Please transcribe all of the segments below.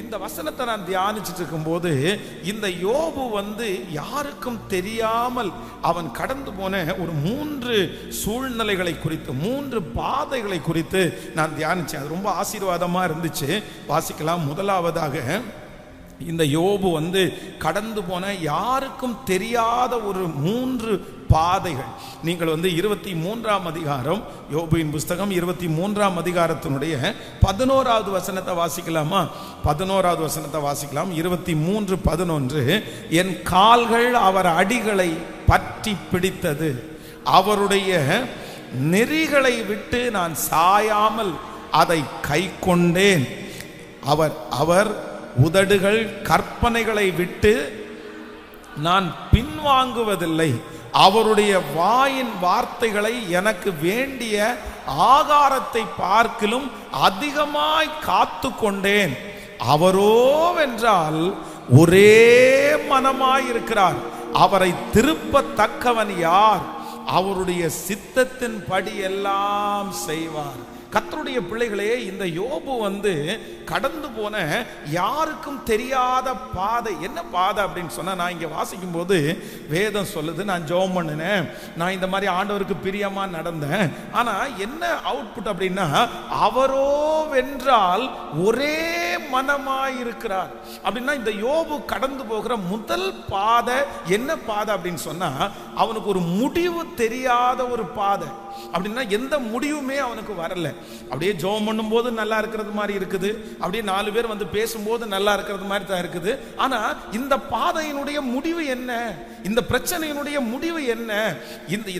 இந்த வசனத்தை நான் தியானிச்சுட்டு இருக்கும்போது இந்த யோபு யாருக்கும் தெரியாமல் அவன் கடந்து போன ஒரு 3 சூழ்நிலைகளை குறித்து 3 பாதைகளை குறித்து நான் தியானிச்சேன். அது ரொம்ப ஆசீர்வாதமா இருந்துச்சு. வாசிக்கலாம். முதலாவதாக இந்த யோபு கடந்து போன யாருக்கும் தெரியாத ஒரு 3 பாதைகள். நீங்கள் 23ஆம் அதிகாரம், யோபுவின் புஸ்தகம் 23ஆம் அதிகாரத்தினுடைய 11வது வசனத்தை வாசிக்கலாமா? 11வது வசனத்தை வாசிக்கலாம். 23:11. என் கால்கள் அவர் அடிகளை பற்றி பிடித்தது, அவருடைய நெறிகளை விட்டு நான் சாயாமல் அதை கை கொண்டேன். அவர் உதடுகள் கற்பனைகளை விட்டு நான் பின்வாங்குவதில்லை. அவருடைய வாயின் வார்த்தைகளை எனக்கு வேண்டிய ஆகாரத்தை பார்க்கிலும் அதிகமாய் காத்து கொண்டேன். அவரோவென்றால் ஒரே மனமாயிருக்கிறார். அவரை திருப்பத்தக்கவன் யார்? அவருடைய சித்தத்தின் படி எல்லாம் செய்வார். கர்த்தருடைய பிள்ளைகளே, இந்த யோபு கடந்து போன யாருக்கும் தெரியாத பாதை. என்ன பாதை அப்படின்னு சொன்னா, நான் இங்க வாசிக்கும் போது வேதம் சொல்லுது, நான் ஜெபம் பண்ணினேன், நான் இந்த மாதிரி ஆண்டவருக்கு பிரியமா நடந்தேன். ஆனா என்ன அவுட்புட் அப்படின்னா, அவரோ வென்றால் ஒரே மனமாயிருக்கிறார். அப்படின்னா இந்த யோபு கடந்து போகிற முதல் பாதை என்ன பாதை அப்படின்னு சொன்னா, அவனுக்கு ஒரு முடிவு தெரியாத ஒரு பாதை. அப்படின்னா எந்த முடிவுமே அவனுக்கு வரல. அப்படியே ஜெபம் பண்ணும் போது நல்லா இருக்கிறது மாதிரி இருக்குது, அப்படியே 4 பேர் பேசும்போது நல்லா இருக்கிறது மாதிரி தான் இருக்குது. ஆனா இந்த பாதையினுடைய முடிவு என்ன? இந்த பிரச்சனையினுடைய முடிவு என்ன?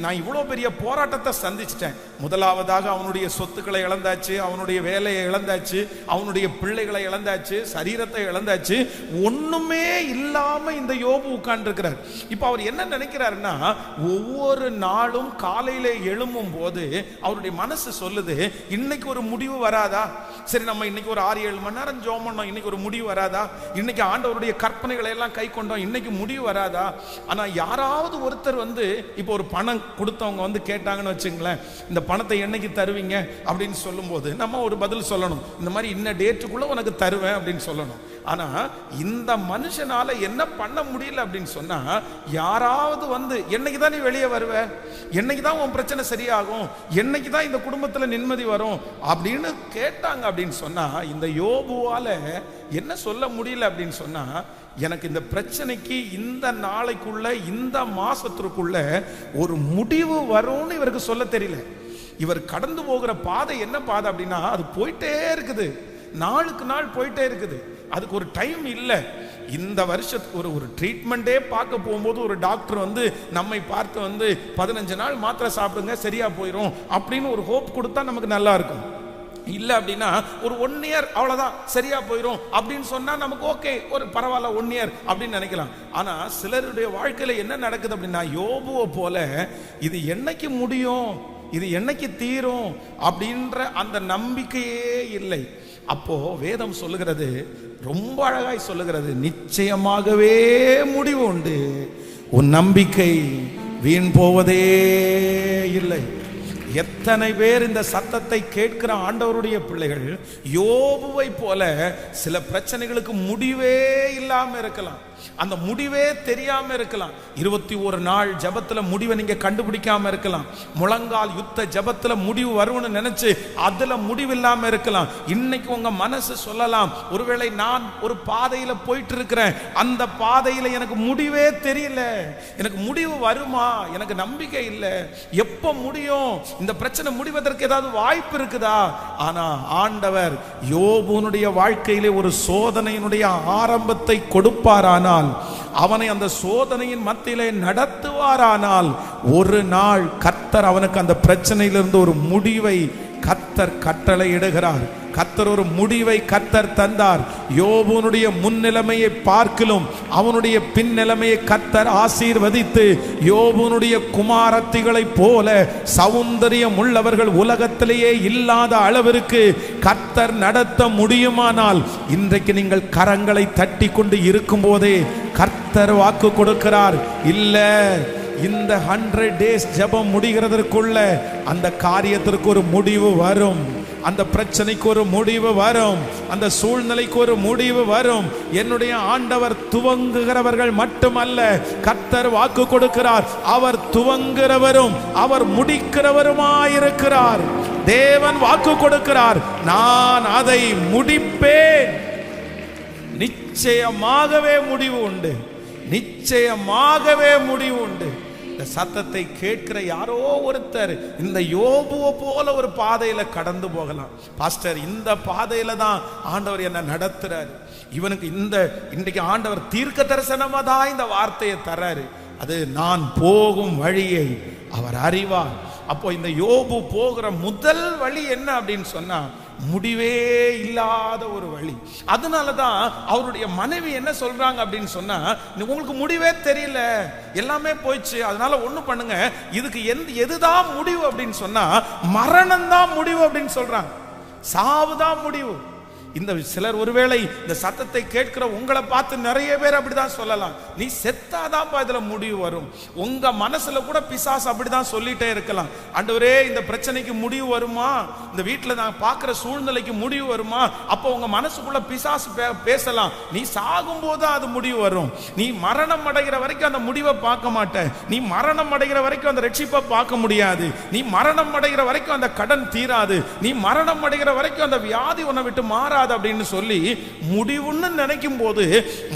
நான் இவ்வளவு பெரிய போராட்டத்தை சந்திச்சிட்டேன். முதலாவதாக அவனுடைய சொத்துக்களை இழந்தாச்சு, அவனுடைய வேலையை இழந்தாச்சு, அவனுடைய பிள்ளைகளை இழந்தாச்சு, சரீரத்தை இழந்தாச்சு. ஒண்ணுமே இல்லாம இந்த யோபு உட்கார்ந்து இருக்கிறார். இப்ப அவர் என்ன நினைக்கிறாருன்னா, ஒவ்வொரு நாளும் காலையில எழும்பும் போது அவருடைய மனசு சொல்லுது, இன்னைக்கு ஒரு முடிவு வராதா? சரி, நம்ம இன்னைக்கு ஒரு 6-7 மணி நேரம் ஜெபம் பண்ணோம், இன்னைக்கு ஒரு முடிவு வராதா? இன்னைக்கு ஆண்டவருடைய கற்பனைகளை எல்லாம் கை கொண்டோம், இன்னைக்கு முடிவு வராதா? ஆனா யாராவது ஒருத்தர் இப்போ ஒரு பணம் கொடுத்தவங்க கேட்டாங்கன்னு வச்சுங்களேன், இந்த பணத்தை என்னைக்கு தருவீங்க அப்படின்னு சொல்லும் போது நம்ம ஒரு பதில் சொல்லணும், இந்த மாதிரி இன்ன டேட்டுக்குள்ள உனக்கு தருவேன் அப்படின்னு சொல்லணும். ஆனா இந்த மனுஷனால என்ன பண்ண முடியல அப்படின்னு சொன்னா, யாராவது என்னைக்கு தான் நீ வெளியே வருவ, என்னைக்கு தான் உன் பிரச்சனை சரியாகும், என்னைக்கு தான் இந்த குடும்பத்துல நிம்மதி வரும் அப்படின்னு கேட்டாங்க அப்படின்னு சொன்னா, இந்த யோபுவால என்ன சொல்ல முடியல அப்படின்னு சொன்னா, எனக்கு இந்த பிரச்சனைக்கு இந்த நாளைக்குள்ள இந்த மாசத்திற்குள்ள ஒரு முடிவு வரும்னு இவருக்கு சொல்ல தெரியல. இவர் கடந்து போகிற பாதை என்ன பாதை அப்படின்னா, அது போயிட்டே இருக்குது, நாளுக்கு நாள் போயிட்டே இருக்குது. அதுக்கு ஒரு டைம் இல்லை. இந்த வருஷத்துக்கு ஒரு ட்ரீட்மெண்ட்டே பார்க்க போகும்போது ஒரு டாக்டர் நம்மை பார்த்து 15 நாள் மாத்திரை சாப்பிடுங்க சரியா போயிடும் அப்படின்னு ஒரு ஹோப் கொடுத்தா நமக்கு நல்லா இருக்கும். இல்லை அப்படின்னா ஒரு 1 இயர் அவ்வளோதான் சரியா போயிடும் அப்படின்னு சொன்னா நமக்கு ஓகே, ஒரு பரவாயில்ல 1 இயர் அப்படின்னு நினைக்கலாம். ஆனா சிலருடைய வாழ்க்கையில என்ன நடக்குது அப்படின்னா, யோபுவை போல இது என்னைக்கு முடியும், இது என்னைக்கு தீரும் அப்படின்ற அந்த நம்பிக்கையே இல்லை. அப்போ வேதம் சொல்லுகிறது, ரொம்ப அழகாய் சொல்லுகிறது, நிச்சயமாகவே முடிவு உண்டு, உன் நம்பிக்கை வீண் போவதே இல்லை. எத்தனை பேர் இந்த சத்தத்தை கேட்கிற ஆண்டவருடைய பிள்ளைகள் யோபுவை போல சில பிரச்சனைகளுக்கு முடிவே இல்லாம இருக்கலாம், அந்த முடிவே தெரியாம இருக்கலாம். 21 நாள் ஜபத்துல முடிவை நீங்க கண்டுபிடிக்காம இருக்கலாம். முழங்கால் யுத்த ஜபத்துல முடிவு வரும்னு நினைச்சு அதுல முடிவு இல்லாம இருக்கலாம். இன்னைக்கு உங்க மனசு சொல்லலாம், ஒருவேளை நான் ஒரு பாதையில போயிட்டு இருக்கிறேன், அந்த பாதையில எனக்கு முடிவே தெரியல, எனக்கு முடிவு வருமா, எனக்கு நம்பிக்கை இல்லை, எப்ப முடியும், இந்த பிரச்சனை முடிவதற்கு ஏதாவது வாய்ப்பு இருக்குதா? ஆனா ஆண்டவர் யோபுனுடைய வாழ்க்கையிலே ஒரு சோதனையினுடைய ஆரம்பத்தை கொடுப்பாரானால், அவனை அந்த சோதனையின் மத்தியிலே நடத்துவாரானால், ஒரு நாள் கர்த்தர் அவனுக்கு அந்த பிரச்சனையிலிருந்து ஒரு முடிவை கர்த்தர் கட்டளை இடுகிறார். கர்த்தர் ஒரு முடிவை கர்த்தர் தந்தார். யோபுனுடைய முன்னிலைமையை பார்க்கிலும் அவனுடைய பின் நிலைமையை கர்த்தர் ஆசீர்வதித்து, யோபுனுடைய குமாரத்திகளை போல சௌந்தரியம் உள்ளவர்கள் உலகத்திலேயே இல்லாத அளவிற்கு கர்த்தர் நடத்த முடியுமானால், இன்றைக்கு நீங்கள் கரங்களை தட்டி கொண்டு இருக்கும் போதே கர்த்தர் வாக்கு கொடுக்கிறார், இல்ல இந்த 100 days ஜெபம் முடிகிறதற்குள்ள அந்த காரியத்திற்கு ஒரு முடிவு வரும். அந்த பிரச்சனைக்கு ஒரு முடிவு வரும், அந்த சூழ்நிலைக்கு ஒரு முடிவு வரும். என்னுடைய ஆண்டவர் துவங்குகிறவர்கள் மட்டுமல்ல, கர்த்தர் வாக்கு கொடுக்கிறார், அவர் துவங்குகிறவரும் அவர் முடிக்கிறவருமாயிருக்கிறார். தேவன் வாக்கு கொடுக்கிறார், நான் அதை முடிப்பேன். நிச்சயமாகவே முடிவு உண்டு, நிச்சயமாகவே முடிவு உண்டு. இந்த சத்தத்தை கேட்கிற யாரோ ஒருத்தர் இந்த யோபுவை போல ஒரு பாதையில கடந்து போகலாம். பாஸ்டர், இந்த பாதையில தான் ஆண்டவர் என்ன நடத்துறாரு, இவனுக்கு இன்றைக்கு ஆண்டவர் தீர்க்க தரிசனமா தான் இந்த வார்த்தையை தர்றாரு. அது நான் போகும் வழியை அவர் அறிவார். அப்போ இந்த யோபு போகிற முதல் வழி என்ன அப்படின்னு சொன்னா, முடிவே இல்லாத ஒரு வழி. அதனாலதான் அவருடைய மனைவி என்ன சொல்றாங்க அப்படின்னு சொன்னா, உங்களுக்கு முடிவே தெரியல, எல்லாமே போயிடுச்சு, அதனால ஒண்ணு பண்ணுங்க, இதுக்கு எதுதான் முடிவு அப்படின்னு சொன்னா மரணம் தான் முடிவு அப்படின்னு சொல்றாங்க. சாவுதான் முடிவு. இந்த சிலர் ஒருவேளை இந்த சத்தத்தை கேட்கிற உங்களை பார்த்து நிறைய பேர் அப்படிதான் சொல்லலாம், நீ செத்தாதான்ப்பா இதுல முடிவு வரும். உங்க மனசுல கூட பிசாசு அப்படிதான் சொல்லிட்டே இருக்கலாம், ஆண்டவரே இந்த பிரச்சனைக்கு முடிவு வருமா, இந்த வீட்டுல நான் பார்க்கிற சூழ்நிலைக்கு முடிவு வருமா. அப்போ உங்க மனசுக்குள்ள பிசாசு பேசலாம், நீ சாகும் போது அது முடிவு வரும், நீ மரணம் அடைகிற வரைக்கும் அந்த முடிவை பார்க்க மாட்ட, நீ மரணம் அடைகிற வரைக்கும் அந்த ரட்சிப்பை பார்க்க முடியாது, நீ மரணம் அடைகிற வரைக்கும் அந்த கடன் தீராது, நீ மரணம் அடைகிற வரைக்கும் அந்த வியாதி உன்னை விட்டு மாறாது அப்படின்னு சொல்லி முடிவுன்னு நினைக்கும் போது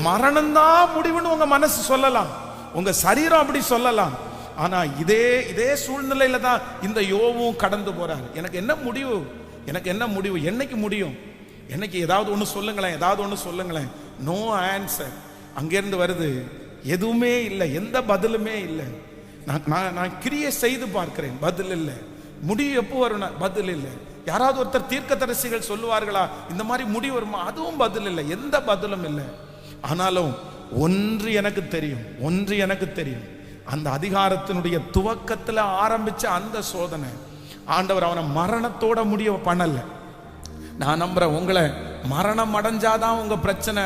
மரணம் தான் முடிவுன்னு உங்க மனசு சொல்லலாம், உங்க சரீரம் அப்படி சொல்லலாம். ஆனா இதே சூழ்நிலையில தான் இந்த யோவும் கடந்து போறார். எனக்கு என்ன முடிவு, எனக்கு என்ன முடிவு, என்னைக்கு முடியும், என்னைக்கு ஏதாவது ஒண்ணு சொல்லுங்களேன், ஏதாவது ஒண்ணு சொல்லுங்களேன். No answer. அங்கிருந்து வருது, எதுவுமே இல்லை, எந்த பதிலுமே இல்லை. நான் கிரியை செய்து பார்க்கிறேன், பதில் இல்லை. முடிவு எப்போ வரும், பதில் இல்லை. யாராவது ஒருத்தர் தீர்க்கதரிசிகள் சொல்லுவார்களா இந்த மாதிரி முடிவு வருமா, அதுவும் பதில் இல்லை, எந்த பதிலும் இல்லை. ஆனாலும் ஒன்று எனக்கு தெரியும், ஒன்று எனக்கு தெரியும், அந்த அதிகாரத்தினுடைய துவக்கத்தில் ஆரம்பிச்ச அந்த சோதனை ஆண்டவர் அவனை மரணத்தோட முடிவு பண்ணல. நான் நம்புறேன், உங்களை மரணம் அடைஞ்சாதான் உங்க பிரச்சனை,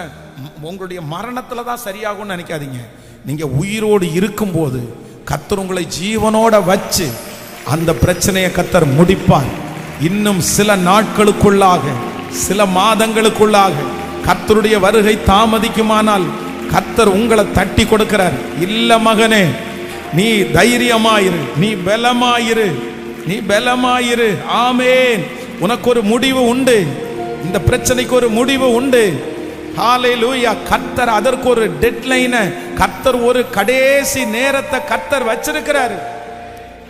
உங்களுடைய மரணத்துல தான் சரியாகும்னு நினைக்காதீங்க. நீங்க உயிரோடு இருக்கும் போது கர்த்தர் உங்களை ஜீவனோட வச்சு அந்த பிரச்சனையை கர்த்தர் முடிப்பார். இன்னும் சில நாட்களுக்குள்ளாக, சில மாதங்களுக்குள்ளாக கர்த்தருடைய வருகை தாமதிக்குமானால் கர்த்தர் உங்களை தட்டி கொடுக்கிறார். இல்ல மகனே, நீ தைரியமாயிரு, நீ பலமாயிரு, நீ பலமாயிரு. ஆமென். உனக்கு ஒரு முடிவு உண்டு, இந்த பிரச்சனைக்கு ஒரு முடிவு உண்டு. ஹalleluya. கர்த்தர் அதற்கு ஒரு டெட்லைன், கர்த்தர் ஒரு கடைசி நேரத்தை கர்த்தர் வச்சிருக்கிறார்.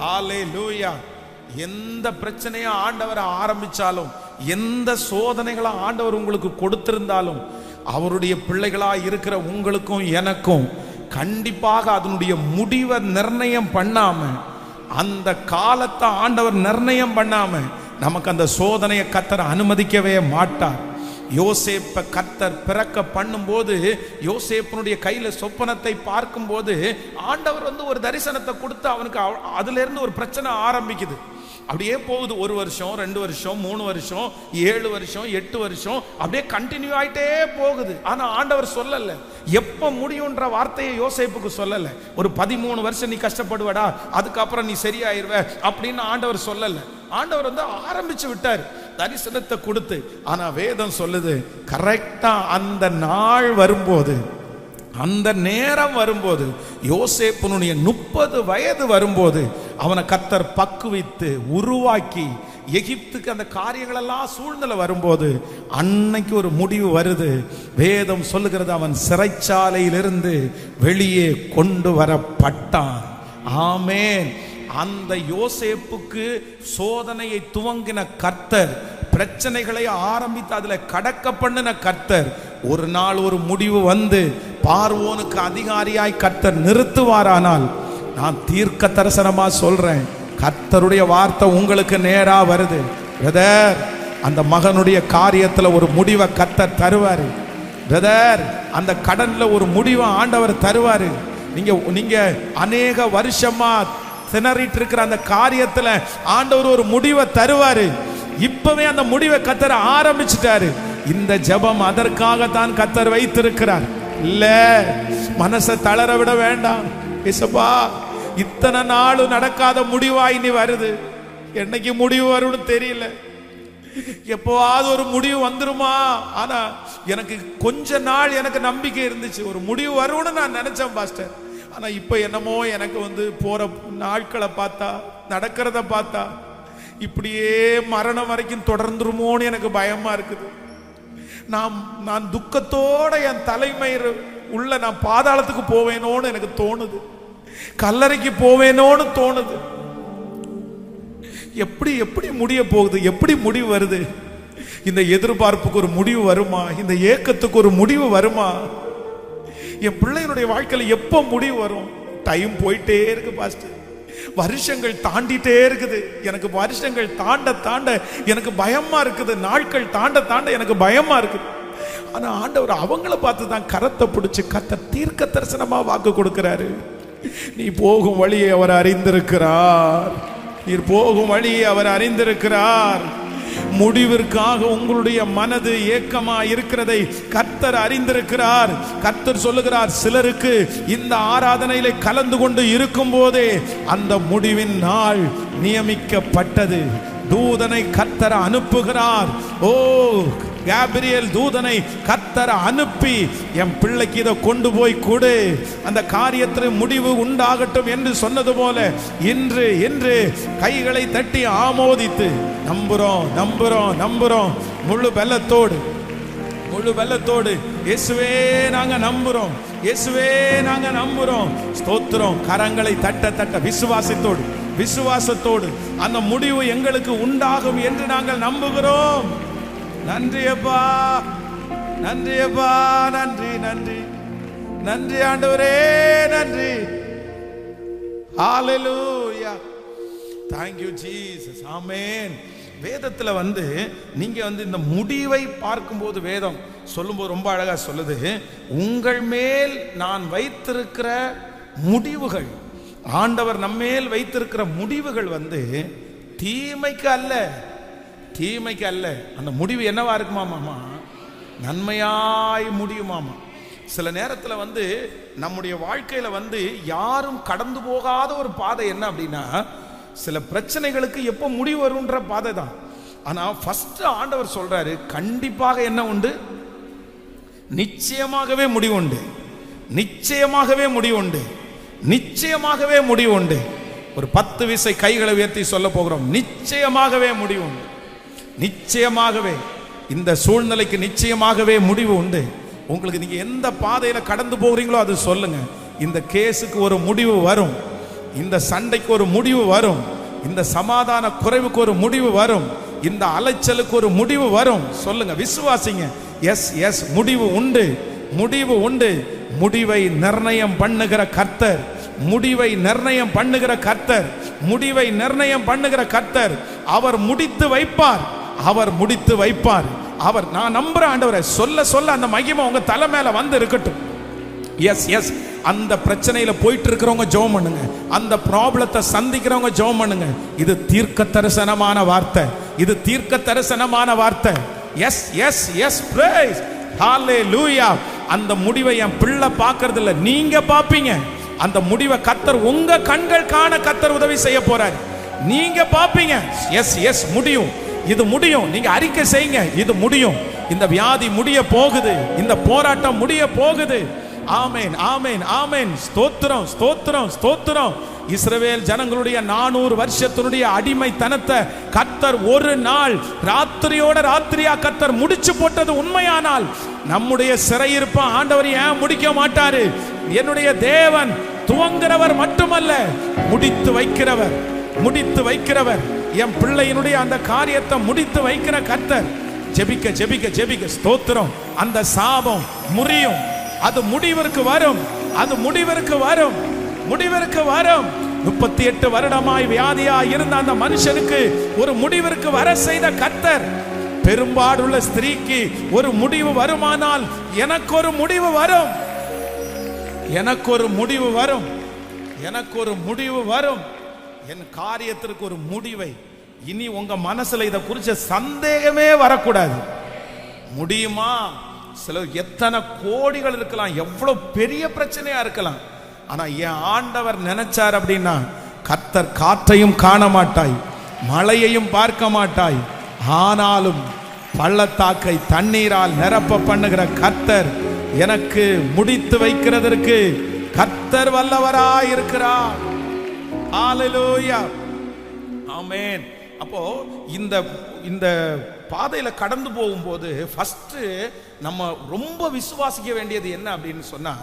ஹalleluya. எந்த பிரச்சனையை ஆண்டவர் ஆரம்பிச்சாலும், எந்த சோதனைகளை ஆண்டவர் உங்களுக்கு கொடுத்திருந்தாலும், அவருடைய பிள்ளைகளா இருக்கிற உங்களுக்கும் எனக்கும் கண்டிப்பாக அதனுடைய முடிவை நிர்ணயம் பண்ணாம, அந்த காலத்தை ஆண்டவர் நிர்ணயம் பண்ணாம நமக்கு அந்த சோதனையை கர்த்தர் அனுமதிக்கவே மாட்டார். யோசேப்பை கர்த்தர் பிறக்க பண்ணும்போது, யோசேப்பனுடைய கையில சொப்பனத்தை பார்க்கும் போது ஆண்டவர் ஒரு தரிசனத்தை கொடுத்து அவனுக்கு அதுல இருந்து ஒரு பிரச்சனை ஆரம்பிக்குது. அப்படியே போகுது, 1 வருஷம், 2 வருஷம், 3 வருஷம், 7 வருஷம், 8 வருஷம், அப்படியே கண்டினியூ ஆயிட்டே போகுது. ஆனா ஆண்டவர் சொல்லல, எப்ப முடியும்ன்ற வார்த்தையை யோசேப்புக்கு சொல்லல. ஒரு 13 வருஷம் நீ கஷ்டப்படுவடா, அதுக்கப்புறம் நீ சரியாயிருவ அப்படின்னு ஆண்டவர் சொல்லல. ஆண்டவர் ஆரம்பிச்சு விட்டார் தரிசனத்தை கொடுத்து. ஆனா வேதம் சொல்லுது, கரெக்டா அந்த நாள் வரும்போது, அந்த நேரம் வரும்போது, யோசேப்புனுடைய 30 வயது வரும்போது அவனை கர்த்தர் பக்குவித்து உருவாக்கி எகிப்துக்கு அந்த காரியங்கள் எல்லாம் சூழ்நிலை வரும்போது அன்னைக்கு ஒரு முடிவு வருது. வேதம் சொல்லுகிறது, அவன் சிறைச்சாலையிலிருந்து வெளியே கொண்டு வரப்பட்டான். ஆமென். அந்த யோசேப்புக்கு சோதனையை துவங்கின கர்த்தர், பிரச்சனைகளை ஆரம்பித்து அதுல கடக்க பண்ணின கர்த்தர், ஒரு நாள் ஒரு முடிவு வந்து பார்வோனுக்கு அதிகாரியாய் கர்த்தர் நிறுத்துவாரானால், நான் தீர்க்க தரிசனமா சொல்றேன், கர்த்தருடைய வார்த்தை உங்களுக்கு நேரா வருது. பிரதர், அந்த மகனுடைய காரியத்துல ஒரு முடிவை கர்த்தர் தருவாரு. பிரதர், அந்த கடன்ல ஒரு முடிவை ஆண்டவர் தருவாரு. நீங்க அநேக வருஷமா திணறிட்டு இருக்கிற அந்த காரியத்துல ஆண்டவர் ஒரு முடிவை தருவாரு. இப்பவே அந்த முடிவை கர்த்தர் ஆரம்பிச்சிட்டாரு. இந்த ஜெபம் அதற்காகத்தான் கர்த்தர் வைத்திருக்கிறார். இல்ல, மனசை தளர விட வேண்டாம். இயேசுப்பா, இத்தனை நாள் நடக்காத முடிவா இனி வருது, என்னைக்கு முடிவு வரும்னு தெரியல. எப்போவாவது ஒரு முடிவு வந்துருமா? ஆனா எனக்கு கொஞ்ச நாள் எனக்கு நம்பிக்கை இருந்துச்சு, ஒரு முடிவு வரும்னு நான் நினைச்சேன் பாஸ்டர். ஆனா இப்ப என்னமோ எனக்கு போற நாட்களை பார்த்தா, நடக்கிறத பார்த்தா, இப்படியே மரணம் வரைக்கும் தொடர்ந்துருமோன்னு எனக்கு பயமா இருக்குது. நான் துக்கத்தோட என் தலைமயிர் உள்ள நான் பாதாளத்துக்கு போவேனோன்னு எனக்கு தோணுது, கல்லறைக்கு போவேனோன்னு தோணுது. எப்படி எப்படி முடிய போகுது? எப்படி முடிவு வருது? இந்த எதிர்பார்ப்புக்கு ஒரு முடிவு வருமா? இந்த ஏக்கத்துக்கு ஒரு முடிவு வருமா? என் பிள்ளைகளுடைய வாழ்க்கையில எப்போ முடிவு வரும்? டைம் போயிட்டே இருக்கு பாஸ்டர், வருஷங்கள் தாண்டிட்டே இருக்குது. எனக்கு வருஷங்கள் தாண்ட தாண்ட எனக்கு பயமா இருக்குது, நாட்கள் தாண்ட தாண்ட எனக்கு பயமா இருக்குது. ஆனா ஆண்டவர் அவங்கள பார்த்து தான் கரத்தை பிடிச்சு கர்த்தர் தீர்க்க தரிசனமா வாக்கு கொடுக்கிறாரு. நீ போகும் வழியை அவர் அறிந்திருக்கிறார், நீர் போகும் வழியை அவர் அறிந்திருக்கிறார். முடிவிற்காக உங்களுடைய மனது ஏக்கமா இருக்கிறதை கர்த்தர் அறிந்திருக்கிறார். கர்த்தர் சொல்லுகிறார், சிலருக்கு இந்த ஆராதனையில கலந்து கொண்டு இருக்கும் போதே அந்த முடிவின் நாள் நியமிக்கப்பட்டது. தூதனை கர்த்தர் அனுப்புகிறார். ஓ, கேப்ரியல் தூதனை கர்த்தர் அனுப்பி என் பிள்ளைக்கு இதை கொண்டு போய் கொடு, அந்த காரியத்தில் முடிவு உண்டாகட்டும் என்று சொன்னது போல இன்று இன்று கைகளை தட்டி ஆமோதித்து நம்புறோம் நம்புறோம் நம்புறோம். முழு பலத்தோடு முழு பலத்தோடு இயேசுவே நாங்க நம்புறோம், இயேசுவே நாங்க நம்புறோம். ஸ்தோத்திரம். கரங்களை தட்ட தட்ட விசுவாசத்தோடு விசுவாசத்தோடு அந்த முடிவு எங்களுக்கு உண்டாகும் என்று நாங்கள் நம்புகிறோம். நன்றி அப்பா, நன்றி அப்பா, நன்றி நன்றி நன்றி ஆண்டவரே, நன்றி. ஹalleluya, thank you Jesus, ஆமென். வேதத்துல நீங்க இந்த முடிவை பார்க்கும்போது வேதம் சொல்லும்போது ரொம்ப அழகா சொல்லுது, உங்கள் மேல் நான் வைத்திருக்கிற முடிவுகள், ஆண்டவர் நம்மேல் வைத்திருக்கிற முடிவுகள் தீமைக்கு அல்ல, தீமைக்கு அல்ல. அந்த முடிவு என்னவா இருக்குமாமா? நன்மையாய் முடியுமாமா. சில நேரத்தில் நம்முடைய வாழ்க்கையில யாரும் கடந்து போகாத ஒரு பாதை என்ன அப்படின்னா, சில பிரச்சனைகளுக்கு எப்போ முடிவு வரும்ன்ற பாதை தான். ஆனா ஃபர்ஸ்ட் ஆண்டவர் சொல்றாரு, கண்டிப்பாக என்ன உண்டு? நிச்சயமாகவே முடிவு உண்டு, நிச்சயமாகவே முடிவு உண்டு, நிச்சயமாகவே முடிவு உண்டு. ஒரு 10 விசை கைகளை உயர்த்தி சொல்ல போகிறோம், நிச்சயமாகவே முடிவு உண்டு. நிச்சயமாகவே இந்த சூழ்நிலைக்கு நிச்சயமாகவே முடிவு உண்டு. உங்களுக்கு நீங்க எந்த பாதையில கடந்து போகிறீங்களோ அது சொல்லுங்க, இந்த கேஸுக்கு ஒரு முடிவு வரும், இந்த சண்டைக்கு ஒரு முடிவு வரும், இந்த சமாதான குறைவுக்கு ஒரு முடிவு வரும், இந்த அலைச்சலுக்கு ஒரு முடிவு வரும். சொல்லுங்க, விசுவாசிங்க. எஸ் எஸ், முடிவு உண்டு, முடிவு உண்டு. முடிவை நிர்ணயம் பண்ணுகிற கர்த்தர், முடிவை நிர்ணயம் பண்ணுகிற கர்த்தர், முடிவை நிர்ணயம் பண்ணுகிற கர்த்தர். அவர் முடித்து வைப்பார், அவர் முடித்து வைப்பார். அவர், நான் நம்புறேன் ஆண்டவரே, சொல்ல சொல்ல அந்த மகிமை உங்க தலை மேல இருக்கட்டும். எஸ் எஸ், அந்த பிரச்சனையில போயிட்டு இருக்கிறவங்க ஜெபம் பண்ணுங்க, அந்த ப்ராப்ளத்தை சந்திக்கிறவங்க ஜெபம் பண்ணுங்க. இது தீர்க்க தரிசனமான வார்த்தை, இது தீர்க்க தரிசனமான வார்த்தை. எஸ் எஸ் எஸ், பிரைஸ், ஹalleluya. அந்த முடிவை என் பிள்ளை பார்க்கறது இல்ல, நீங்க பாப்பீங்க. அந்த முடிவை கர்த்தர் உங்க கண்கள் காண கர்த்தர் உதவி செய்ய போறார், நீங்க பாப்பீங்க. எஸ் எஸ், முடியும், இது முடியும். நீங்க அறிக்கை செய்யுங்க, இது முடியும். இந்த வியாதி முடிய போகுது, இந்த போராட்டம் முடிய போகுது. ஆமென் ஆமென் ஆமென். ஸ்தோத்திரம் ஸ்தோத்திரம் ஸ்தோத்திரம். இஸ்ரவேல் ஜனங்களுடைய 400 வருஷத்தினுடைய அடிமைத்தனத்தை கர்த்தர் ஒரு நாள் ராத்திரியோட ராத்திரியா கர்த்தர் முடிச்சு போட்டது உண்மையானால், நம்முடைய சிறையிருப்ப ஆண்டவர் ஏன் முடிக்க மாட்டாரு? என்னுடைய தேவன் துவங்குறவர் மட்டுமல்ல, முடித்து வைக்கிறவர், முடித்து வைக்கிறவர். என் பிள்ளையினுடைய அந்த காரியத்தை முடித்து வைக்கிற கர்த்தர். ஜெபிக்க ஜெபிக்க ஜெபிக்க. ஸ்தோத்திரம். அந்த சாபம் முறியும், அது முடிவிற்கு வரும், அது முடிவிற்கு வரும், முடிவிற்கு வரும். 38 வருடமாய் வியாதியா இருந்த அந்த மனுஷனுக்கு ஒரு முடிவிற்கு வர செய்த கர்த்தர், பெரும்பாடுள்ள ஸ்திரீக்கு ஒரு முடிவு வருமானால் எனக்கு ஒரு முடிவு வரும், எனக்கு ஒரு முடிவு வரும், எனக்கு ஒரு முடிவு வரும். என் காரியத்திற்கு ஒரு முடிவை, இனி உங்க மனசுல இதை குறிச்ச சந்தேகமே வரக்கூடாது. முடியுமா? சில எத்தனை கோடிகள் இருக்கலாம், எவ்வளவு பெரிய பிரச்சனையா இருக்கலாம். ஆனா என் ஆண்டவர் நினைச்சார் அப்படின்னா, கர்த்தர் காற்றையும் காண மாட்டாய், மழையையும் பார்க்க மாட்டாய், ஆனாலும் பள்ளத்தாக்கை தண்ணீரால் நிரப்ப பண்ணுகிற கர்த்தர் எனக்கு முடித்து வைக்கிறதற்கு கர்த்தர் வல்லவராய் இருக்கிறார். ஹல்லேலூயா, ஆமென். அப்போ இந்த இந்த பாதையில கடந்து போகும்போது ஃபர்ஸ்ட் நம்ம ரொம்ப விசுவாசிக்க வேண்டியது என்ன அப்படின்னு சொன்னா,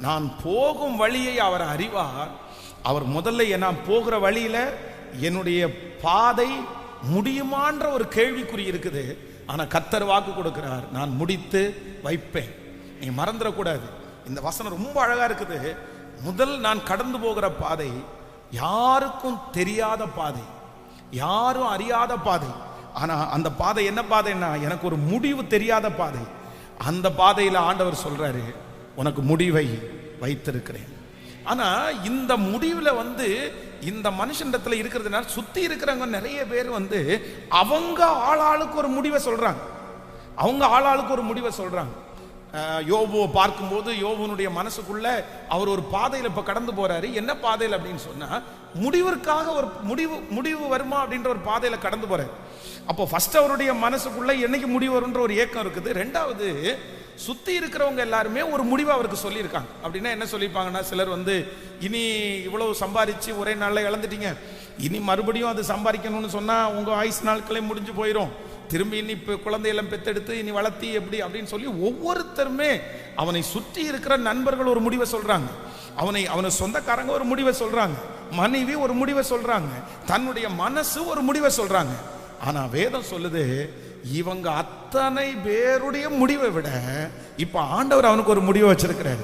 நான் போகும் வழியை அவர் அறிவார். அவர் முதல்ல நான் போகிற வழியில என்னுடைய பாதை முடியுமான்ற ஒரு கேள்விக்குறி இருக்குது. ஆனா கர்த்தர் வாக்கு கொடுக்கிறார், நான் முடித்து வைப்பேன். நீ மறந்துடக்கூடாது. இந்த வசனம் ரொம்ப அழகா இருக்குது. முதல் நான் கடந்து போகிற பாதை யாருக்கும் தெரியாத பாதை, யாரும் அறியாத பாதை. ஆனா அந்த பாதை என்ன பாதைன்னா, எனக்கு ஒரு முடிவு தெரியாத பாதை. அந்த பாதையில ஆண்டவர் சொல்றாரு, உனக்கு முடிவை வைத்திருக்கிறேன். ஆனா இந்த முடிவுல இந்த மனுஷனிடத்துல இருக்கிறதுனால சுத்தி இருக்கிறவங்க நிறைய பேர் அவங்க ஆளாளுக்கு ஒரு முடிவை சொல்றாங்க. அவங்க ஆளாளுக்கு ஒரு முடிவை சொல்றாங்க. யோபுவை பார்க்கும்போது யோபுனுடைய மனசுக்குள்ள அவர் ஒரு பாதையில இப்ப கடந்து போறாரு. என்ன பாதையில் அப்படின்னு சொன்னா, முடிவிற்காக ஒரு முடிவு வருமா அப்படின்ற ஒரு பாதையில கடந்து போறாரு. அப்போ ஃபர்ஸ்ட் அவருடைய மனசுக்குள்ள என்னைக்கு முடிவு வரும்ன்ற ஒரு ஏக்கம் இருக்குது. ரெண்டாவது, சுத்தி இருக்கிறவங்க எல்லாருமே ஒரு முடிவை அவருக்கு சொல்லியிருக்காங்க. அப்படின்னா என்ன சொல்லியிருப்பாங்கன்னா, சிலர் இனி இவ்வளவு சம்பாதிச்சு ஒரே நாளில் இழந்துட்டீங்க, இனி மறுபடியும் அது சம்பாதிக்கணும்னு சொன்னா உங்க ஆயுசு நாட்களே முடிஞ்சு போயிடும், திரும்பி இனி குழந்தையெல்லாம் பெத்தெடுத்து இனி வளர்த்தி எப்படி அப்படின்னு சொல்லி ஒவ்வொருத்தருமே அவனை சுற்றி இருக்கிற நண்பர்கள் ஒரு முடிவை சொல்றாங்க, அவனை சொந்தக்காரங்க ஒரு முடிவை சொல்றாங்க, மனைவி ஒரு முடிவை சொல்றாங்க, தன்னுடைய மனசு ஒரு முடிவை சொல்றாங்க. ஆனா வேதம் சொல்லுது, இவங்க அத்தனை பேருடைய முடிவை விட இப்ப ஆண்டவர் அவனுக்கு ஒரு முடிவை வச்சிருக்கிறாரு.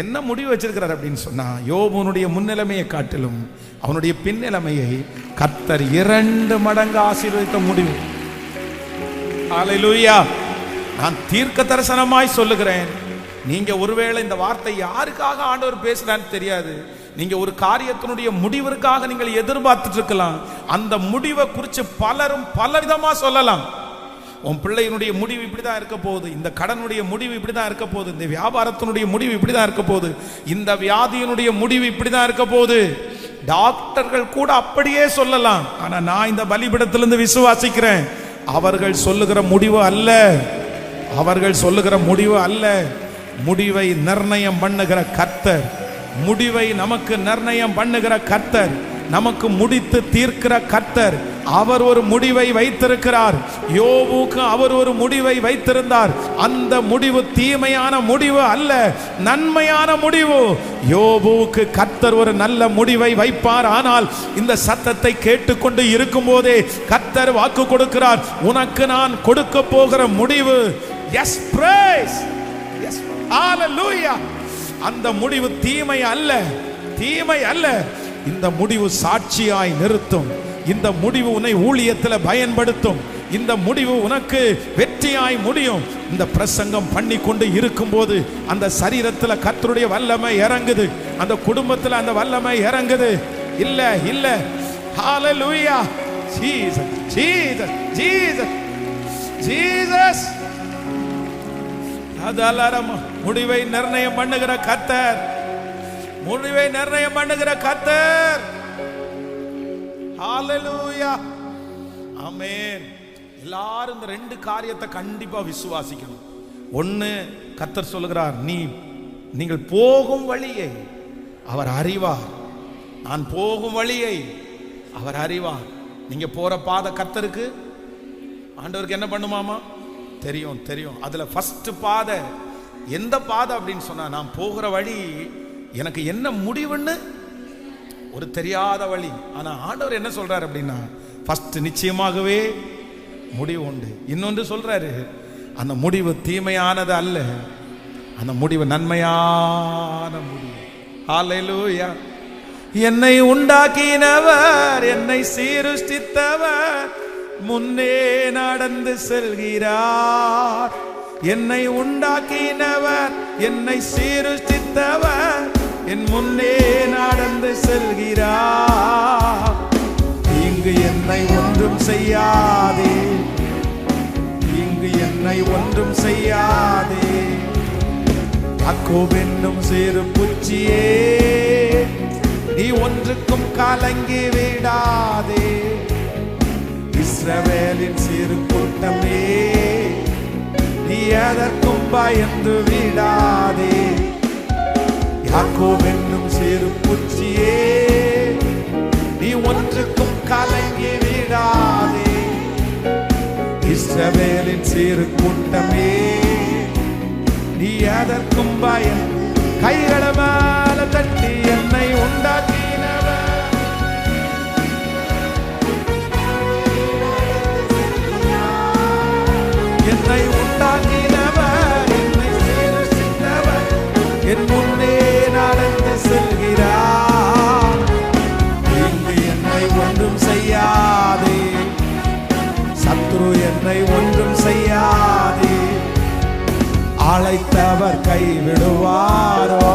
என்ன முடிவு வச்சிருக்கிறார் அப்படின்னு சொன்னா, யோபுனுடைய முன்னிலைமையை காட்டிலும் அவனுடைய பின்னிலைமையை கர்த்தர் 2 மடங்கு ஆசீர்வதித்த முடிவு. ஹல்லேலூயா. நான் தீர்க்க தரிசனமாய் சொல்லுகிறேன், நீங்க ஒருவேளை இந்த வார்த்தை யாருக்காக ஆண்டவர் பேசுறான்னு தெரியாது, நீங்க ஒரு காரியத்தினுடைய முடிவிற்காக நீங்கள் எதிர்பார்த்துட்டு இருக்கலாம். அந்த முடிவை குறித்து பலரும் பலவிதமா சொல்லலாம். உன் பிள்ளையினுடைய முடிவு இப்படிதான் இருக்க போகுது, இந்த கடனுடைய முடிவு இப்படிதான் இருக்க போகுது, இந்த வியாபாரத்தினுடைய முடிவு இப்படிதான் இருக்க போகுது, இந்த வியாதியினுடைய முடிவு இப்படிதான் இருக்க போகுது. டாக்டர்கள் கூட அப்படியே சொல்லலாம். ஆனா நான் இந்த பலிபீடத்திலிருந்து விசுவாசிக்கிறேன், அவர்கள் சொல்லுகிற முடிவு அல்ல, அவர்கள் சொல்லுகிற முடிவு அல்ல. முடிவை நிர்ணயம் பண்ணுகிற கர்த்தர், முடிவை நமக்கு நிர்ணயம் பண்ணுகிற கர்த்தர், நமக்கு முடித்து தீர்க்கிற கர்த்தர், அவர் ஒரு முடிவை வைத்திருக்கிறார். யோபுக்கு அவர் ஒரு முடிவை வைத்திருந்தார். அந்த முடிவு தீமையான முடிவு அல்ல, நன்மையான முடிவு. யோபுக்கு கர்த்தர் ஒரு நல்ல முடிவை வைப்பார். ஆனால் இந்த சத்தத்தை கேட்டுக்கொண்டு இருக்கும் போதே கர்த்தர் வாக்கு கொடுக்கிறார், உனக்கு நான் கொடுக்க போகிற முடிவு, எஸ் பிரைஸ், எஸ் ஹல்லேலூயா. அந்த முடிவு தீமை அல்ல, தீமை அல்ல. இந்த முடிவு சாட்சியாய் நிறுத்தும். இந்த முடிவு உன்னை ஊழியத்தில் பயன்படுத்தும். இந்த முடிவு உனக்கு வெற்றியாய் முடியும். இந்த பிரசங்கம் பண்ணி கொண்டு இருக்கும் போது அந்த சரீரத்தில் கர்த்தருடைய வல்லமை இறங்குது, அந்த குடும்பத்தில் அந்த வல்லமை இறங்குது. இல்ல இல்ல, ஹல்லேலூயா, ஜீசஸ் ஜீசஸ் ஜீசஸ் ஜீசஸ். முடிவை நிர்ணயம் பண்ணுகிற கர்த்தர், முடிவை நிர்ணயம் பண்ணுகிற கர்த்தர். ஹல்லேலூயா, ஆமென். எல்லாரும் இந்த 2 காரியத்தை கண்டிப்பா விசுவாசிக்கணும். ஒன்னு, கர்த்தர் சொல்லுகிறார், நீங்கள் போகும் வழியை அவர் அறிவார். நான் போகும் வழியை அவர் அறிவார். நீங்க போற பாதை கர்த்தருக்கு, ஆண்டவருக்கு என்ன பண்ணுமாமா தெரியும், தெரியும். அதுல ஃபர்ஸ்ட் பாதை எந்த பாதை அப்படின்னு சொன்னா, நான் போகிற வழி எனக்கு என்ன முடிவுன்னு ஒரு தெரியாத வழி. ஆனா ஆண்டவர் என்ன சொல்றாரு அப்படின்னா, ஃபர்ஸ்ட் நிச்சயமாகவே முடிவு உண்டு. இன்னொன்று சொல்றாரு, அந்த முடிவு தீமையானது அல்ல, அந்த முடிவு நன்மையான முடிவு. ஹல்லேலூயா. என்னை உண்டாக்கினவர், என்னை சீருஷ்டித்தவர் முன்னே நடந்து செல்கிறார். என்னை உண்டாக்கினவர், என்னை சீருஷ்டித்தவர் என் முன்னே நடந்து செல்கிறார். இங்கு என்னை ஒன்றும் செய்யாதே, இங்கு என்னை ஒன்றும் செய்யாதே. யாக்கோபென்னும் சிறு பூச்சியே, நீ ஒன்றுக்கும் கலங்கி விடாதே. இஸ்ரவேலின் சிறு கூட்டமே, நீ எதற்கும் பயந்து விடாதே. யாக்கோபு என்னும் சிறு பூச்சியே, நீ ஒன்றுக்கும் கலங்கி விடாதே. இஸ்ரவேலின் சிறு கூட்டமே, நீ எதற்கும் பயம். கைகளை மேல தட்டி என்னை உண்டாக்கினவர், என்னை உண்டாக்கினவர், என்னை சீரசித்தவர், என் முன்னே நடந்து செல்கிறார். இங்கு என்னை ஒன்றும் செய்யாதே, சத்ரு என்னை ஒன்றும் செய்யாதே. அழைத்தவர் கைவிடுவாரோ,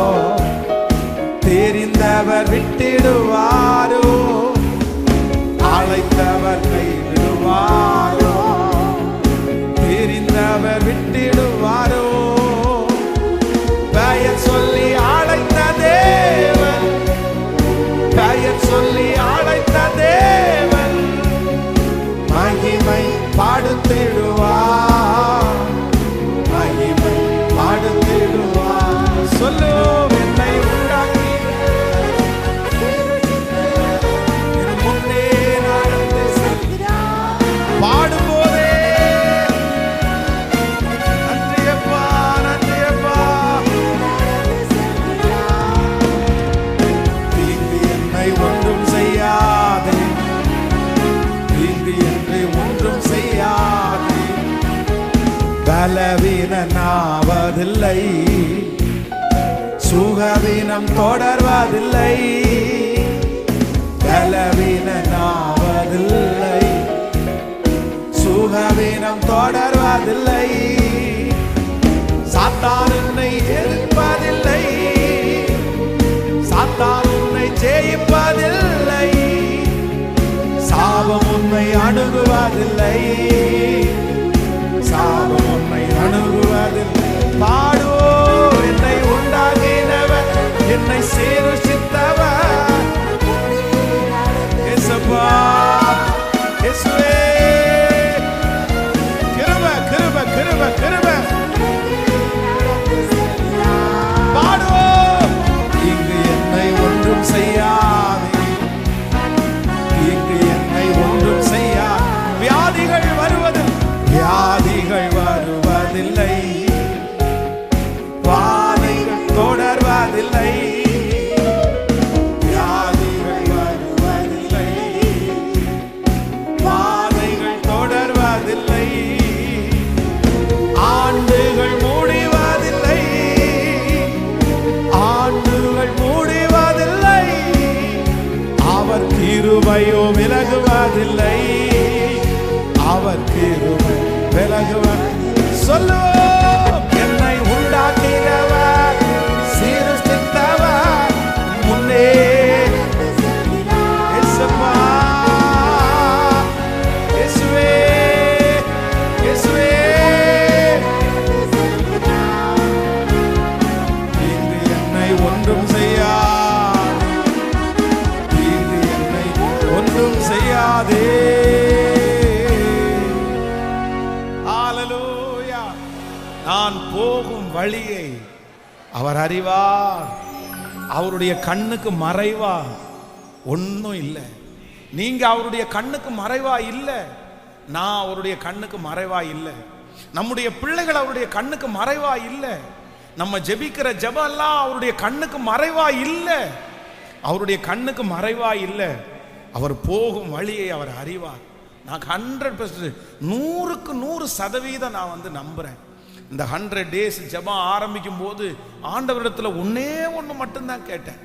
தெரிந்தவர் விட்டிடுவாரோ. அழைத்தவர் கைவிடுவாரோ, தெரிந்தவர் விட்டிடுவாரோ. பெயர் சொல்லி அழைத்த தேவன், பெயர் சொல்லி அழைத்த தேவன் மகிமை பாடுத்திடுவார், மகிமை பாடுத்திடுவார். சொல்லு, என்னை உண்டாக்கி என் முன்னே நடந்து செல்கிறார். பாடும்போதே நன்றியப்பா, நன்றியப்பா. தீங்கு என்னை ஒன்றும் செய்யாதே, தீங்கு என்னை ஒன்றும் செய்யாதே. பலவீனனாவதில்லை, சுகவீனம் தொடர்வதில்லை. பலவீனனாவதில்லை, சுகவீனம் தொடர்வதில்லை. சாத்தான் உன்னை எதிர்ப்பதில்லை, சாத்தான் உன்னை ஜெயிப்பதில்லை. சாபம் உன்னை அணுகுவதில்லை, சாபம் உன்னை அணுகுவதில்லை. பாடுவோ, என்னை உண்டாக்கினவர், என்னை சீரசித்தவர். இயேசுவா, இயேசுவே, கிருபை, கிருபை, கிருபை, கிருபை. பாடுவோ, இங்கு என்னை ஒன்றும் செய்யாதே, இங்கு என்னை ஒன்றும் செய்யாதே. வியாதிகள் வருவதில்லை, வியாதிகள் வருவதில்லை, வாதைகள் தொடர்வதில்லை. வியாதிகள் வருவதில்லை, வாதைகள் தொடர்வதில்லை. ஆண்டுகள் முடிவதில்லை, ஆண்டுகள் முடிவதில்லை. அவர் கிருபையோ விலகுவதில்லை, அவர் கிருபை விலகுவர். சொல்லுவோம், என்னை உண்டாக்கினவர், சீரசித்தவர் முன்னே. இயேசுவா, இயேசுவே, இயேசுவே. இங்கு என்னை ஒன்றும் செய்யாதே, இங்கு என்னை ஒன்றும் செய்யாதே. நான் போகும் வழியை அவர் அறிவார், அவருடைய கண்ணுக்கு மறைவா ஒன்றும் இல்லை. நீங்க அவருடைய கண்ணுக்கு மறைவா இல்லை, நான் அவருடைய கண்ணுக்கு மறைவா இல்லை. நம்முடைய பிள்ளைகள் அவருடைய கண்ணுக்கு மறைவா இல்லை. நம்ம ஜெபிக்கிற ஜெபம் எல்லாம் அவருடைய கண்ணுக்கு மறைவா இல்லை, அவருடைய கண்ணுக்கு மறைவா இல்லை. அவர் போகும் வழியை அவர் அறிவார். நான் 100%, 100க்கு 100% நான் நம்புறேன். இந்த 100 days ஜெபம் ஆரம்பிக்கும் போது ஆண்டவரிடத்துல ஒன்னே ஒன்று மட்டும்தான் கேட்டேன்.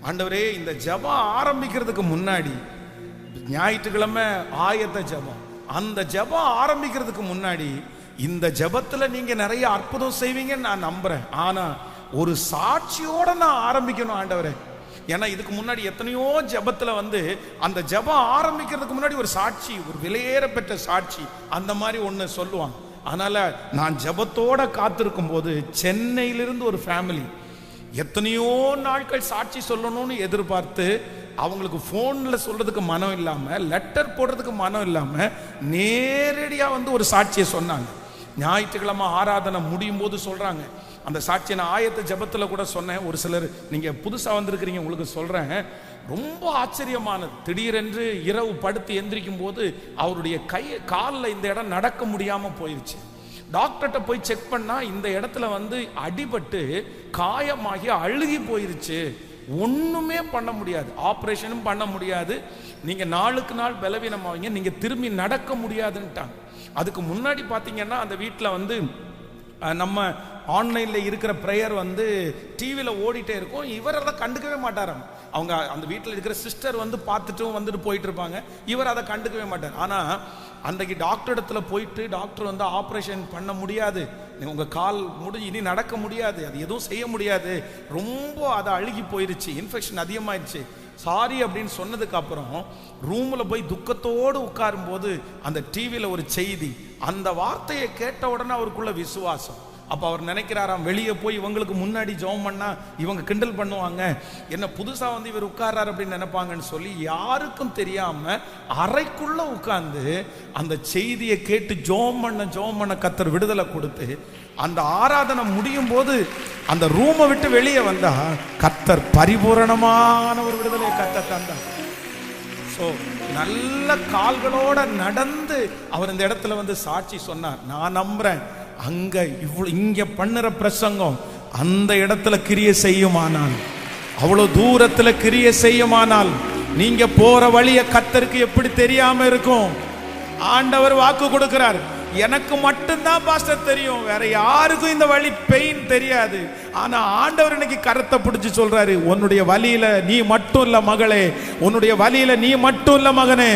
ஆண்டவரே, இந்த ஜெபம் ஆரம்பிக்கிறதுக்கு முன்னாடி ஞாயிற்றுக்கிழமை ஆயத்த ஜெபம், அந்த ஜெபம் ஆரம்பிக்கிறதுக்கு முன்னாடி இந்த ஜெபத்துல நீங்க நிறைய அற்புதம் செய்வீங்கன்னு நான் நம்புறேன். ஆனா ஒரு சாட்சியோட நான் ஆரம்பிக்கணும் ஆண்டவரே. ஏன்னா இதுக்கு முன்னாடி எத்தனையோ ஜெபத்துல அந்த ஜெபம் ஆரம்பிக்கிறதுக்கு முன்னாடி ஒரு சாட்சி, ஒரு விலையேற பெற்ற சாட்சி அந்த மாதிரி ஒன்று சொல்லுவாங்க. அதனால நான் ஜெபத்தோட காத்திருக்கும் போது சென்னையிலிருந்து ஒரு ஃபேமிலி எத்தனையோ நாட்கள் சாட்சி சொல்லணும்னு எதிர்பார்த்து அவங்களுக்கு ஃபோனில் சொல்றதுக்கு மனம் இல்லாமல், லெட்டர் போடுறதுக்கு மனம் இல்லாமல் நேரடியாக வந்து ஒரு சாட்சியை சொன்னாங்க. ஞாயிற்றுக்கிழமை ஆராதனை முடியும் போது சொல்கிறாங்க. அந்த சாட்சியை நான் ஆயத்த ஜபத்தில் கூட சொன்னேன். ஒரு சிலர் நீங்கள் புதுசாக வந்திருக்கிறீங்க, உங்களுக்கு சொல்கிறேன், ரொம்ப ஆச்சரியமானது. திடீரென்று இரவு படுத்து எந்திரிக்கும் போது அவருடைய காலில் இந்த இடம் நடக்க முடியாமல் போயிடுச்சு. டாக்டர்கிட்ட போய் செக் பண்ணா இந்த இடத்துல வந்து அடிபட்டு காயமாகி அழுகி போயிருச்சு, ஒண்ணுமே பண்ண முடியாது, ஆப்ரேஷனும் பண்ண முடியாது, நீங்க நாளுக்கு நாள் பலவீனமாவீங்க, நீங்க திரும்பி நடக்க முடியாதுன்ட்டாங்க. அதுக்கு முன்னாடி பாத்தீங்கன்னா அந்த வீட்டில் வந்து நம்ம ஆன்லைனில் இருக்கிற ப்ரேயர் வந்து டிவியில் ஓடிட்டே இருக்கும். இவர் அதை கண்டுக்கவே மாட்டாராம். அவங்க அந்த வீட்டில் இருக்கிற சிஸ்டர் வந்து பார்த்துட்டும் வந்துட்டு போயிட்டு இருப்பாங்க, இவர் அதை கண்டுக்கவே மாட்டார். ஆனால் அன்றைக்கு டாக்டர் இடத்துல போயிட்டு டாக்டர் வந்து ஆப்ரேஷன் பண்ண முடியாது, உங்கள் கால் முடிஞ்சு இனி நடக்க முடியாது, அது எதுவும் செய்ய முடியாது, ரொம்ப அதை அழுகி போயிருச்சு, இன்ஃபெக்ஷன் அதிகமாகிடுச்சு, சாரி அப்படின்னு சொன்னதுக்கு அப்புறம் ரூமில் போய் துக்கத்தோடு உட்காரும் போது அந்த டிவியில் ஒரு செய்தி, அந்த வார்த்தையை கேட்ட உடனே அவருக்குள்ள விசுவாசம். அப்போ அவர் நினைக்கிறாராம், வெளியே போய் இவங்களுக்கு முன்னாடி ஜெபம் பண்ணா இவங்க கிண்டல் பண்ணுவாங்க, என்ன புதுசா வந்து இவர் உட்கார்றாரு அப்படின்னு நினைப்பாங்கன்னு சொல்லி யாருக்கும் தெரியாம அறைக்குள்ள உட்கார்ந்து அந்த செய்தியை கேட்டு ஜெபம் பண்ண கர்த்தர் விடுதலை கொடுத்து, அந்த ஆராதனை முடியும் போது அந்த ரூமை விட்டு வெளியே வந்தா கர்த்தர் பரிபூரணமான ஒரு விடுதலை கர்த்தர் தந்தார். ஸோ நல்ல கால்களோட நடந்து அவர் இந்த இடத்துல வந்து சாட்சி சொன்னார். நான் நம்புறேன் அங்க இங்க பண்ணுற பிரசங்கம் அந்த இடத்துல கிரியை செய்யுமானால், அவ்வளவு தூரத்துல கிரியை செய்யுமானால், நீங்க போற வழிய கர்த்தருக்கு எப்படி தெரியாம இருக்கும்? ஆண்டவர் வாக்கு கொடுக்கிறார், எனக்கு மட்டும்தான் பாஸ்டர் தெரியும், வேற யாருக்கும் இந்த வழி பெயின் தெரியாது. ஆனா ஆண்டவர் இன்னைக்கு கரத்தை பிடிச்சு சொல்றாரு, உன்னுடைய வழியில நீ மட்டும் இல்ல மகளே, உன்னுடைய வழியில நீ மட்டும் இல்ல மகனே,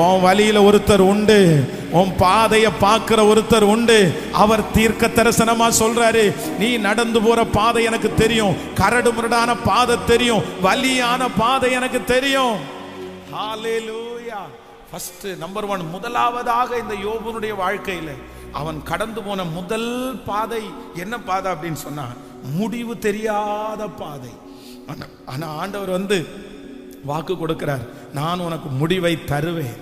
உன் வழியில ஒருத்தர் உண்டு, உன் பாதையை பார்க்கிற ஒருத்தர் உண்டு. அவர் தீர்க்க தரிசனமா சொல்றாரு, நீ நடந்து போற பாதை எனக்கு தெரியும், கரடு முரடான பாதை தெரியும், வலியான பாதை எனக்கு தெரியும். ஹல்லேலூயா. ஃபர்ஸ்ட் நம்பர் 1, முதலாவதாக இந்த யோபுனுடைய வாழ்க்கையில அவன் கடந்து போன முதல் பாதை என்ன பாதை அப்படின்னு சொன்னா, முடிவு தெரியாத பாதை. ஆனா ஆண்டவர் வந்து வாக்கு கொடுக்கிறார், நான் உனக்கு முடிவை தருவேன்.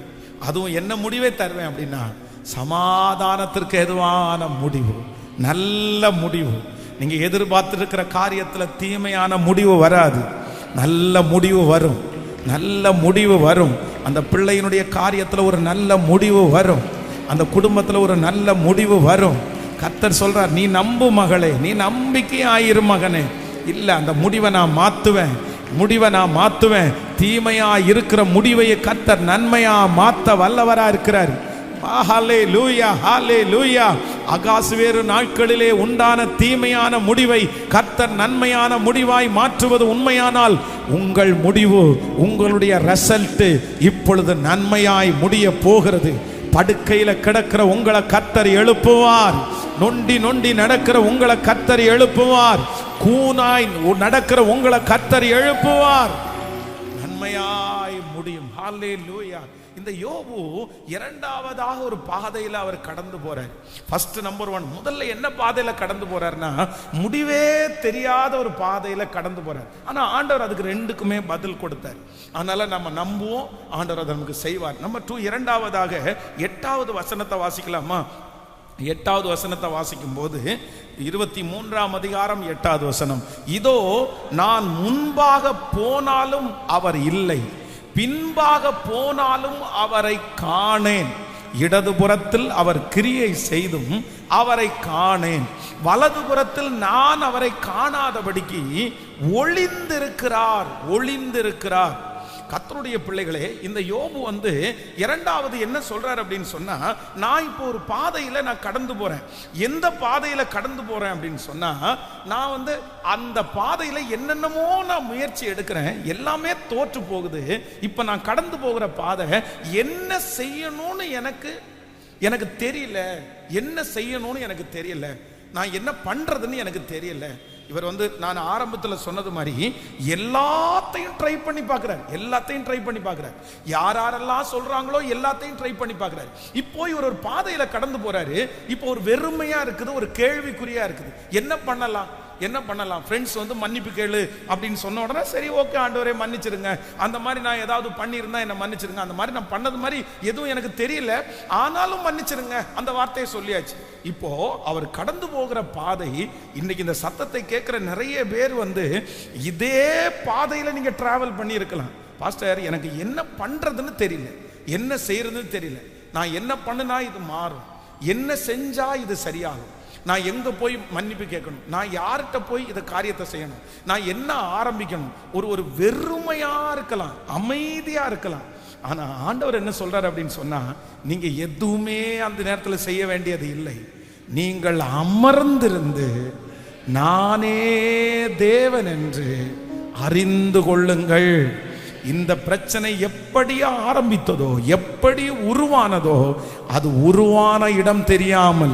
அதுவும் என்ன முடிவை தருவேன் அப்படின்னா, சமாதானத்திற்கு எதுவான முடிவு, நல்ல முடிவு. நீங்க எதிர்பார்த்திருக்கிற காரியத்துல தீமையான முடிவு வராது, நல்ல முடிவு வரும், நல்ல முடிவு வரும். அந்த பிள்ளையினுடைய காரியத்துல ஒரு நல்ல முடிவு வரும், அந்த குடும்பத்துல ஒரு நல்ல முடிவு வரும். கர்த்தர் சொல்றார், நீ நம்பு மகளே, நீ நம்பிக்கையாயிரு மகனே. இல்ல, அந்த முடிவை நான் மாத்துவேன், முடிவை நான் மாத்துவேன். தீமையா இருக்கிற முடிவை கர்த்தர் நன்மையா மாத்த வல்லவரா இருக்கிறார். ஹல்லேலூயா, ஹல்லேலூயா. அகாசுவேறு நாட்களிலே உண்டான தீமையான முடிவை கர்த்தர் நன்மையான முடிவாய் மாற்றுவது உண்மையானால், உங்கள் முடிவு, உங்களுடைய ரிசல்ட் இப்பொழுது நன்மையாய் முடிய போகிறது. படுக்கையில கிடக்கிற உங்களை கர்த்தர் எழுப்புவார், நொண்டி நொண்டி நடக்கிற உங்களை கர்த்தர் எழுப்புவார், கூனாய் நடக்கிற உங்களை கர்த்தர் எழுப்புவார், நன்மையாய் முடியும். ஹல்லேலூயா. இந்த யோபு இரண்டாவதாக ஒரு பாதையில அவர் கடந்து போறார். ஃபர்ஸ்ட் நம்பர் 1, முதல்ல என்ன பாதையில கடந்து போறாருன்னா, முடிவே தெரியாத ஒரு பாதையில கடந்து போறார். ஆனா ஆண்டவர் அதுக்கு ரெண்டுக்குமே பதில் கொடுத்தார். அதனால நம்ம நம்புவோம், ஆண்டவர் அதை நமக்கு செய்வார். நம்பர் 2, இரண்டாவதாக 8வது வசனத்தை வாசிக்கலாமா? 8வது வசனத்தை வாசிக்கும் போது 23ஆம் அதிகாரம் 8வது வசனம், இதோ நான் முன்பாக போனாலும் அவர் இல்லை, பின்பாக போனாலும் அவரை காணேன், இடதுபுறத்தில் அவர் கிரியை செய்தும் அவரை காணேன், வலதுபுறத்தில் நான் அவரை காணாதபடிக்கு ஒளிந்திருக்கிறார், ஒளிந்திருக்கிறார். கர்த்தருடைய பிள்ளைகளே, இந்த யோபு வந்து இரண்டாவது என்ன சொல்றாரு அப்படின்னு சொன்னா, நான் இப்போ ஒரு பாதையில நான் கடந்து போறேன். எந்த பாதையில கடந்து போறேன் அப்படின்னு சொன்னா, நான் வந்து அந்த பாதையில என்னென்னமோ நான் முயற்சி எடுக்கிறேன், எல்லாமே தோற்று போகுது. இப்ப நான் கடந்து போகிற பாதை என்ன செய்யணும்னு எனக்கு தெரியல, என்ன செய்யணும்னு எனக்கு தெரியல, நான் என்ன பண்றதுன்னு எனக்கு தெரியல. இவர் வந்து நான் ஆரம்பத்தில் சொன்னது மாதிரி எல்லாத்தையும் ட்ரை பண்ணி பார்க்கிறார், எல்லாத்தையும் ட்ரை பண்ணி பார்க்கிறார், யாரெல்லாம் சொல்றாங்களோ எல்லாத்தையும் ட்ரை பண்ணி பார்க்கிறார். இப்போ இவர் ஒரு பாதையில கடந்து போறாரு. இப்போ ஒரு வெறுமையா இருக்குது, ஒரு கேள்விக்குறியா இருக்குது, என்ன பண்ணலாம், என்ன பண்ணலாம்? ஃப்ரெண்ட்ஸ் வந்து மன்னிப்பு கேளு அப்படின்னு சொன்ன உடனே சரி ஓகே ஆண்டவரே மன்னிச்சிருங்க, அந்த மாதிரி நான் ஏதாவது பண்ணியிருந்தா என்ன மன்னிச்சிருங்க, அந்த மாதிரி நான் பண்ணது மாதிரி எதுவும் எனக்கு தெரியல, ஆனாலும் மன்னிச்சிருங்க, அந்த வார்த்தையை சொல்லியாச்சு. இப்போ அவர் கடந்து போகிற பாதை, இன்னைக்கு இந்த சத்தத்தை கேட்கிற நிறைய பேர் வந்து இதே பாதையில நீங்க டிராவல் பண்ணி இருக்கலாம். பாஸ்டர் எனக்கு என்ன பண்றதுன்னு தெரியல, என்ன செய்யறதுன்னு தெரியல, நான் என்ன பண்ணுனா இது மாறும், என்ன செஞ்சா இது சரியாகும், நான் எங்க போய் மன்னிப்பு கேட்கணும், நான் யார்கிட்ட போய் இந்த காரியத்தை செய்யணும், நான் என்ன ஆரம்பிக்கணும், ஒரு வெறுமையா இருக்கலாம், அமைதியா இருக்கலாம். ஆனா ஆண்டவர் என்ன சொல்றாரு அப்படின்னு சொன்னா, நீங்க எதுவுமே அந்த நேரத்தில் செய்ய வேண்டியது இல்லை. நீங்கள் அமர்ந்திருந்து நானே தேவன் என்று அறிந்து கொள்ளுங்கள். இந்த பிரச்சனை எப்படி ஆரம்பித்ததோ, எப்படி உருவானதோ, அது உருவான இடம் தெரியாமல்,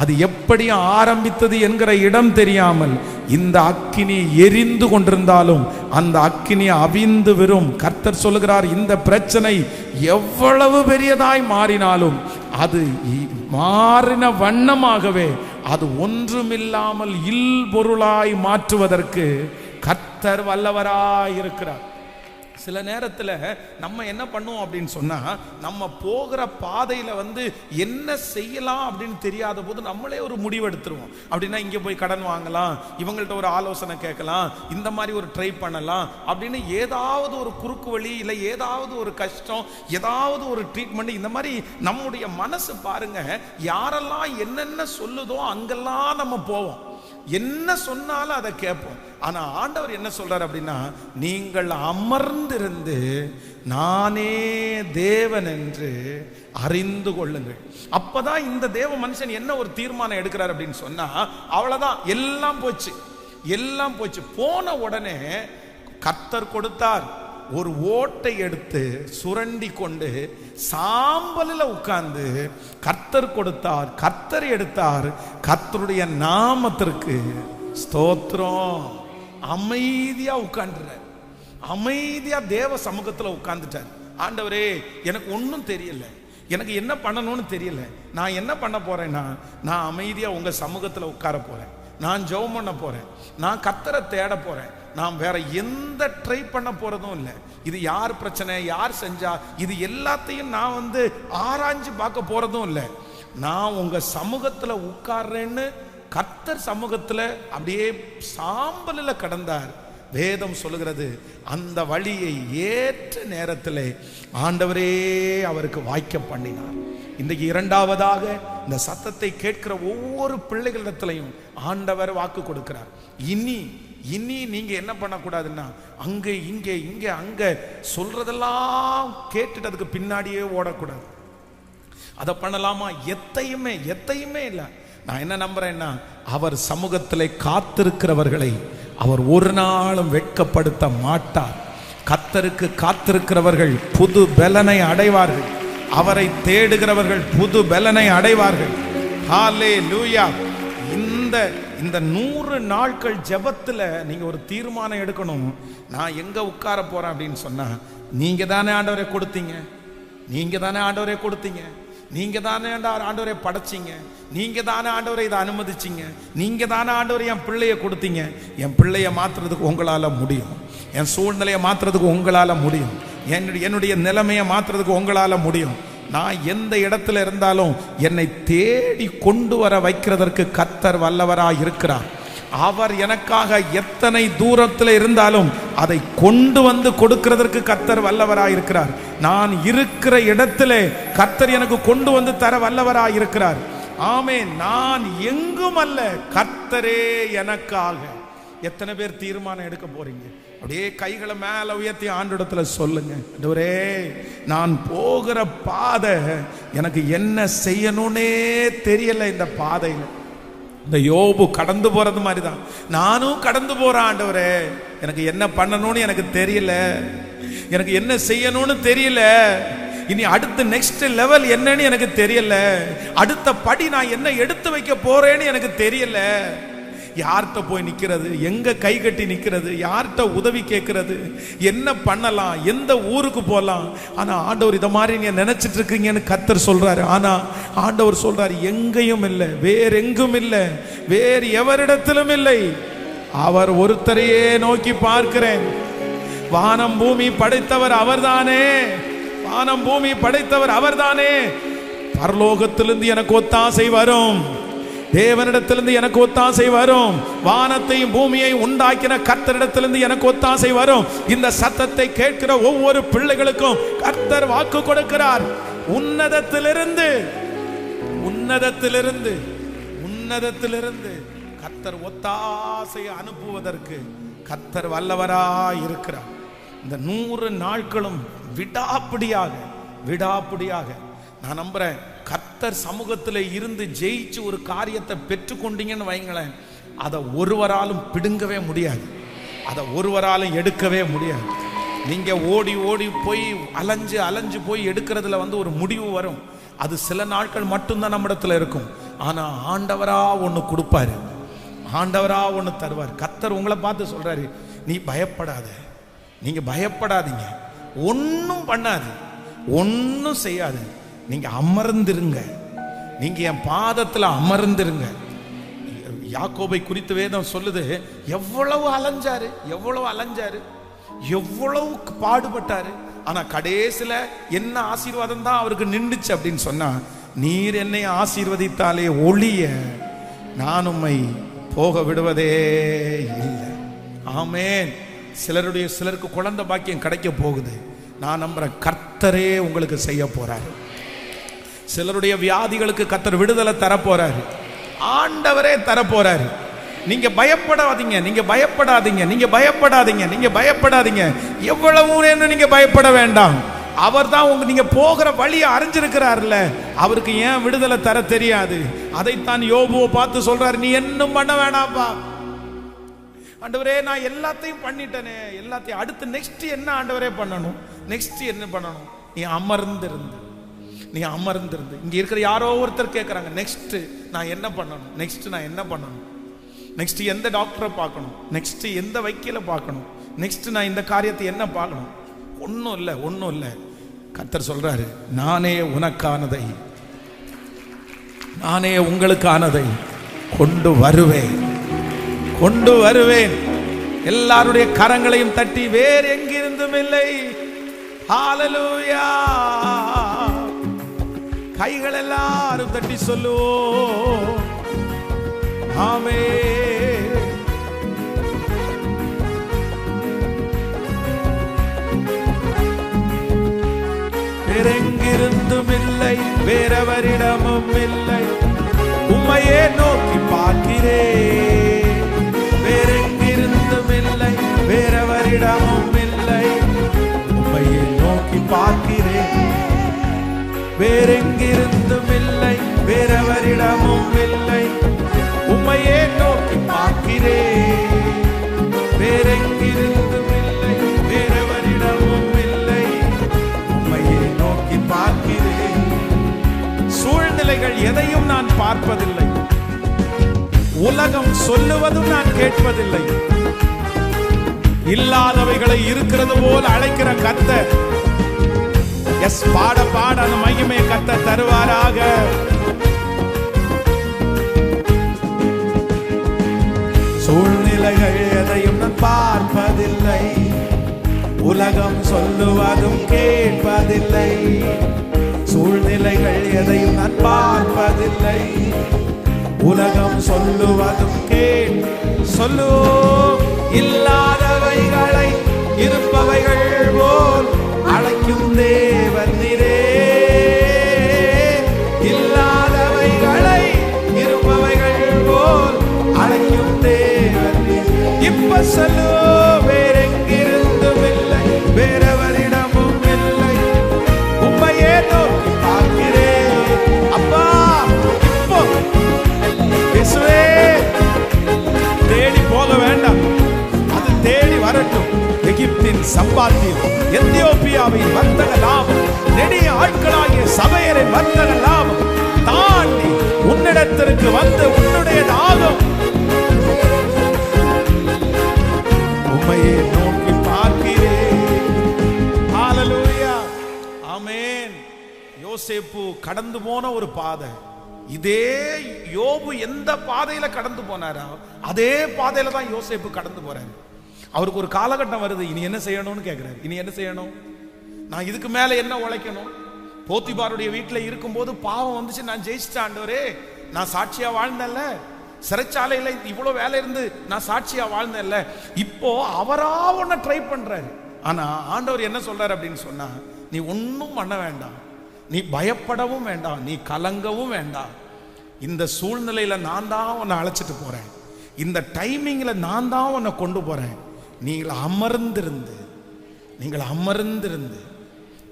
அது எப்படி ஆரம்பித்தது என்கிற இடம் தெரியாமல் இந்த அக்கினி எரிந்து கொண்டிருந்தாலும் அந்த அக்கினி அவிந்து விடும். கர்த்தர் சொல்லுகிறார், இந்த பிரச்சனை எவ்வளவு பெரியதாய் மாறினாலும் அது மாறின வண்ணமாகவே அது ஒன்றுமில்லாமல் இல்பொருளாய் மாற்றுவதற்கு கர்த்தர் வல்லவராய் இருக்கிறார். சில நேரத்தில் நம்ம என்ன பண்ணுவோம் அப்படின்னு சொன்னா, நம்ம போகிற பாதையில வந்து என்ன செய்யலாம் அப்படின்னு தெரியாத போது நம்மளே ஒரு முடிவு எடுத்துருவோம். அப்படின்னா இங்கே போய் கடன் வாங்கலாம், இவங்கள்ட்ட ஒரு ஆலோசனை கேட்கலாம், இந்த மாதிரி ஒரு ட்ரை பண்ணலாம் அப்படின்னு ஏதாவது ஒரு குறுக்கு வழி, இல்லை ஏதாவது ஒரு கஷ்டம், ஏதாவது ஒரு ட்ரீட்மெண்ட், இந்த மாதிரி நம்முடைய மனசு பாருங்க, யாரெல்லாம் என்னென்ன சொல்லுதோ அங்கெல்லாம் நம்ம போவோம், என்ன சொன்னாலும் அதை கேட்போம். ஆனா ஆண்டவர் என்ன சொல்றார் அப்படின்னா, நீங்கள் அமர்ந்திருந்து நானே தேவன் என்று அறிந்து கொள்ளுங்கள். அப்பதான் இந்த தேவ மனுஷன் என்ன ஒரு தீர்மானம் எடுக்கிறார் அப்படின்னு சொன்னா, அவ்வளவுதான், எல்லாம் போச்சு, எல்லாம் போச்சு. போன உடனே கர்த்தர் கொடுத்தார், ஒரு ஓட்டை எடுத்து சுரண்டி கொண்டு சாம்பலில் உட்கார்ந்து கர்த்தர் கொடுத்தார், கர்த்தர் எடுத்தார், கர்த்தருடைய நாமத்திற்கு ஸ்தோத்திரம். அமைதியா உட்கார்ந்துறார், அமைதியா தேவ சமூகத்தில் உட்கார்ந்துட்டார். ஆண்டவரே எனக்கு ஒன்றும் தெரியல, எனக்கு என்ன பண்ணணும்னு தெரியல, நான் என்ன பண்ண போறேன்னா, நான் அமைதியா உங்க சமூகத்தில் உட்கார போறேன், நான் ஜெபம் பண்ண போறேன், நான் கர்த்தரை தேட போறேன், நான் வேற எந்த ட்ரை பண்ண போறதும் இல்லை. இது யார் பிரச்சனை, யார் செஞ்சா, இது எல்லாத்தையும் நான் வந்து ஆராய்ஞ்சு பார்க்க போறதும் இல்லை. நான் உங்க சமூகத்துல உட்கார்றேன்னு கர்த்தர் சமூகத்துல அப்படியே சாம்பலில் கடந்தார். வேதம் சொல்லுகிறது, அந்த வழியை ஏற்ற நேரத்தில் ஆண்டவரே அவருக்கு வாய்க்க பண்ணினார். இன்றைக்கு இரண்டாவதாக இந்த சத்தத்தை கேட்கிற ஒவ்வொரு பிள்ளைகளிடத்திலையும் ஆண்டவர் வாக்கு கொடுக்கிறார். இனி நீங்க என்ன பண்ணக்கூடாதுன்னா, அங்க இங்க அங்க சொல்றதெல்லாம் கேட்டுட்டு அதுக்கு பின்னாடியே ஓடக்கூடாது. அதை பண்ணலாமா? எத்தையுமே இல்லை. நான் என்ன நம்புறேன்னா, அவர் சமூகத்திலே காத்திருக்கிறவர்களை அவர் ஒரு நாளும் வெட்கப்படுத்த மாட்டார். கர்த்தருக்கு காத்திருக்கிறவர்கள் புது பலனை அடைவார்கள், அவரை தேடுகிறவர்கள் புது பலனை அடைவார்கள். ஹல்லேலூயா. இந்த 100 நாட்கள் ஜெபத்துல நீங்க ஒரு தீர்மானம் எடுக்கணும். நான் எங்க உட்கார போறேன் அப்படின்னு சொன்னா, நீங்க தானே ஆண்டவரை கொடுத்தீங்க, நீங்க தானே ஆண்டவரை கொடுத்தீங்க, நீங்க தானே ஆண்டவரை படைச்சிங்க, நீங்க தானே ஆண்டவரை இதை அனுமதிச்சிங்க, நீங்க தானே ஆண்டவரை என் பிள்ளைய கொடுத்தீங்க. என் பிள்ளைய மாத்துறதுக்கு உங்களால முடியும், என் சூழ்நிலையை மாத்துறதுக்கு உங்களால முடியும், என்னுடைய நிலைமையை மாத்துறதுக்கு உங்களால முடியும். நான் எந்த இடத்துல இருந்தாலும் என்னை தேடி கொண்டு வர வைக்கிறதற்கு கர்த்தர் வல்லவராய் இருக்கிறார். அவர் எனக்காக எத்தனை தூரத்தில் இருந்தாலும் அதை கொண்டு வந்து கொடுக்கிறதற்கு கர்த்தர் வல்லவராய் இருக்கிறார். நான் இருக்கிற இடத்திலே கர்த்தர் எனக்கு கொண்டு வந்து தர வல்லவராய் இருக்கிறார். ஆமென். நான் எங்கும் அல்ல, கர்த்தரே எனக்காக. எத்தனை பேர் தீர்மானம் எடுக்க போறீங்க? அப்படியே கைகளை மேல உயர்த்தி ஆண்டவரிடத்துல சொல்லுங்க, ஆண்டவரே நான் போகிற பாதை எனக்கு என்ன செய்யணும்னே தெரியல. இந்த பாதையில இந்த யோபு கடந்து போறது மாதிரி தான் நானும் கடந்து போறேன். ஆண்டவரே எனக்கு என்ன பண்ணணும்னு எனக்கு தெரியல, எனக்கு என்ன செய்யணும்னு தெரியல, இனி அடுத்த நெக்ஸ்ட் லெவல் என்னன்னு எனக்கு தெரியல, அடுத்த படி நான் என்ன எடுத்து வைக்க போறேன்னு எனக்கு தெரியல. யார்கிட்ட போய் நிக்கிறது, எங்க கை கட்டி நிக்கிறது, யார்கிட்ட உதவி கேட்கறது, என்ன பண்ணலாம், எந்த ஊருக்கு போகலாம். ஆனா ஆண்டவர் இத மாதிரி நீங்க நினைச்சிட்டு இருக்கீங்கன்னு கர்த்தர் சொல்றாரு. ஆனா ஆண்டவர் சொல்றாரு, எங்கேயும் இல்லை, வேற எங்கும் இல்லை, வேறு எவரிடத்திலும் இல்லை, அவர் ஒருத்தரையே நோக்கி பார்க்கிறேன். வானம் பூமி படைத்தவர் அவர்தானே, வானம் பூமி படைத்தவர் அவர்தானே. பரலோகத்திலிருந்து எனக்கு ஒத்தாசை வரும், தேவனிடத்திலிருந்து எனக்கு ஒத்தாசை வரும். வானத்தையும் பூமியை உண்டாக்கின கர்த்தரிடத்திலிருந்து எனக்கு ஒத்தாசை வரும். இந்த சத்தத்தை கேட்கிற ஒவ்வொரு பிள்ளைகளுக்கும் கர்த்தர் வாக்கு கொடுக்கிறார். உன்னதத்திலிருந்து உன்னதத்திலிருந்து உன்னதத்திலிருந்து கர்த்தர் ஒத்தாசையை அனுப்புவதற்கு கர்த்தர் வல்லவராய் இருக்கிறார். இந்த 100 நாட்களும் விடாப்பிடியாக விடாப்பிடியாக நான் நம்புறேன். கர்த்தர் சமூகத்தில் இருந்து ஜெயிச்சு ஒரு காரியத்தை பெற்றுக்கொண்டீங்கன்னு வைங்களேன், அதை ஒருவராலும் பிடுங்கவே முடியாது, அதை ஒருவராலும் எடுக்கவே முடியாது. நீங்க ஓடி ஓடி போய் அலைஞ்சு அலைஞ்சு போய் எடுக்கிறதுல ஒரு முடிவு வரும். அது சில நாட்கள் மட்டும்தான் நம்மிடத்துல இருக்கும். ஆனா ஆண்டவரா ஒண்ணு கொடுப்பாரு, ஆண்டவரா ஒண்ணு தருவார். கர்த்தர் உங்களை பார்த்து சொல்றாரு, நீ பயப்படாத, நீங்க பயப்படாதீங்க, ஒன்னும் பண்ணாது, ஒன்னும் செய்யாது, நீங்க அமர்ந்திருங்க, நீங்க என் பாதத்துல அமர்ந்திருங்க. யாக்கோபை குறித்து வேதம் சொல்லுது, எவ்வளவு அலைஞ்சாரு, எவ்வளவு அலைஞ்சாரு, எவ்வளவு பாடுபட்டாரு. ஆனா கடைசில என்ன ஆசீர்வாதம் தான் அவருக்கு நின்றுச்சு அப்படின்னு சொன்னா, நீர் என்னை ஆசீர்வதித்தாலே ஒளிய நான் உம்மை போக விடுவதே இல்லை. ஆமென். சிலருக்கு குழந்தை பாக்கியம் கிடைக்க போகுது. நான் நம்புறேன் கர்த்தரே உங்களுக்கு செய்ய போறாரு. சிலருடைய வியாதிகளுக்கு கர்த்தர் விடுதலை தர போறாரு, ஆண்டவரே தர போறாரு. நீங்க பயப்படாதீங்க, நீங்க பயப்படாதீங்க, நீங்க பயப்படாதீங்க, நீங்க பயப்படாதீங்க. எவ்வளவு நீங்க பயப்பட வேண்டாம். அவர் தான் நீங்க போகிற வழியை அறிஞ்சிருக்கிறார்ல, அவருக்கு ஏன் விடுதலை தர தெரியாது? அதைத்தான் யோபுவை பார்த்து சொல்றாரு, நீ என்னும் பண்ண வேணாம்பா. ஆண்டவரே நான் எல்லாத்தையும் பண்ணிட்டேனே, எல்லாத்தையும் அடுத்து நெக்ஸ்ட் என்ன ஆண்டவரே பண்ணணும், நெக்ஸ்ட் என்ன பண்ணணும்? நீ அமர்ந்திருந்து, நீ அமர்ந்திருந்து. இங்க இருக்கிற யாரோ ஒருத்தர் கேட்கறாங்க, நெக்ஸ்ட் நான் என்ன பண்ணணும், நெக்ஸ்ட் நான் என்ன பண்ணணும், நெக்ஸ்ட் எந்த டாக்டரை பார்க்கணும், நெக்ஸ்ட் எந்த வைக்கியலை பார்க்கணும், நெக்ஸ்ட் நான் இந்த காரியத்தை என்ன பார்க்கணும்? ஒன்றும் இல்லை, ஒன்றும் இல்லை. கர்த்தர் சொல்றாரு, நானே உனக்கானதை, நானே உங்களுக்கானதை கொண்டு வருவேன், கொண்டு வருவேன். எல்லாருடைய கரங்களையும் தட்டி வேறு எங்கிருந்தும் இல்லை. ஹல்லேலூயா. கைகள் எல்லாரும் தட்டி சொல்லுவோம், ஆமென். வேறெங்கிருந்தும் இல்லை, வேறவரிடமும் இல்லை, உம்மையே நோக்கி பார்க்கிறேன். வேறெங்கிருந்தும் இல்லை, வேறவரிடமும் இல்லை, உம்மையே நோக்கி பார்க்கிறேன். வேறெங்கிருந்தும் இல்லை, வேறவரிடமும் இல்லை, உம்மையே நோக்கி பார்க்கிறேன். வேறெங்கிருந்தும் இல்லை, வேறவரிடமும் இல்லை, உம்மையே நோக்கி பார்க்கிறேன். சூழ்நிலைகள் எதையும் நான் பார்ப்பதில்லை, உலகம் சொல்லுவதும் நான் கேட்பதில்லை. இல்லாதவைகளை இருக்கிறது போல அழைக்கிற கர்த்தர், எஸ் பாட பாட அந்த மகிமை கர்த்தர் தருவாராக. சூழ்நிலைகள் எதையும் நான் பார்ப்பதில்லை, உலகம் சொல்லுவதும் கேட்பதில்லை. சூழ்நிலைகள் எதையும் நான் பார்ப்பதில்லை, உலகம் சொல்லுவதும் சொல்லுவோம். இல்லாதவைகளை இருப்பவைகள் போல் அழைக்கும் தேவன் நீரே. இல்லாதவைகளை இருப்பவைகள் போல் அழைக்கும் தேவன் நீரே. இப்ப சொல்லுவோம், வேறெங்கிருந்தும் இல்லை, வேறவரிடமும் இல்லை, உம்மையே நோக்கி பார்க்கிறேன். அப்பா இப்போ இயேசுவே, தேடி போக வேண்டாம், அது தேடி வரட்டும். எகிப்தின் சம்பாத்தியம், எத்தியோப்பியாவின் வர்த்தக லாபம், நெடிய ஆட்களாகிய சபையரின் வர்த்தக லாபம் தாண்டி உன்னிடத்திற்கு வந்து உன்னுடையதாகும். உம்மையே நோக்கி பார்க்கிறேன். ஹல்லேலூயா. ஆமென். யோசேப்பு கடந்து போன ஒரு பாதை, இதே யோபு எந்த பாதையில கடந்து போனாரோ அதே பாதையில தான் யோசேப்பு கடந்து போறாரு. அவருக்கு ஒரு காலகட்டம் வருது, இனி என்ன செய்யணும்னு கேட்கிறாரு. இனி என்ன செய்யணும், நான் இதுக்கு மேல என்ன உழைக்கணும்? போத்திபாருடைய வீட்டில் இருக்கும்போது பாவம் வந்துச்சு, நான் ஜெயிச்சிட்டேன் ஆண்டவரே, நான் சாட்சியா வாழ்ந்தேன்ல, சிறைச்சாலையில இவ்வளவு வேலை இருந்து நான் சாட்சியா வாழ்ந்தேன்ல. இப்போ அவரா ஒன்ன ட்ரை பண்றாரு. ஆனா ஆண்டவர் என்ன சொல்றாரு அப்படின்னு சொன்னா, நீ ஒன்னும் பண்ண வேண்டாம், நீ பயப்படவும் வேண்டாம், நீ கலங்கவும் வேண்டாம். இந்த சூழ்நிலையில நான் தான் உன்னை அழைச்சிட்டு போறேன், இந்த டைமிங்ல நான் தான் உன்னை கொண்டு போறேன். நீங்கள் அமர்ந்திருந்து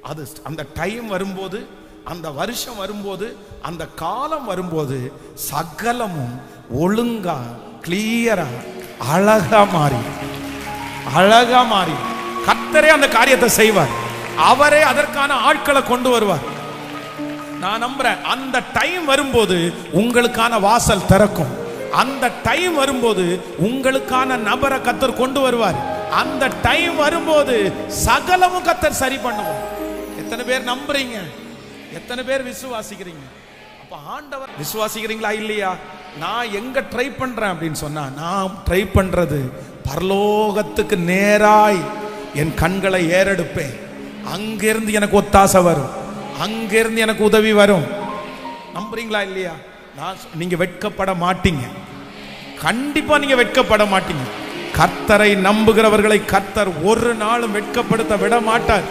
அது அந்த டைம் வரும்போது, அந்த வருஷம் வரும்போது, அந்த காலம் வரும்போது சகலமும் ஒழுங்கா கிளியரா அழகா மாறி கர்த்தரே அந்த காரியத்தை செய்வார். அவரே அதற்கான ஆட்களை கொண்டு வருவார். நான் நம்புறேன், அந்த டைம் வரும்போது உங்களுக்கான வாசல் திறக்கும். அந்த டைம் வரும்போது உங்களுக்கான நபரை கர்த்தர் கொண்டு வருவார். அந்த டைம் வரும்போது சகலமும் கர்த்தர் சரி பண்ணுவார். எத்தனை பேர் நம்புறீங்க? எத்தனை பேர் விசுவாசிக்கிறீங்க? அப்ப ஆண்டவர் விசுவாசிக்கிறீங்களா இல்லையா? நான் எங்க ட்ரை பண்றேன் அப்படின்னு சொன்னா, நான் ட்ரை பண்றது பரலோகத்துக்கு நேராய் என் கண்களை ஏறெடுப்பேன். அங்கிருந்து எனக்கு ஒத்தாசை வரும், அங்கிருந்து எனக்கு உதவி வரும். நம்புறீங்களா இல்லையா? நீங்க வெட்கப்பட மாட்டீங்க, கண்டிப்பா நீங்க வெட்கப்பட மாட்டீங்க. கர்த்தரை நம்புகிறவர்களை கர்த்தர் ஒரு நாளும் வெட்கப்படுத்த விட மாட்டார்.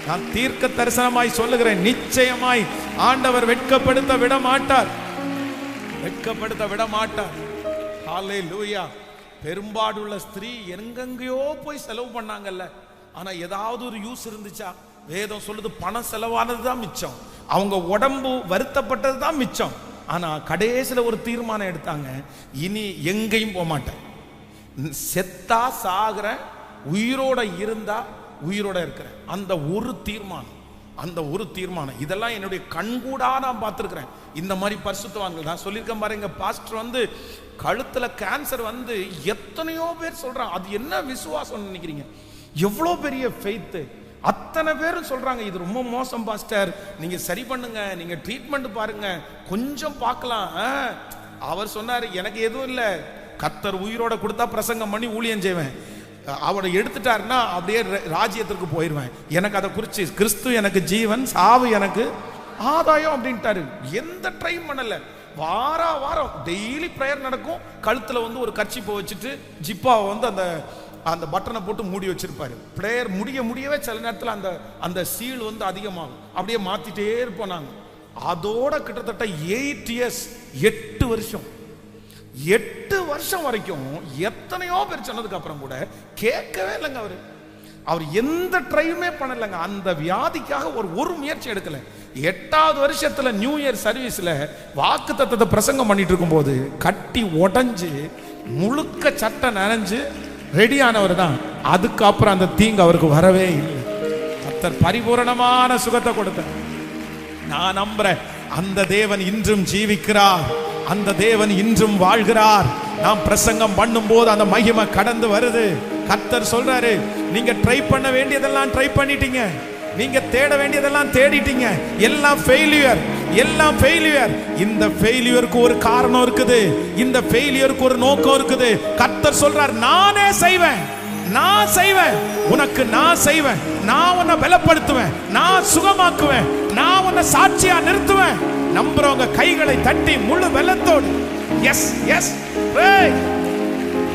நான் தீர்க்க தரிசனமாய் சொல்லுகிறேன், நிச்சயமாய் ஆண்டவர் வெட்கப்படுத்த விட மாட்டார், வெட்கப்படுத்த விட மாட்டார். ஹல்லேலூயா. பெரும்பாடுள்ள ஸ்திரீ எங்கெங்கயோ போய் செலவு பண்ணாங்கல்ல, ஆனா ஏதாவது ஒரு யூஸ் இருந்துச்சா? வேதம் சொல்லுது பணம் செலவானது தான் மிச்சம், அவங்க உடம்பு வருத்தப்பட்டது தான் மிச்சம். ஆனா கடைசியில் ஒரு தீர்மானம் எடுத்தாங்க, இனி எங்கேயும் போக மாட்டேன், செத்தா சாகிற, உயிரோட இருந்தா உயிரோட இருக்கிறேன். அந்த ஒரு தீர்மானம், அந்த ஒரு தீர்மானம், இதெல்லாம் என்னுடைய கண்கூடா நான் பார்த்துருக்கிறேன். இந்த மாதிரி பரிசுத்தவான்கள் நான் சொல்லியிருக்கேன் பாருங்க. பாஸ்டர் வந்து கழுத்துல கேன்சர் வந்து எத்தனையோ பேர் சொல்றாங்க, அது என்ன விசுவாசம் நினைக்கிறீங்க? எவ்வளோ பெரிய ஃபெய்த்! அத்தனை பேரும் சொல்றாங்க, இது ரொம்ப மோசம் பாஸ்டர், நீங்க சரி பண்ணுங்க, நீங்க ட்ரீட்மெண்ட் பாருங்க, கொஞ்சம் பார்க்கலாம். அவர் சொன்னாரு, எனக்கு எதுவும் இல்லை, கர்த்தர் உயிரோட கொடுத்தா பிரசங்கம் பண்ணி ஊழியம் செய்வேன், அவரை எடுத்துட்டாருன்னா அப்படியே ராஜ்யத்திற்கு போயிடுவேன், எனக்கு அதை குறிச்சு கிறிஸ்து எனக்கு ஜீவன், சாவு எனக்கு ஆதாயம் அப்படின்ட்டாரு. எந்த ட்ரை பண்ணல, வாரம் டெய்லி பிரேயர் நடக்கும். கழுத்துல வந்து ஒரு கர்ச்சீப்பை வச்சுட்டு ஜிப்பாவை வந்து அந்த பட்டனை போட்டு மூடி வச்சிருப்பாரு. பிரேயர் முடியவே சில நேரத்தில் அந்த சீல் வந்து அதிகமாகும், அப்படியே மாத்திட்டே இருப்போம் நாங்க. அதோட கிட்டத்தட்ட 8 இயர்ஸ், 8 வருஷம், 8 வருஷம் வரைக்கும் எத்தனையோ பேர் சொன்னதுக்கு அப்புறம் கூட கேட்கவே இல்லைங்க. அவர் எந்த ட்ரையுமே பண்ணலைங்க. அந்த வியாதிக்காக ஒரு முயற்சி எடுக்கல. 8வது வருஷத்துல நியூ இயர் சர்வீஸ்ல வாக்குத்தத்தத்தை பிரசங்கம் பண்ணிட்டு இருக்கும்போது கட்டி உடைஞ்சு முழுக்க சட்டை நனைஞ்சு ரெடியானவர் தான். அதுக்கப்புறம் அந்த தீங்கு அவருக்கு வரவே இல்லை. கர்த்தர் பரிபூரணமான சுகத்தை கொடுத்தார். நான் நம்புறேன், அந்த தேவன் இன்றும் ஜீவிக்கிறார், அந்த தேவன் இன்றும் வாழ்கிறார். நாம் பிரசங்கம் பண்ணும் போது அந்த மகிமை கடந்து வருது. கர்த்தர் சொல்றாரு, நீங்க ட்ரை பண்ண வேண்டியதெல்லாம் ட்ரை பண்ணிட்டீங்க, நீங்க தேட வேண்டியதெல்லாம் தேடிட்டீங்க, எல்லாம் ஃபெயிலியர், எல்லாம் ஃபெயிலியர். இந்த ஃபெயிலியருக்கு ஒரு காரணம் இருக்குது, இந்த ஃபெயிலியருக்கு ஒரு நோக்கம் இருக்குது. கர்த்தர் சொல்றார், நானே செய்வேன், நான் செய்வேன், உனக்கு நான் செய்வேன், நான் உன்னை பலப்படுத்துவேன், நான் சுகமாக்குவேன், நான் உன்னை சாட்சியா நிறுத்துவேன். நம்புறவங்க கைகளை தட்டி முழு பலத்தோடு எஸ் எஸ் பிரே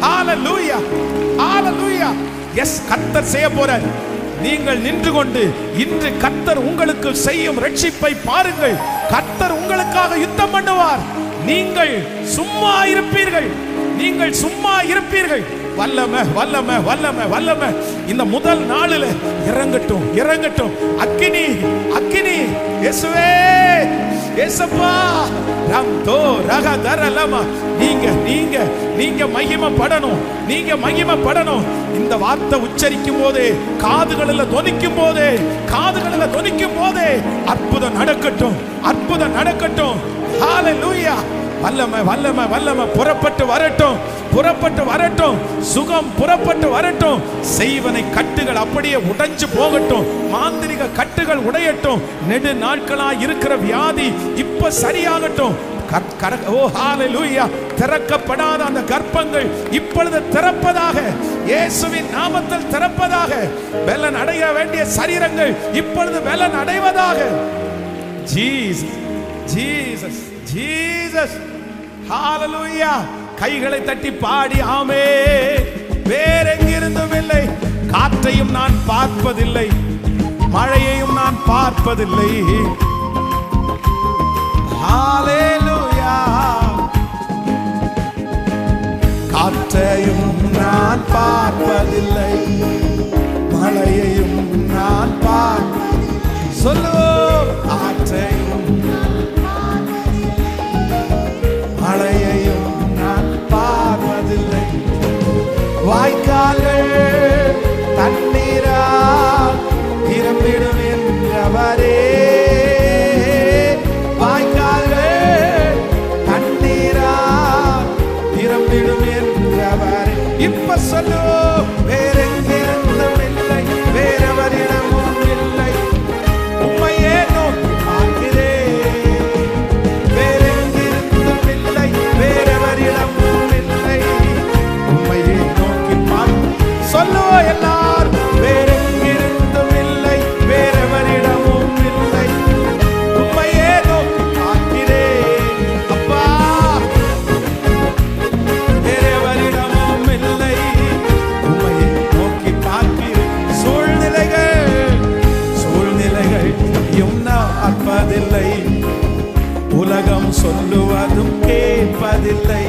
ஹalleluya ஹalleluya எஸ் கர்த்தர் செய்ய போறார். நீங்கள் நின்று கொண்டு இன்று கர்த்தர் உங்களுக்கு செய்யும் ரட்சிப்பை பாருங்கள். கர்த்தர் உங்களுக்காக யுத்தம் பண்ணுவார். நீங்கள் சும்மா இருப்பீர்கள், நீங்கள் சும்மா இருப்பீர்கள். வல்லமை வல்லமை வல்லமை வல்லமை இந்த முதல் நாளில் இறங்கட்டும், இறங்கட்டும். அக்கினி அக்கினி இயேசுவே, இயேசப்பா ரம்தோ ரகதரலமா. நீங்க நீங்க நீங்க மகிமைப்படணும், நீங்க மகிமைப்படணும். இந்த வார்த்தை உச்சரிக்கும் போதே, காதுகளில் தொனிக்கும் போதே, காதுகளில் தொனிக்கும் போதே அற்புதம் நடக்கட்டும், அற்புதம் நடக்கட்டும். ஹalleluya. வல்லமை வல்லமை வல்லமை புறப்பட்டு வரட்டும், புறப்பட்டு வரட்டும். சுகம் புறப்பட்டு வரட்டும். செய்வனை கட்டுகள் அப்படியே உடைஞ்சு போகட்டும். மாந்திரிக கட்டுகள் உடையட்டும். நெடு நாட்களா இருக்கிற வியாதி இப்ப சரியாகட்டும். ஓ ஹalleluya, திறக்கப்படாத அந்த கர்ப்பங்கள் இப்பொழுது திறப்பதாக, இயேசுவின் நாமத்தில் திறப்பதாக. பலன் அடைய வேண்டிய சரீரங்கள் இப்பொழுது பலன் அடைவதாக. ஜீசஸ் ஜீசஸ் ஜீசஸ் ஹalleluya. கைகளை தட்டி பாடி ஆமென். வேற எங்கிருந்தும் இல்லை. காற்றையும் நான் பார்ப்பதில்லை, மழையையும் நான் பார்ப்பதில்லை. ஹalleluya. காற்றையும் நான் பார்ப்பதில்லை, மழையையும் நான் சொல்லுவோம். காற்றையும் மழையையும் நான் பார்ப்பதில்லை. வாய்க்கால்கள் தண்ணீரால் நிரம்பிடும் என்றவரே, வாய்க்கால்கள் தண்ணீரால் நிரம்பிடும் என்றவரே. இப்ப சொல்லுவோம். வேறெங்கிருந்தும் இல்லை, வேறவரிடமும் இல்லை, உம்மையே நோக்கி பார்க்கிறேன். வேறெங்கிருந்தும் இல்லை, வேறவரிடமும் இல்லை, உம்மையே நோக்கி பார்க்கிறேன். சொல்லுவோம் எல்லாரும். வேறெங்கிருந்தும் இல்லை, வேறவரிடமும் இல்லை, உம்மையே நோக்கி பார்க்கிறேன். அப்பா, வேறவரிடமும் இல்லை, உம்மையே நோக்கி பார்க்கிறேன். சூழ்நிலைகள் பார்ப்பதில்லை, உலகம் சொல்லுவதும் கேட்பதில்லை.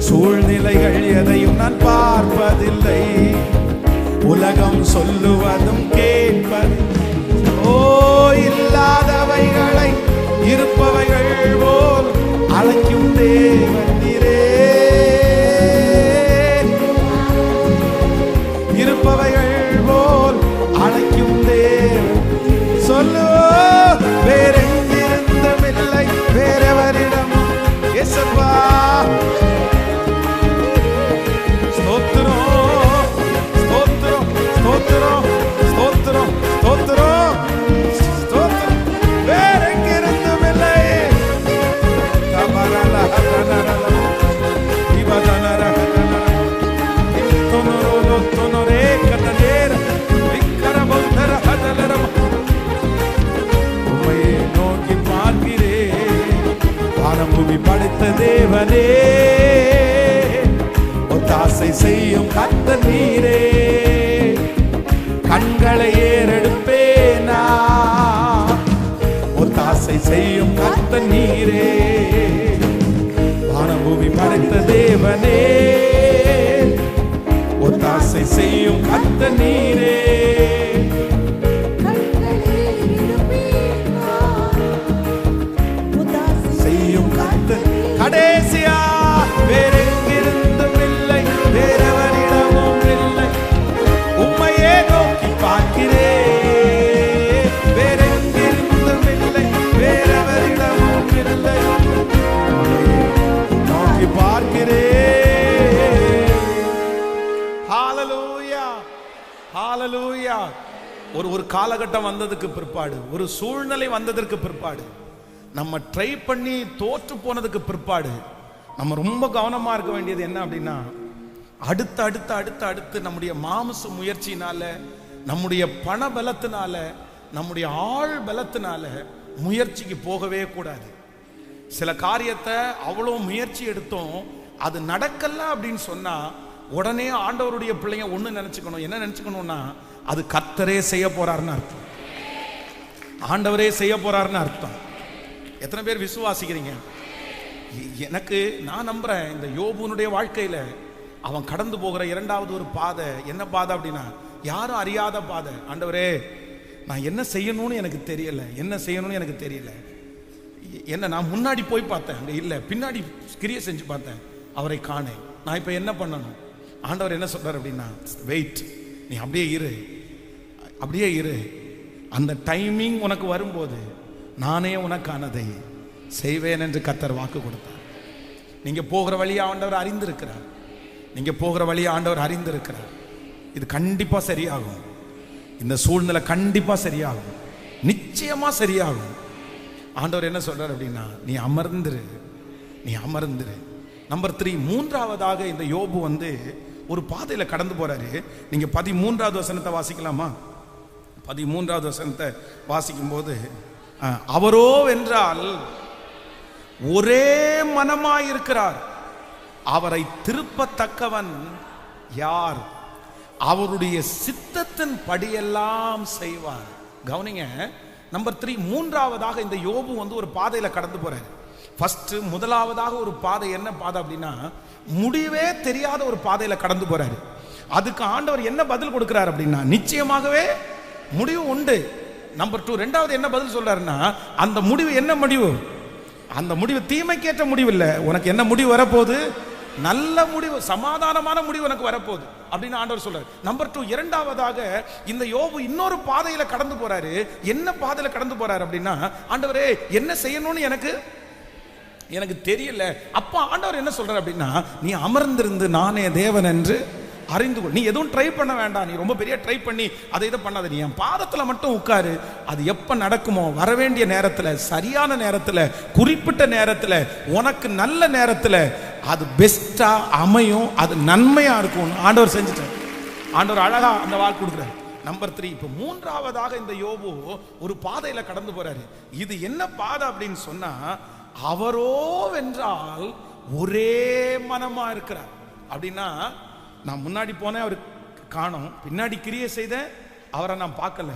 சூழ்நிலைகள் எதையும் நான் பார்ப்பதில்லை, உலகம் சொல்லுவதும் கேட்பதில்லை. ஓ, இல்லாதவைகளை இருப்பவைகள் போல் அழைக்கும் தேவன் நீரே. இருப்பவைகள் போல் அழைக்கும் தேவன். சொல்லுவோம். வேறெங்கிருந்தும் இல்லை, வேறவரிடமும். இயேசுவா ஸ்தோத்திரம், ஸ்தோத்திரம், ஸ்தோத்திரம், ஸ்தோத்திரம், ஸ்தோத்திரம், ஸ்தோத்திரம். வேறெங்கிருந்தும் இல்லை. உம்மையே நோக்கி பார்க்கிறேன். வானபூமி படைத்த தேவனே, ஒத்தாசை செய்யும் கர்த்தர் நீரே. கண்களை ஏறெடுப்பேனா, ஒத்தாசை செய்யும் கர்த்தர் நீரே. வானபூமி படைத்த தேவனே, ஒத்தாசை செய்யும் கர்த்தர் நீரே. செய்யும் கர்த்தர். கடைசியா, வேறெங்கிருந்தும் இல்லை, வேறவரிடமும் இல்லை, உம்மையே நோக்கி பார்க்கிறேன். வேறெங்கிருந்தும் இல்லை, வேறவரிடமும் இல்லை, உம்மையே நோக்கி பார்க்கிறேன். ஹalleluya, ஹalleluya. ஒரு காலகட்டம் வந்ததுக்கு பிற்பாடு, ஒரு சூழ்நிலை வந்ததற்கு பிற்பாடு, நம்ம ட்ரை பண்ணி தோற்று போனதுக்கு பிற்பாடு நம்ம ரொம்ப கவனமா இருக்க வேண்டியது என்ன அப்படின்னா, அடுத்து அடுத்து அடுத்து அடுத்து நம்முடைய மாமிச முயற்சினால, நம்முடைய பண பலத்தினால, நம்முடைய ஆள் பலத்தினால முயற்சிக்கு போகவே கூடாது. சில காரியத்தை அவ்வளோ முயற்சி எடுத்தோம், அது நடக்கல அப்படின்னு சொன்னா உடனே ஆண்டவருடைய பிள்ளைங்க ஒண்ணு நினைச்சுக்கணும். என்ன நினைச்சுக்கணும்னா, அது கர்த்தரே செய்ய போறாருன்னு அர்த்தம். ஆண்டவரே செய்ய போறாருன்னு அர்த்தம். எத்தனை பேர் விசுவாசிக்கிறீங்க? எனக்கு நான் நம்புறேன், இந்த யோபுனுடைய வாழ்க்கையில அவன் கடந்து போகிற இரண்டாவது ஒரு பாதை. என்ன பாதை அப்படின்னா, யாரும் அறியாத பாதை. ஆண்டவரே, நான் என்ன செய்யணும்னு எனக்கு தெரியல, என்ன செய்யணும்னு எனக்கு தெரியல. என்ன நான் முன்னாடி போய் பார்த்தேன், அங்கே இல்லை. பின்னாடி கிரியை செஞ்சு பார்த்தேன், அவரை காணேன். நான் இப்போ என்ன பண்ணணும்? ஆண்டவர் என்ன சொல்றார் அப்படின்னா, வெயிட், நீ அப்படியே இரு, அப்படியே இரு. அந்த டைமிங் உனக்கு வரும்போது நானே உனக்கானதை செய்வேன் என்று கர்த்தர் வாக்கு கொடுத்தார். நீங்க போகிற வழியை ஆண்டவர் அறிந்திருக்கிறார். நீங்க போகிற வழியை ஆண்டவர் அறிந்திருக்கிறார். இது கண்டிப்பா சரியாகும். இந்த சூழ்நிலை கண்டிப்பா சரியாகும், நிச்சயமா சரியாகும். ஆண்டவர் என்ன சொல்றார் அப்படின்னா, நீ அமர்ந்துரு, நீ அமர்ந்துரு. நம்பர் 3, மூன்றாவதாக இந்த யோபு ஒரு பாதையில கடந்து போறாரு. நீங்க 13வது வசனத்தை வாசிக்கலாமா? 13வது வசனத்தை வாசிக்கும் போது, அவரோ வென்றால் ஒரே மனமாயிருக்கிறார், அவரை திருப்பத்தக்கவன் யார்? அவருடைய சித்தத்தின் படியெல்லாம் செய்வார். கவனிங்க, நம்பர் 3, மூன்றாவதாக இந்த யோபு ஒரு பாதையில கடந்து போறாரு. ஃபர்ஸ்ட் முதலாவதாக ஒரு பாதை, என்ன பாதை அப்படின்னா, முடிவே தெரியாத ஒரு பாதையில கடந்து போறாரு. அதுக்கு ஆண்டவர் என்ன பதில் கொடுக்கிறார் அப்படின்னா, நிச்சயமாகவே முடிவு உண்டு. நம்பர் 2, ரெண்டாவது என்ன பதில் சொல்றாருன்னா, அந்த முடிவு என்ன முடிவு? அந்த முடிவு தீமைக்கேற்ற முடிவு இல்லை. உனக்கு என்ன முடிவு வரப்போகுது? நல்ல முடிவு, சமாதானமான முடிவு எனக்கு வரப்போகுது அப்படின்னு ஆண்டவர் சொல்றாரு. நம்பர் 2, இரண்டாவதாக இந்த யோபு இன்னொரு பாதையில கடந்து போறாரு. என்ன பாதையில கடந்து போறாரு அப்படின்னா, ஆண்டவரே என்ன செய்யணும்னு எனக்கு தெரியல. அப்ப ஆண்டவர் என்ன சொல்றாரு அப்படின்னா, நீ அமர்ந்திருந்து நானே தேவன் என்று அறிந்து கொள். நீ எதுவும் ட்ரை பண்ண வேண்டாம், நீ ரொம்ப பெரிய ட்ரை பண்ணி அதை இதை பண்ணாத, நீ என் பாதத்துல மட்டும் உட்காரு. அது எப்ப நடக்குமோ, வர வேண்டிய நேரத்துல, சரியான நேரத்துல, குறிப்பிட்ட நேரத்துல, உனக்கு நல்ல நேரத்துல அது பெஸ்டா அமையும், அது நன்மையா இருக்கும். ஆண்டவர் செஞ்சுட்டார். ஆண்டவர் அழகா அந்த வாக்கு கொடுக்குறாரு. நம்பர் 3, இப்ப மூன்றாவதாக இந்த யோபு ஒரு பாதையில கடந்து போறாரு. இது என்ன பாதை அப்படின்னு சொன்னா, அவரோ வென்றால் ஒரே மனமா இருக்கிறார். அப்படின்னா, நான் முன்னாடி போனேன், அவர் காணோம், பின்னாடி கிரியை செய்தேன், அவரை நான் பார்க்கல.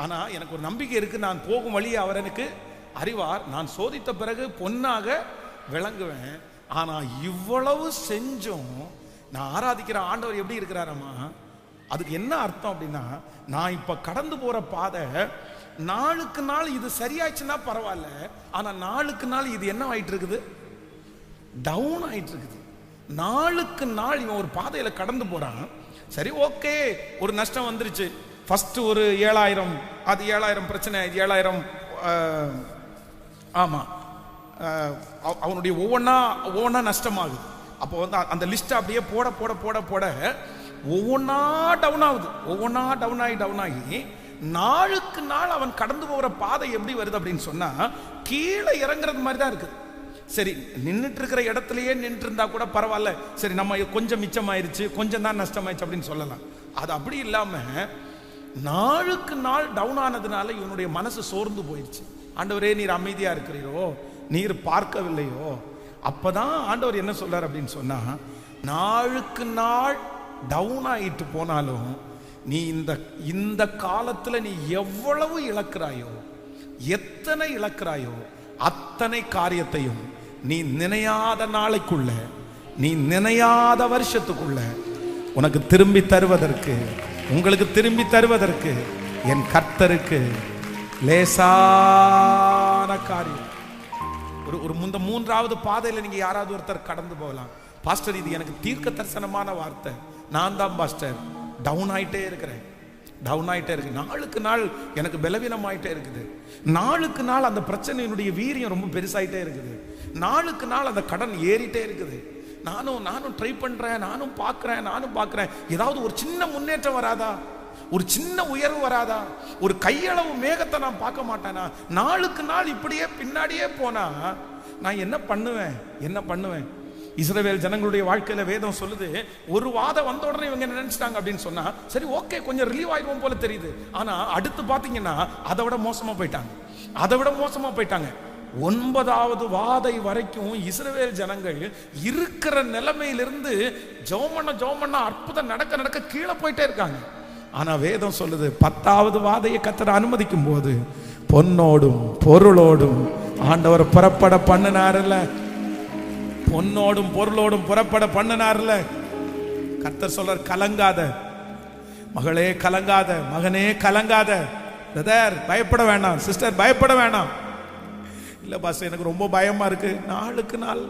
ஆனா எனக்கு ஒரு நம்பிக்கை இருக்கு, நான் போகும் வழியை அவர் எனக்கு அறிவார், நான் சோதித்த பிறகு பொன்னாக விளங்குவேன். ஆனா இவ்வளவு செஞ்சும் நான் ஆராதிக்கிற ஆண்டவர் எப்படி இருக்கிறாரம்மா? அதுக்கு என்ன அர்த்தம் அப்படின்னா, நான் இப்ப கடந்து போற பாதை நாளுக்கு நாள் இது சரியாச்சுன்னா பரவாயில்ல, ஆனா நாளுக்கு நாள் இது என்ன ஆயிட்டு இருக்குது? டவுன் ஆயிட்டு இருக்குது. நாளுக்கு நாள் இவன் ஒரு பாதையில கடந்து போறான். சரி, ஓகே, ஒரு நஷ்டம் வந்துருச்சு. ஃபர்ஸ்ட் ஒரு 7000, அது 7000 பிரச்சனை, 7000 ஆமா, அவனுடைய ஒவ்வொன்னா நஷ்டமாகுது. அப்போ அந்த லிஸ்ட் அப்படியே போட போட போட போட ஒவ்வொன்னா டவுன் ஆகுது. ஒவ்வொன்னா டவுன் ஆகி நாளுக்கு நாள் அவன் கடந்து போகிற பாதை எப்படி வருது அப்படின்னு சொன்னா, கீழே இறங்குறது மாதிரி தான் இருக்குது. சரி, நின்றுட்டு இருக்கிற இடத்துலயே நின்று இருந்தா கூட பரவாயில்ல, சரி நம்ம கொஞ்சம் மிச்சமாயிருச்சு, கொஞ்சம் தான் நஷ்டமாயிருச்சு அப்படின்னு சொல்லலாம். அது அப்படி இல்லாம நாளுக்கு நாள் டவுன் ஆனதுனால இவனுடைய மனசு சோர்ந்து போயிடுச்சு. ஆண்டவரே, நீர் அமைதியா இருக்கிறீரோ, நீர் பார்க்கவில்லையோ? அப்பதான் ஆண்டவர் என்ன சொல்றார் அப்படின்னு சொன்னா, நாளுக்கு நாள் டவுன் ஆயிட்டு போனாலும் நீ இந்த காலத்துல நீ எவ்வளவு இழக்கிறாயோ, எத்தனை இழக்கிறாயோ, அத்தனை காரியத்தையும் நீ நினையாத நாளைக்குள்ள, நீ நினையாத வருஷத்துக்குள்ள உனக்கு திரும்பி தருவதற்கு, உங்களுக்கு திரும்பி தருவதற்கு என் கர்த்தருக்கு லேசான காரியம். ஒரு மூன்றாவது பாதையில நீங்க யாராவது ஒருத்தர் கடந்து போகலாம். பாஸ்டர், இது எனக்கு தீர்க்க தரிசனமான வார்த்தை, நான் தான் பாஸ்டர் டவுன் ஆயிட்டே இருக்கிறேன், டவுன் ஆயிட்டே இருக்கு, நாளுக்கு நாள் எனக்கு பலவீனம் ஆயிட்டே இருக்குது, நாளுக்கு நாள் அந்த பிரச்சனையினுடைய வீரியம் ரொம்ப பெருசாயிட்டே இருக்குது, நாளுக்கு நாள் அந்த கடன் ஏறிட்டே இருக்குது, நானும் ட்ரை பண்றேன், நானும் பார்க்கிறேன், ஏதாவது ஒரு சின்ன முன்னேற்றம் வராதா, ஒரு சின்ன உயர்வு வராதா, ஒரு கையளவு மேகத்தை நான் பார்க்க மாட்டேனா, நாளுக்கு நாள் இப்படியே பின்னாடியே போனா நான் என்ன பண்ணுவேன்? இஸ்ரவேல் ஜனங்களுடைய வாழ்க்கையில வேதம் சொல்லுது, ஒரு வாதம் வந்த உடனே இவங்க நினைச்சிட்டாங்க அப்படின்னு சொன்னா, சரி ஓகே கொஞ்சம் ரிலீவ் ஆயிடுவோம் போல தெரியுது. ஆனா அடுத்து பாத்தீங்கன்னா அதை விட மோசமா போயிட்டாங்க. 9வது வாதை வரைக்கும் இஸ்ரவேல் ஜனங்கள் இருக்கிற நிலைமையிலிருந்து ஜெபம் பண்ண அற்புதம் நடக்க கீழே போயிட்டே இருக்காங்க. ஆனா வேதம் சொல்லுது, 10வது வாதையை கர்த்தர் அனுமதிக்கும் போது பொன்னோடும் பொருளோடும் ஆண்டவர் புறப்பட பண்ணினார்ல, பொன்னோடும் பொருளோடும் புறப்பட பண்ணினார்ல. கர்த்தர் சொல்றார், கலங்காத மகளே, கலங்காத மகனே, கலங்காத. பிரதர் பயப்பட வேண்டாம், சிஸ்டர் பயப்பட வேண்டாம். இல்ல பாஸ்டர், எனக்கு ரொம்ப பயமா இருக்கு, நாளுக்கு நாள்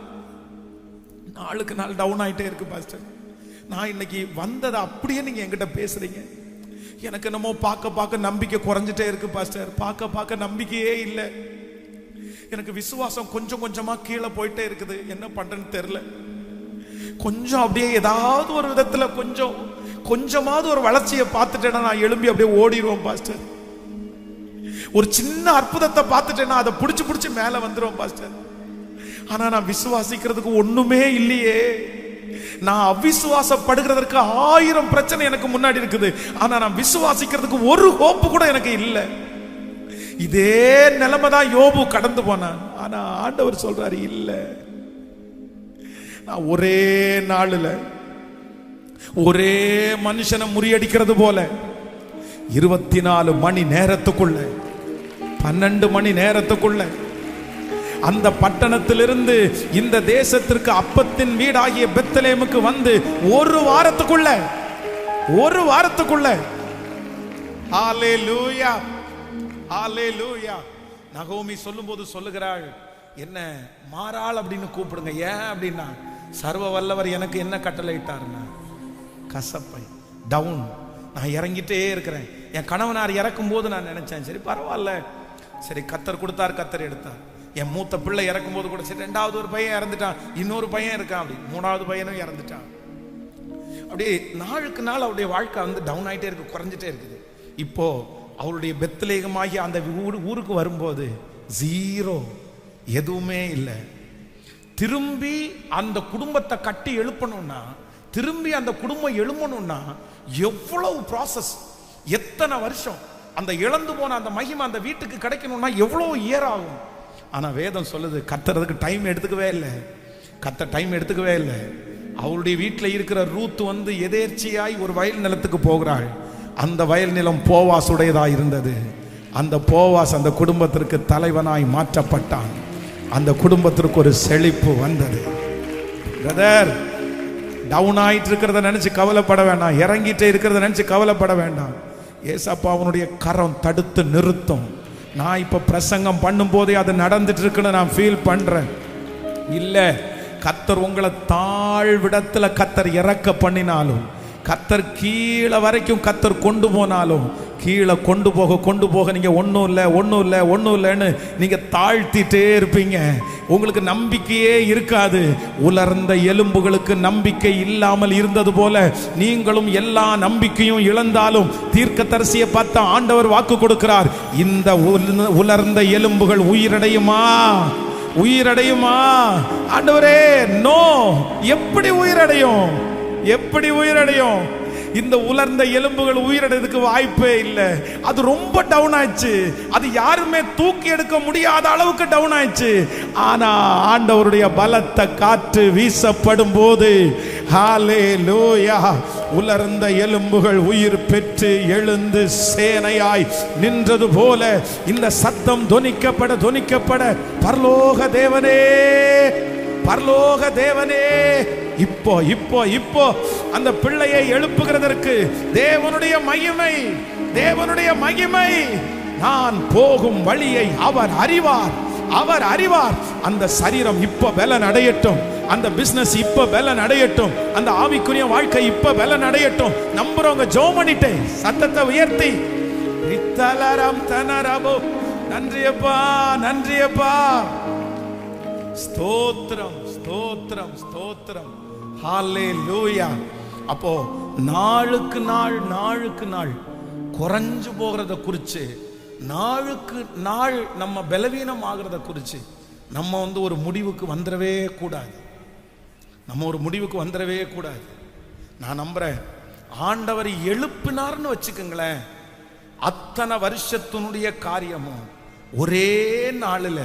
டவுன் ஆயிட்டே இருக்கு பாஸ்டர். நான் இன்னைக்கு வந்ததை அப்படியே நீங்க என்கிட்ட பேசுறீங்க, எனக்கு என்னமோ பார்க்க நம்பிக்கை குறைஞ்சிட்டே இருக்கு பாஸ்டர், பார்க்க நம்பிக்கையே இல்லை, எனக்கு விசுவாசம் கொஞ்சமா கீழே போயிட்டே இருக்குது, என்ன பண்றேன்னு தெரியல. கொஞ்சம் அப்படியே ஏதாவது ஒரு விதத்துல கொஞ்சமாவது ஒரு வளர்ச்சியை பார்த்துட்டேன்னா நான் எழும்பி அப்படியே ஓடிடுவோம் பாஸ்டர். ஒரு சின்ன அற்புதத்தை பார்த்துட்டேன்னா அதை பிடிச்சு பிடிச்சு மேல வந்துடும் பாஸ்டர். ஆனா நான் விசுவாசிக்கிறதுக்கு ஒண்ணுமே இல்லையே. நான் அவிசுவாசப்படுகிறதற்கு 1000 பிரச்சனை எனக்கு முன்னாடி இருக்குது. ஆனா நான் விசுவாசிக்கிறதுக்கு ஒரு ஹோப்பு கூட எனக்கு இல்லை. இதே நிலைமை தான் யோபு கடந்து போனான். ஆனா ஆண்டவர் சொல்றாரு, இல்ல, நான் ஒரே நாளுல ஒரே மனுஷனை முறியடிக்கிறது போல 24 மணி நேரத்துக்குள்ள 12 மணி நேரத்துக்குள்ள அந்த பட்டணத்திலிருந்து இந்த தேசத்திற்கு அப்பத்தின் வீடாகிய பெத்லெஹேமுக்கு வந்து ஒரு வாரத்துக்குள்ள ஹல்லேலூயா, ஹல்லேலூயா. நகோமி சொல்லும்போது சொல்லுகிறாள், என்ன மாறாள் அப்படின்னு கூப்பிடுங்க. ஏன் அப்படின்னா, சர்வ வல்லவர் எனக்கு என்ன கட்டளையிட்டாருன்னா, கசப்பை டவுன். நான் இறங்கிட்டே இருக்கிறேன். என் கணவனார் இறக்கும் போது நான் நினைச்சேன், சரி பரவாயில்ல, சரி கத்தர் கொடுத்தார், கத்தர் எடுத்தார். என் மூத்த பிள்ளை இறக்கும் போது கூட சரி, 2வது ஒரு பையன் இறந்துட்டான், இன்னொரு பையன் இருக்கான், அப்படி 3வது பையனும் இறந்துட்டான். அப்படியே நாளுக்கு நாள் அவருடைய வாழ்க்கை வந்து டவுன் ஆகிட்டே இருக்கு, குறைஞ்சிட்டே இருக்குது. இப்போ அவருடைய பெத்லெஹேமாகிய அந்த ஊருக்கு வரும்போது 0, எதுவுமே இல்லை. திரும்பி அந்த குடும்பத்தை கட்டி எழுப்பணும்னா, திரும்பி அந்த குடும்பம் எழும்பணும்னா எவ்வளவு ப்ராசஸ், எத்தனை வருஷம், அந்த இழந்து போன அந்த மகிமை அந்த வீட்டுக்கு கிடைக்கணும்னா எவ்வளவு இயர் ஆகும். ஆனா வேதம் சொல்லுது, கத்தறதுக்கு டைம் எடுத்துக்கவே இல்லை. கத்தர் டைம் எடுத்துக்கவே இல்லை. அவருடைய வீட்டில் இருக்கிற ரூத் வந்து எதேர்ச்சியாய் ஒரு வயல் நிலத்துக்கு போகிறாள். அந்த வயல் நிலம் போவாஸ் உடையதாய் இருந்தது. அந்த போவாஸ் அந்த குடும்பத்திற்கு தலைவனாய் மாற்றப்பட்டான். அந்த குடும்பத்திற்கு ஒரு செழிப்பு வந்தது. பிரதர், டவுன் ஆயிட்டு இருக்கிறத நினைச்சு கவலைப்பட வேண்டாம், இறங்கிட்டே இருக்கிறத நினைச்சு கவலைப்பட வேண்டாம். ஏசப்பா அவனுடைய கரம் தடுத்து நிறுத்தும். நான் இப்ப பிரசங்கம் பண்ணும் போதே அது நடந்துட்டு இருக்குன்னு நான் ஃபீல் பண்றேன். இல்ல, கத்தர் உங்களை தாழ்விடத்துல கத்தர் இறக்க பண்ணினாலும், கத்தர் கீழே வரைக்கும் கத்தர் கொண்டு போனாலும், கீழே கொண்டு போக நீங்க ஒன்றும் இல்லைன்னு நீங்க தாழ்த்திட்டே இருப்பீங்க. உங்களுக்கு நம்பிக்கையே இருக்காது. உலர்ந்த எலும்புகளுக்கு நம்பிக்கை இல்லாமல் இருந்தது போல நீங்களும் எல்லா நம்பிக்கையும் இழந்தாலும் தீர்க்கதரிசியை பார்த்த ஆண்டவர் வாக்கு கொடுக்கிறார், இந்த உலர்ந்த எலும்புகள் உயிரடையுமா? ஆண்டவரே, நோ. எப்படி உயிரடையும்? இந்த உலர்ந்த எலும்புகள் உயிரடைறதுக்கு வாய்ப்பே இல்லை. அது ரொம்ப டவுன் ஆயிடுச்சு. அது யாருமே தூக்கி எடுக்க முடியாத அளவுக்கு டவுன் ஆயிடுச்சு. ஆனா ஆண்டவருடைய பலத்த காற்று வீசப்படும் போது, ஹல்லேலூயா, உலர்ந்த எலும்புகள் உயிர் பெற்று எழுந்து சேனையாய் நின்றது போல இந்த சத்தம் தொனிக்கப்பட பரலோக தேவனே, இப்போ அந்த பிள்ளையை எழுப்புகிறதற்கு தேவனுடைய மகிமை, நான் போகும் வழியை அவர் அறிவார். அந்த சரீரம் இப்ப பலன் அடையட்டும், அந்த பிசினஸ் இப்ப பலன் அடையட்டும், அந்த ஆவிக்குரிய வாழ்க்கை இப்ப பலன் அடையட்டும். நம்புறவங்க ஜெபம் பண்ணிட்டே சத்தத்தை உயர்த்தி, நன்றியப்பா, ஸ்தோத்திரம். ஹல்லேலூயா. அப்போ நாளுக்கு நாள் குறைஞ்சு போகிறத குறிச்சு, நாளுக்கு நாள் நம்ம பலவீனம் ஆகிறத குறிச்சு நம்ம வந்து ஒரு முடிவுக்கு வந்துடவே கூடாது. நான் நம்புறேன், ஆண்டவர் எழுப்பினார்னு வச்சுக்கோங்களேன், அத்தனை வருஷத்தினுடைய காரியமும் ஒரே நாளில்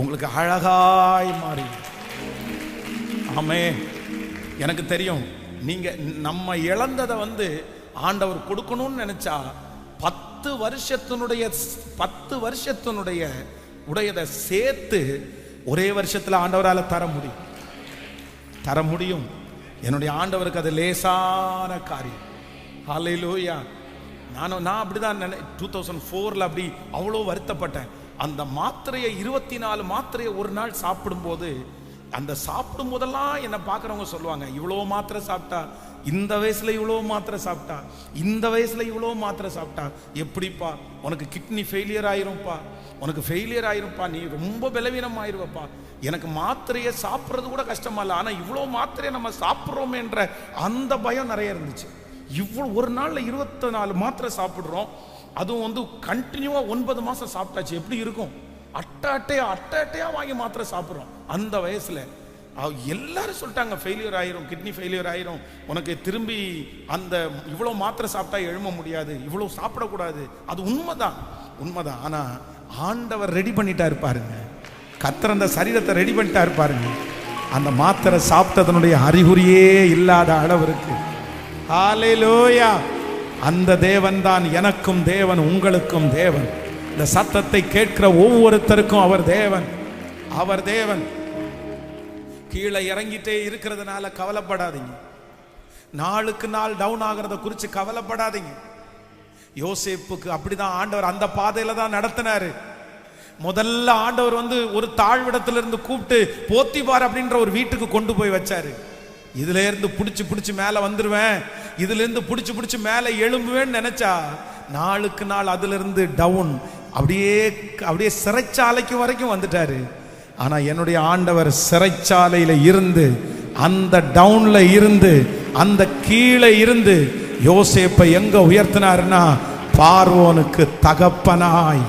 உங்களுக்கு அழகாய் மாறி. ஆமென். எனக்கு தெரியும், நீங்க நம்ம இழந்ததை வந்து ஆண்டவர் கொடுக்கணும்னு நினைச்சா 10 வருஷத்தினுடைய உடையதை சேர்த்து ஒரே வருஷத்துல ஆண்டவரால தர முடியும். என்னுடைய ஆண்டவருக்கு அது லேசான காரியம். ஹல்லேலூயா. நான் அப்படிதான் 2004 அப்படி அவ்வளோ வருத்தப்பட்டேன். அந்த மாத்திரையை 24 மாத்திரையை ஒரு நாள் சாப்பிடும்போது, அந்த சாப்பிடும் போதெல்லாம் என்னை பார்க்குறவங்க சொல்லுவாங்க, இவ்வளோ மாத்திரை சாப்பிட்டா, இந்த வயசுல இவ்வளோ மாத்திரை சாப்பிட்டா, இந்த வயசுல இவ்வளோ மாத்திரை சாப்பிட்டா எப்படிப்பா, உனக்கு கிட்னி ஃபெயிலியர் ஆயிரும்ப்பா, நீ ரொம்ப பலவீனம் ஆயிருவப்பா, எனக்கு மாத்திரையை சாப்பிட்றது கூட கஷ்டமா இல்லை, ஆனால் இவ்வளோ மாத்திரையை நம்ம சாப்பிட்றோமேன்ற அந்த பயம் நிறைய இருந்துச்சு. இவ்வளோ ஒரு நாளில் 24 மாத்திரை சாப்பிட்றோம், அதுவும் வந்து கண்டினியூவா 9 மாசம் சாப்பிட்டாச்சு. எப்படி இருக்கும்? அட்டையா வாங்கி மாத்திரை சாப்பிட்றோம் அந்த வயசுல. எல்லாரும் சொல்லிட்டாங்க ஃபெயிலியர் ஆயிரும், கிட்னி ஃபெயிலியர் ஆயிரும், உனக்கு திரும்பி அந்த இவ்வளோ மாத்திரை சாப்பிட்டா எழும்ப முடியாது, இவ்வளோ சாப்பிடக்கூடாது. அது உண்மைதான். ஆனா ஆண்டவர் ரெடி பண்ணிட்டா இருப்பாருங்க. கர்த்தர் அந்த சரீரத்தை ரெடி பண்ணிட்டா இருப்பாருங்க. அந்த மாத்திரை சாப்பிட்டதனுடைய அறிகுறியே இல்லாத அளவிற்கு. ஹல்லேலூயா. அந்த தேவன் தான் எனக்கும் தேவன், உங்களுக்கும் தேவன். இந்த சத்தத்தை கேட்கிற ஒவ்வொருத்தருக்கும் அவர் தேவன். கீழே இறங்கிட்டே இருக்கிறதுனால கவலைப்படாதீங்க. நாளுக்கு நாள் டவுன் ஆகிறத குறித்து கவலைப்படாதீங்க. யோசேப்புக்கு அப்படிதான் ஆண்டவர் அந்த பாதையில தான் நடத்தினாரு. முதல்ல ஆண்டவர் வந்து ஒரு தாழ்விடத்திலிருந்து கூப்பிட்டு போத்திபார் அப்படின்ற ஒரு வீட்டுக்கு கொண்டு போய் வச்சாரு. இதுல இருந்து பிடிச்சு மேல வந்துருவேன், இதுல இருந்து பிடிச்சு மேல எழும்புவேன்னு நினைச்சா நாளுக்கு நாள் அதுல இருந்து டவுன், அப்படியே சிறைச்சாலைக்கு வரைக்கும் வந்துட்டாரு. ஆனா என்னுடைய ஆண்டவர் சிறைச்சாலையில இருந்து, அந்த டவுன்ல இருந்து, அந்த கீழே இருந்து யோசேப்பை எங்க உயர்த்தினார்னா பார்வோனுக்கு தகப்பனாய்.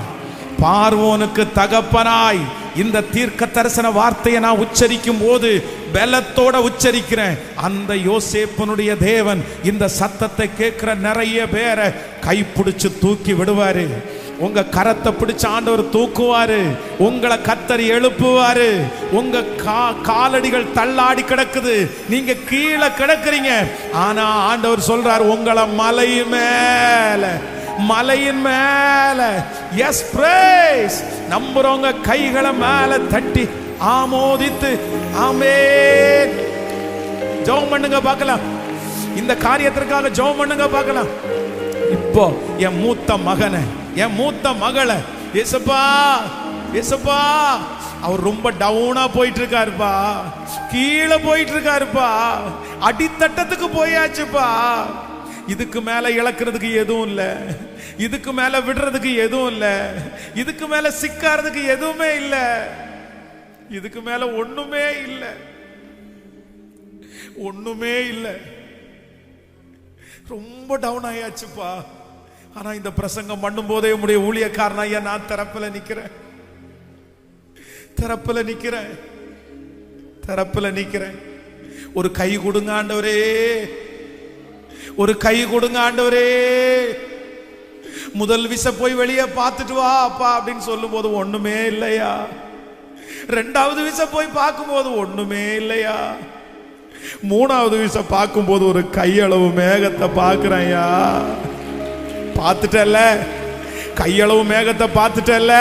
இந்த தீர்க்க தரிசன வார்த்தையை நான் உச்சரிக்கும் போது பலத்தோட உச்சரிக்கிறேன். அந்த யோசேப்பனுடைய தேவன் இந்த சத்தத்தை கேட்கிற நிறைய பேரை கைப்பிடிச்சு தூக்கி விடுவாரு. உங்க கரத்தை பிடிச்ச ஆண்டவர் தூக்குவாரு. உங்களை கர்த்தர் எழுப்புவாரு. உங்க காலடிகள் தள்ளாடி கிடக்குது, நீங்க கீழே கிடக்குறீங்க. ஆனா ஆண்டவர் சொல்றாரு, உங்களை மலையின் மேல எஸ் பிரைஸ் நம்புறவங்க கைகளை மேல தட்டி ஆமோதித்து ஆமென் ஜெபம் பண்ணுங்க பார்க்கலாம். இந்த காரியத்திற்காக ஜெபம் பண்ணுங்க பார்க்கலாம். இப்போ என் மூத்த மகனை, என் மூத்த மகளை, ஏசப்பா அவர் ரொம்ப டவுனா போயிட்டு இருக்காருப்பா, கீழே போயிட்டு இருக்காருப்பா, அடித்தட்டத்துக்கு போயாச்சுப்பா. இதுக்கு மேல இழக்கிறதுக்கு எதுவும் இல்லை, இதுக்கு மேல விடுறதுக்கு எதுவும் இல்லை, இதுக்கு மேல சிக்காறதுக்கு எதுவுமே இல்லை, இதுக்கு மேல ஒண்ணுமே இல்லை. ரொம்ப டவுன் ஆயாச்சுப்பா. ஆனா இந்த பிரசங்கம் பண்ணும் போதே உடைய ஊழியக்காரன் ஐயா நான் தரப்புல நிக்கிறேன். ஒரு கை கொடுங்க ஆண்டவரே, ஒரு கை கொடுங்க ஆண்டவரே. முதல் விசை போய் வெளியே பார்த்துட்டு வா அப்பா அப்படின்னு சொல்லும் போது ஒண்ணுமே இல்லையா, ரெண்டாவது விசை போய் பார்க்கும் போது ஒண்ணுமே இல்லையா, மூணாவது விசை பார்க்கும் போது ஒரு கையளவு மேகத்தை பார்க்கிறேன்யா. பார்த்துட்டல்ல, கையளவு மேகத்தை பார்த்துட்டல்ல,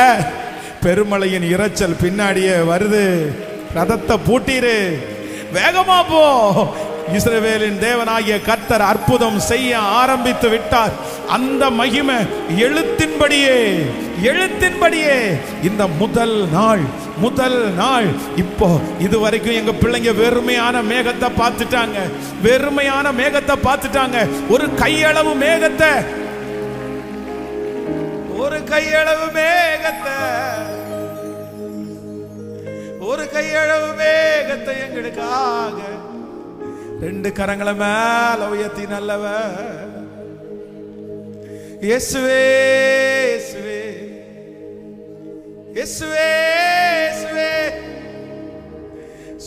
பெருமழையின் இரைச்சல் பின்னாடியே வருது, ரதத்தை பூட்டிரு, வேகமா போ. இஸ்ரவேலின் தேவனாகிய கர்த்தர் அற்புதம் செய்ய ஆரம்பித்து விட்டார். அந்த மகிமை எழுத்தின்படியே இந்த முதல் நாள் இப்போ இதுவரைக்கும் எங்க பிள்ளைங்க வெறுமையான மேகத்தை பார்த்துட்டாங்க. ஒரு கையளவு மேகத்தை எங்களுக்காக ரெண்டு கரங்களை மேல உயர்த்தி நல்லவ இயேசுவே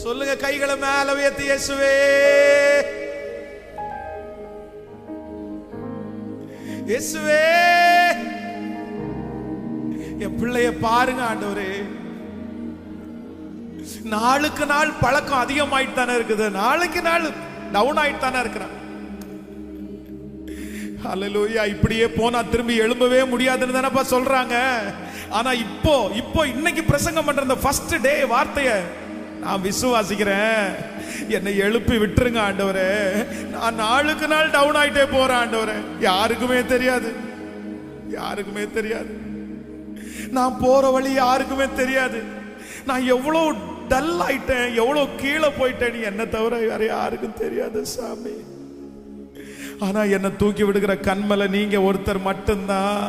சொல்லுங்க, கைகளை மேல உயர்த்தி இயேசுவே என் பிள்ளைய பாருங்க ஆண்டவரே. நாளுக்கு நாள் பழக்கம் அதிகமாயிட்டு தானே இருக்குது, நாளுக்கு நாள் டவுன் ஆயிட்டு தானே இருக்கிறான். ஹல்லேலூயா. இப்படியே போனா திரும்பி எழும்பவே முடியாதுன்னு தானப்பா சொல்றாங்க. ஆனா இப்போ இன்னைக்கு பிரசங்கம் பண்ற அந்த ஃபர்ஸ்ட் டே வார்த்தைய நான் விசுவாசிக்கிறேன். என்னை எழுப்பி விட்டுருங்க ஆண்டவரே. நான் நாளுக்கு நாள் டவுன் ஆயிட்டே போறேன் ஆண்டவரே. யாருக்குமே தெரியாது. நான் போற வழி யாருக்குமே தெரியாது. நான் எவ்வளவு டல் ஆயிட்டேன், எவ்வளவு கீழே போயிட்டேன், என்ன தவிர வேற யாருக்கும் தெரியாது சாமி. ஆனா என்ன தூக்கி விடுகிற கண்மலை நீங்க ஒருத்தர் மட்டும்தான்.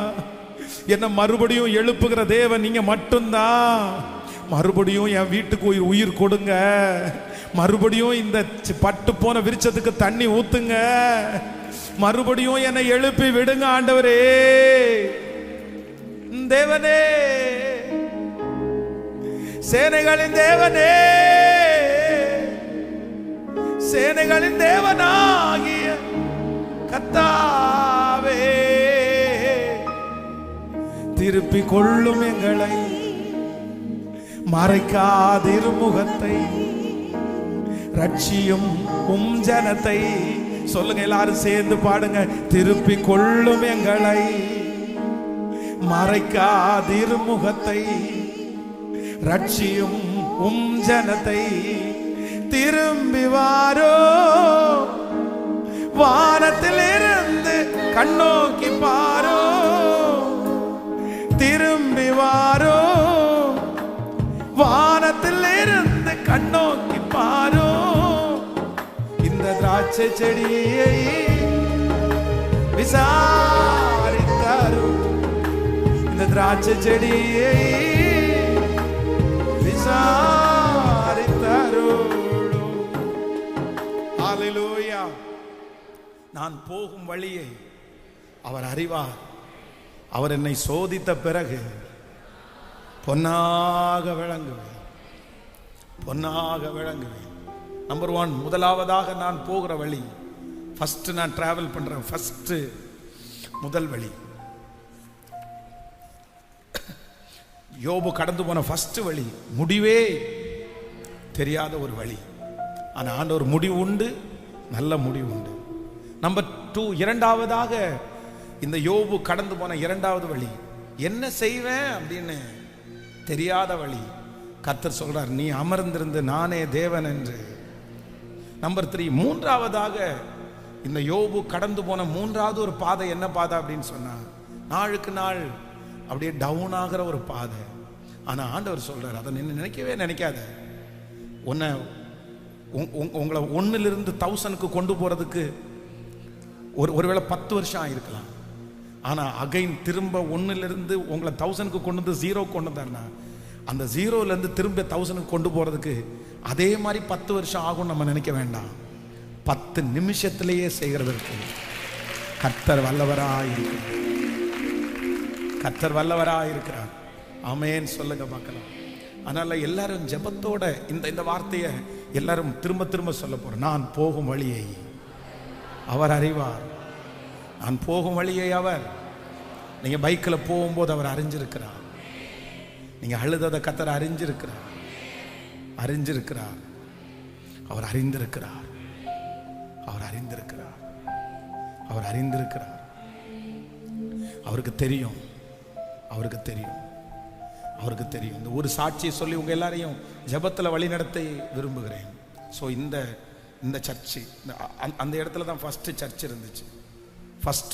என்ன மறுபடியும் எழுப்புகிற தேவன் நீங்க மட்டும்தான். மறுபடியும் என் வீட்டுக்கு உயிர் கொடுங்க, மறுபடியும் இந்த பட்டு போன விருட்சத்துக்கு தண்ணி ஊத்துங்க, மறுபடியும் என்னை எழுப்பி விடுங்க ஆண்டவரே. தேவனே, சேனைகளின் தேவனே, சேனைகளின் தேவனாகிய கர்த்தாவே, திருப்பிக் கொள்ளும் எங்களை, மறைக்காதிரு முகத்தை, ரட்சியும் உம் ஜனத்தை. சொல்லுங்க எல்லாரும் சேர்ந்து பாடுங்க. திருப்பிக் கொள்ளும் எங்களை, மறைக்காதிரு முகத்தை, ரட்சியும் உம் ஜனத்தை. திரும்பி வாரோ, வானத்தில் இருந்து கண்ணோக்கி பாரோ. திரும்பி வாரோ, வானத்தில் இருந்து கண்ணோக்கி பாரோ. இந்த திராட்சை செடியை விசாரித்தாரோ, இந்த திராட்சை செடியை விசாரித்தாரோ. ஹல்லேலூயா. நான் போகும் வழியை அவர் அறிவார். அவர் என்னை சோதித்த பிறகு பொன்னாக விளங்குவேன், பொன்னாக விளங்குவேன். நம்பர் 1, முதலாவதாக நான் போகிற வழி, ஃபர்ஸ்ட் நான் டிராவல் பண்றேன், ஃபர்ஸ்ட் முதல் வழி. யோபு கடந்து போன ஃபர்ஸ்ட் வழி முடிவே தெரியாத ஒரு வழி. ஆனா ஆண்டவர் முடிவு உண்டு, நல்ல முடிவு உண்டு. நம்பர் 2, இரண்டாவதாக இந்த யோபு கடந்து போன இரண்டாவது வழி, என்ன செய்வேன் அப்படின்னு தெரியாத வழி. கர்த்தர் சொல்றார், நீ அமர்ந்திருந்து நானே தேவன் என்று. நம்பர் 3, மூன்றாவதாக இந்த யோபு கடந்து போன மூன்றாவது ஒரு பாதை என்ன பாதை அப்படின்னு சொன்னா, நாளுக்கு நாள் அப்படியே டவுன் ஆகிற ஒரு பாதை. ஆனா ஆண்டவர் சொல்றார், அதை நினைக்கவே நினைக்காத. உங்களை 1லிருந்து 1000க்கு கொண்டு போறதுக்கு ஒருவேளை 10 வருஷம் ஆயிருக்கலாம். ஆனா அகைன் திரும்ப 1லிருந்து உங்களை 1000க்கு கொண்டு வந்து 0 கொண்டு வந்தாருன்னா, அந்த 0லேருந்து திரும்ப 1000க்கு கொண்டு போறதுக்கு அதே மாதிரி 10 வருஷம் ஆகும். நம்ம நினைக்க வேண்டாம், 10 நிமிஷத்திலேயே செய்கிறதற்கு கர்த்தர் வல்லவராயிருக்கிறார். கர்த்தர் வல்லவராயிருக்கிறார். ஆமென் சொல்லுங்க பார்க்கலாம். அதனால எல்லாரும் ஜெபத்தோட இந்த வார்த்தையை எல்லாரும் திரும்ப திரும்ப சொல்ல போறோம். நான் போகும் வழியை அவர் அறிவார். நான் போகும் வழியை அவர், நீங்க பைக்கில் போகும்போது அவர் அறிஞ்சிருக்கிறார். நீங்க அழுததை கர்த்தர் அறிஞ்சிருக்கிறார், அறிஞ்சிருக்கிறார். அவர் அறிந்திருக்கிறார், அவர் அறிந்திருக்கிறார், அவர் அறிந்திருக்கிறார். அவருக்கு தெரியும், அவருக்கு தெரியும், அவருக்கு தெரியும். இந்த ஒரு சாட்சியை சொல்லி உங்க எல்லாரையும் ஜெபத்தில் வழி நடத்த விரும்புகிறேன். ஸோ இந்த சர்ச்சு அந்த இடத்துல தான் ஃபர்ஸ்ட் சர்ச் இருந்துச்சு.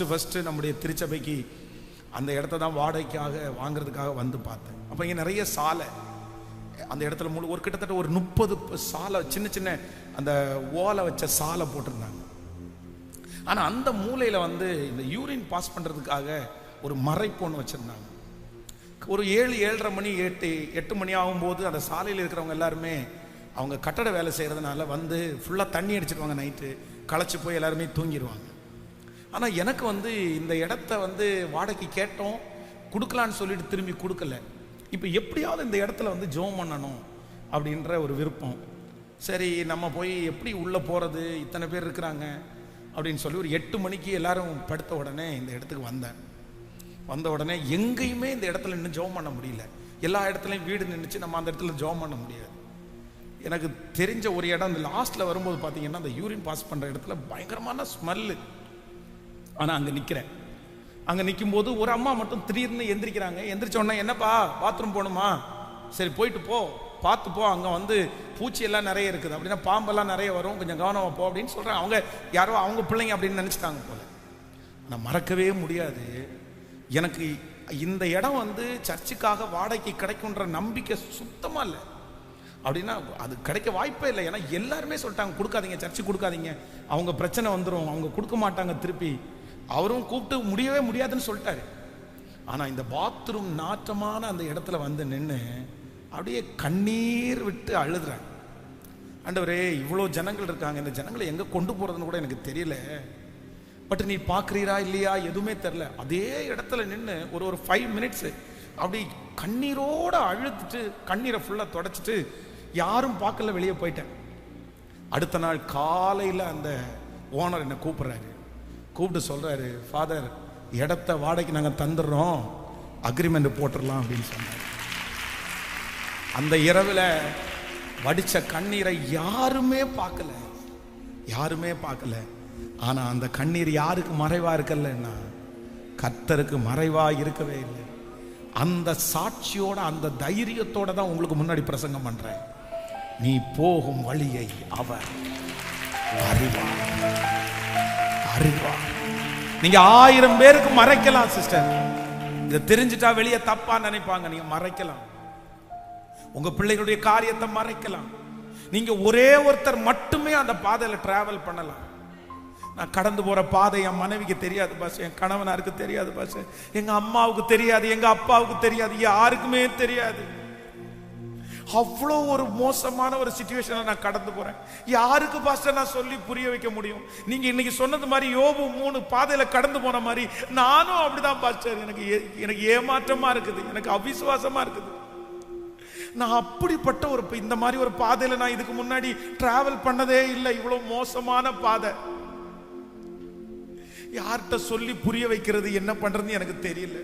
ஃபர்ஸ்ட் நம்முடைய திருச்சபைக்கு அந்த இடத்த தான் வாடகைக்காக வாங்குறதுக்காக வந்து பார்த்தேன். அப்போ இங்கே நிறைய சாலை அந்த இடத்துல ஒரு கிட்டத்தட்ட ஒரு 30 சாலை, சின்ன சின்ன அந்த ஓலை வச்ச சாலை போட்டிருந்தாங்க. ஆனால் அந்த மூலையில் வந்து இந்த யூரின் பாஸ் பண்ணுறதுக்காக ஒரு மறைப்பு ஒன்று வச்சுருந்தாங்க. ஒரு 7-7:30 மணி 8 மணி ஆகும்போது அந்த சாலையில் இருக்கிறவங்க எல்லாருமே அவங்க கட்டட வேலை செய்கிறதுனால வந்து ஃபுல்லாக தண்ணி அடிச்சிடுவாங்க. நைட்டு களைச்சி போய் எல்லாருமே தூங்கிடுவாங்க. ஆனால் எனக்கு வந்து இந்த இடத்த வந்து வாடகைக்கு கேட்டோம், கொடுக்கலான்னு சொல்லிட்டு திரும்பி கொடுக்கல. இப்போ எப்படியாவது இந்த இடத்துல வந்து ஜெபம் பண்ணணும் அப்படின்ற ஒரு விருப்பம். சரி நம்ம போய் எப்படி உள்ளே போகிறது, இத்தனை பேர் இருக்கிறாங்க அப்படின்னு சொல்லி ஒரு 8 மணிக்கு எல்லாரும் படுத்த உடனே இந்த இடத்துக்கு வந்த உடனே எங்கேயுமே இந்த இடத்துல நின்று ஜெபம் பண்ண முடியல. எல்லா இடத்துலையும் வீடு நின்றுச்சு, நம்ம அந்த இடத்துல ஜெபம் பண்ண முடியாது. எனக்கு தெரிஞ்ச ஒரு இடம் இந்த லாஸ்ட்டில் வரும்போது பார்த்தீங்கன்னா அந்த யூரின் பாஸ் பண்ணுற இடத்துல பயங்கரமான ஸ்மெல்லு. ஆனால் அங்கே நிற்கிறேன். அங்கே நிற்கும்போது ஒரு அம்மா மட்டும் திடீர்னு எந்திரிக்கிறாங்க. எந்திரிச்ச உடனே, என்னப்பா பாத்ரூம் போகணுமா, சரி போயிட்டு போ, பார்த்து போ, அங்கே வந்து பூச்சியெல்லாம் நிறைய இருக்குது, அப்படின்னா பாம்பெல்லாம் நிறைய வரும், கொஞ்சம் கவனமாக போ அப்படின்னு சொல்கிறாங்க. அவங்க யாரோ அவங்க பிள்ளைங்க அப்படின்னு நினச்சிட்டாங்க போல. நான் மறக்கவே முடியாது, எனக்கு இந்த இடம் வந்து சர்ச்சுக்காக வாடகைக்கு கிடைக்குன்ற நம்பிக்கை சுத்தமாக இல்லை. அப்படின்னா அது கிடைக்க வாய்ப்பே இல்லை. ஏன்னா எல்லாருமே சொல்லிட்டாங்க, கொடுக்காதீங்க, சர்ச்சு கொடுக்காதீங்க, அவங்க பிரச்சனை வந்துடும், அவங்க கொடுக்க மாட்டாங்க திருப்பி. அவரும் கூப்பிட்டு முடியவே முடியாதுன்னு சொல்லிட்டாரு. ஆனால் இந்த பாத்ரூம் நாற்றமான அந்த இடத்துல வந்து நின்று அப்படியே கண்ணீர் விட்டு அழுதுறேன். ஆண்டவரே இவ்வளோ ஜனங்கள் இருக்காங்க, இந்த ஜனங்களை எங்கே கொண்டு போகிறதுன்னு கூட எனக்கு தெரியல, பட் நீ பார்க்குறீரா இல்லையா எதுவுமே தெரில. அதே இடத்துல நின்று ஒரு 5 மினிட்ஸு அப்படி கண்ணீரோடு அழுதுட்டு கண்ணீரை ஃபுல்லாக தொடச்சிட்டு யாரும் பார்க்கல, வெளியே போயிட்டேன். அடுத்த நாள் காலையில் அந்த ஓனர் என்னை கூப்பிட்றாரு. கூப்பிட்டு சொல்கிறாரு, ஃபாதர் இடத்த வாடகைக்கு நாங்கள் தந்துடுறோம், அக்ரிமெண்ட் போட்டுடலாம் அப்படின்னு சொன்னார். அந்த இரவில் வடித்த கண்ணீரை யாருமே பார்க்கல. ஆனால் அந்த கண்ணீர் யாருக்கு மறைவாக இருக்கலன்னா கர்த்தருக்கு மறைவாக இருக்கவே இல்லை. அந்த சாட்சியோட அந்த தைரியத்தோட தான் உங்களுக்கு முன்னாடி பிரசங்கம் பண்றேன். நீ போகும் வழியை அவர் அறிவார். நீங்க 1000 பேருக்கு மறைக்கலாம் சிஸ்டர், இதை தெரிஞ்சுட்டா வெளியே தப்பா நினைப்பாங்க, நீங்க மறைக்கலாம். உங்க பிள்ளைகளுடைய காரியத்தை மறைக்கலாம். நீங்க ஒரே ஒருத்தர் மட்டுமே அந்த பாதையில டிராவல் பண்ணலாம். நான் கடந்து போற பாதை என் மனைவிக்கு தெரியாது பாஸ், என் கணவனாருக்கு தெரியாது பாஸ், எங்க அம்மாவுக்கு தெரியாது, எங்க அப்பாவுக்கு தெரியாது, யாருக்குமே தெரியாது. அவ்வளோ ஒரு மோசமான ஒரு சிச்சுவேஷனை நான் கடந்து போறேன். யாருக்கு பாஸ்டர் நான் சொல்லி புரிய வைக்க முடியும்? நீங்க இன்னைக்கு சொன்னது மாதிரி யோபு 3 பாதையில கடந்து போன மாதிரி நானும் அப்படிதான் பாஸ்டர். எனக்கு ஏமாற்றமா இருக்குது, எனக்கு அவிசுவாசமா இருக்குது. நான் அப்படிப்பட்ட ஒரு இந்த மாதிரி ஒரு பாதையில நான் இதுக்கு முன்னாடி டிராவல் பண்ணதே இல்லை. இவ்வளவு மோசமான பாதை, யார்கிட்ட சொல்லி புரிய வைக்கிறது, என்ன பண்றதுன்னு எனக்கு தெரியல.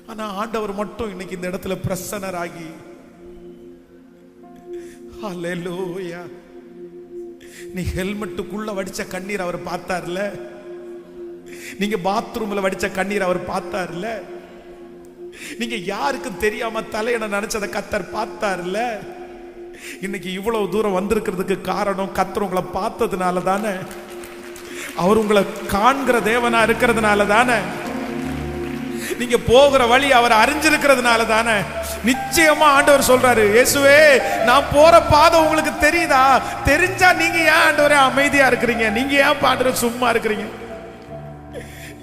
ஆனா ஆண்டவர் மட்டும் இன்னைக்கு இந்த இடத்துல பிரசன்னராகி, ஹல்லேலூயா, நீ ஹெல்மெட்டுக்குள்ள வடிச்ச கண்ணீர் அவர் பார்த்தார்ல, நீங்க பாத்ரூம்ல வடிச்ச கண்ணீர் அவர் பார்த்தார்ல, நீங்க யாருக்கும் தெரியாம தலையணை நினைச்சதை கர்த்தர் பார்த்தார்ல. இன்னைக்கு இவ்வளவு தூரம் வந்திருக்கிறதுக்கு காரணம் கர்த்தர் உங்களை பார்த்ததுனால தானே, அவர் உங்களை காண்கிற தேவனா இருக்கிறதுனால தானே, நீங்க போகிற வழி அவர் அறிஞ்சிருக்கிறதுனால தானே. நிச்சயமா ஆண்டவர் சொல்றாரு, இயேசுவே நான் போற பாதை உங்களுக்கு தெரியுதா? தெரிஞ்சா நீங்க ஏன் ஆண்டவரே அமைதியா இருக்கிறீங்க? நீங்க ஏன் ஆண்டவரே சும்மா இருக்கிறீங்க?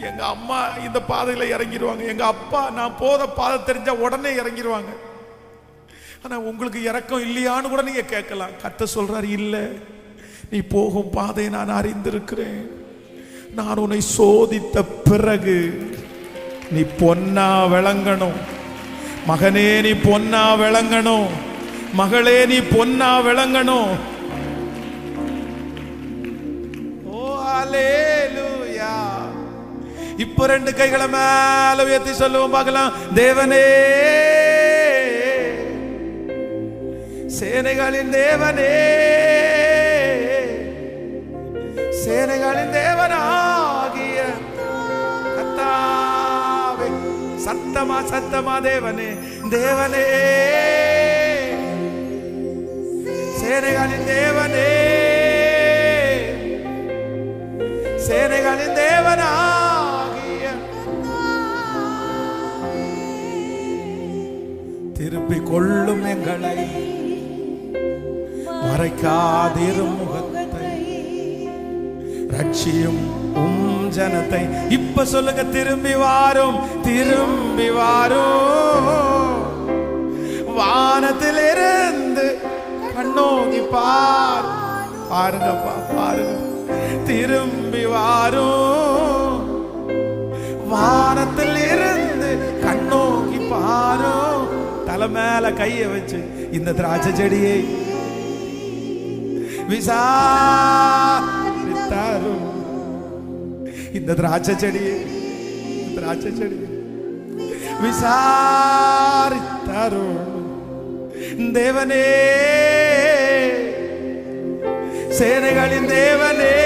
எங்க அம்மா இந்த பாதையில இறங்கிடுவாங்க, எங்க அப்பா நான் போத பாதை தெரிஞ்சா உடனே இறங்கிடுவாங்க. ஆனா உங்களுக்கு இறக்கம் இல்லையான்னு கூட நீங்க கேட்கலாம். கர்த்தர் சொல்றாரு, இல்ல, நீ போகும் பாதையை நான் அறிந்திருக்கிறேன். நான் உன்னை சோதித்த பிறகு நீ பொன்னா விளங்கணும். மகனே நீ பொன்னா விளங்கணும், மகளே நீ பொன்னா விளங்கணும். ஓ ஹல்லேலூயா. இப்போ 2 கைகளை மேல உயர்த்தி சொல்லுவோம் பார்க்கலாம். தேவனே, சேனைகளின் தேவனே, சேனைகளின் தேவனாகிய கர்த்தாவே, சத்தமா தேவனே, தேவனே, சேனைகளின் தேவனே, சேனைகளின் தேவனாகிய திருப்பிக் கொள்ளும் எங்களை, மறைக்காதிரும் முகத்தை, ரட்சியும் ஜனத்தை. இப்ப சொல்லுங்க, திரும்பி வாரும், திரும்பி வாரும், வானத்தில் இருந்து கண்ணோக்கி பாருங்கப்பா, பாருங்க. திரும்பி வாரும், வானத்தில் இருந்து கண்ணோக்கி பாரும். தலை மேல கைய வச்சு இந்த திராட்சை செடியை விசாரித்தாரும், இந்த திராட்சை செடியை விசாரித்தாரும். தேவனே, சேனைகளின் தேவனே,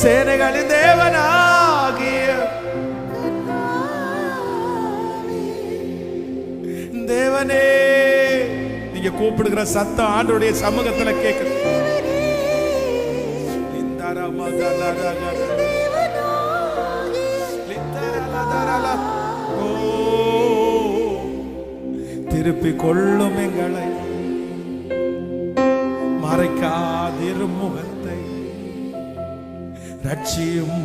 சேனைகளின் தேவனாகிய தேவனே. நீங்க கூப்பிடுகிற சத்தம் ஆண்டவருடைய சமூகத்துல கேட்குது. திருப்பி கொள்ளும் எங்களை, மறைக்காதிரும் முகத்தை, ரட்சியும்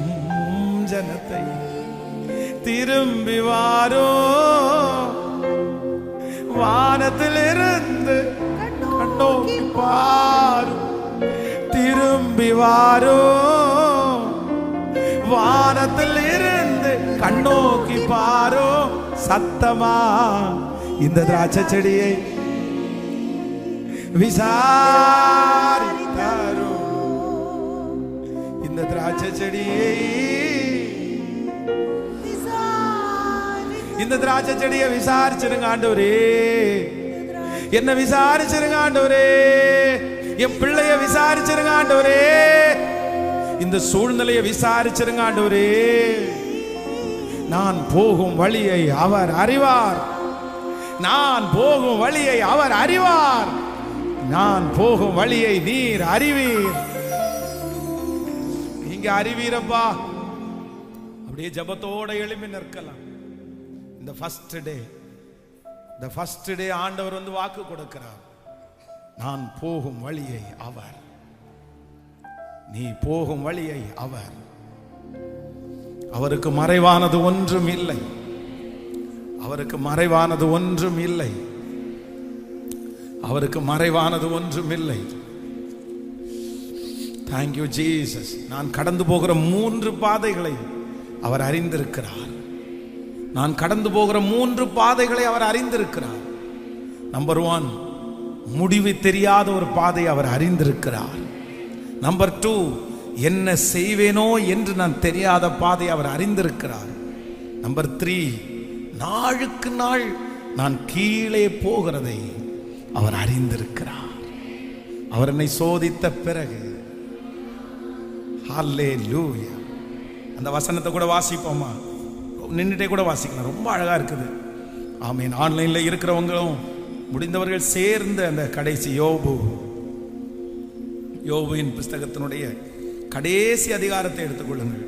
ஜனத்தை. திரும்பி வாரும், வானத்தில் வானத்திலிருந்து கண்ணோக்கி பாரு, திரும்பி வாரும். வானத்தில் இருந்து கண்ணோக்கி பாரு, சத்தமா இந்த திராட்சை செடியை விசாரித்தாரோ. இந்த திராட்சை செடியை, இந்த திராட்சை செடியை விசாரிச்சிருங்க ஆண்டவரே. என்ன விசாரிச்சிருங்க ஆண்டவரே. என் பிள்ளைய விசாரிச்சிருங்க ஆண்டவரே. இந்த சூழ்நிலையை விசாரிச்சிருங்க ஆண்டவரே. நான் போகும் வழியை அவர் அறிவார். நான் போகும் வழியை அவர் அறிவார். நான் போகும் வழியை நீர் அறிவீர். நீங்க அறிவீரப்பா. அப்படியே ஜபத்தோட எழுப்பி நிற்கலாம். இந்த ஃபர்ஸ்ட் டே ஆண்டவர் வந்து வாக்கு கொடுக்கிறார். நான் போகும் வழியை அவர், நீ போகும் வழியை அவர். அவருக்கு மறைவானது ஒன்றும் இல்லை. அவருக்கு மறைவானது ஒன்றும் இல்லை. அவருக்கு மறைவானது ஒன்றும் இல்லை. Thank you Jesus. நான் கடந்து போகிற 3 பாதைகளை அவர் அறிந்திருக்கிறார். நான் கடந்து போகிற 3 பாதைகளை அவர் அறிந்திருக்கிறார். நம்பர் 1, முடிவு தெரியாத ஒரு பாதை அவர் அறிந்திருக்கிறார். நம்பர் 2, என்ன செய்வேனோ என்று நான் தெரியாத பாதை அவர் அறிந்திருக்கிறார். நம்பர் 3, நாளுக்கு நாள் நான் கீழே போகிறதை அவர் அறிந்திருக்கிறார். அவர் என்னை சோதித்த பிறகு, ஹல்லேலூயா. அந்த வசனத்தை கூட வாசிப்போமா? நின்றுட்டே கூட வாசிக்கலாம், ரொம்ப அழகா இருக்குது. ஆமீன். ஆன்லைன்ல இருக்கிறவங்களும் முடிந்தவர்கள் சேர்ந்து அந்த கடைசி யோபுவின் புஸ்தகத்தினுடைய கடைசி அதிகாரத்தை எடுத்துக்கொள்ளுங்கள்.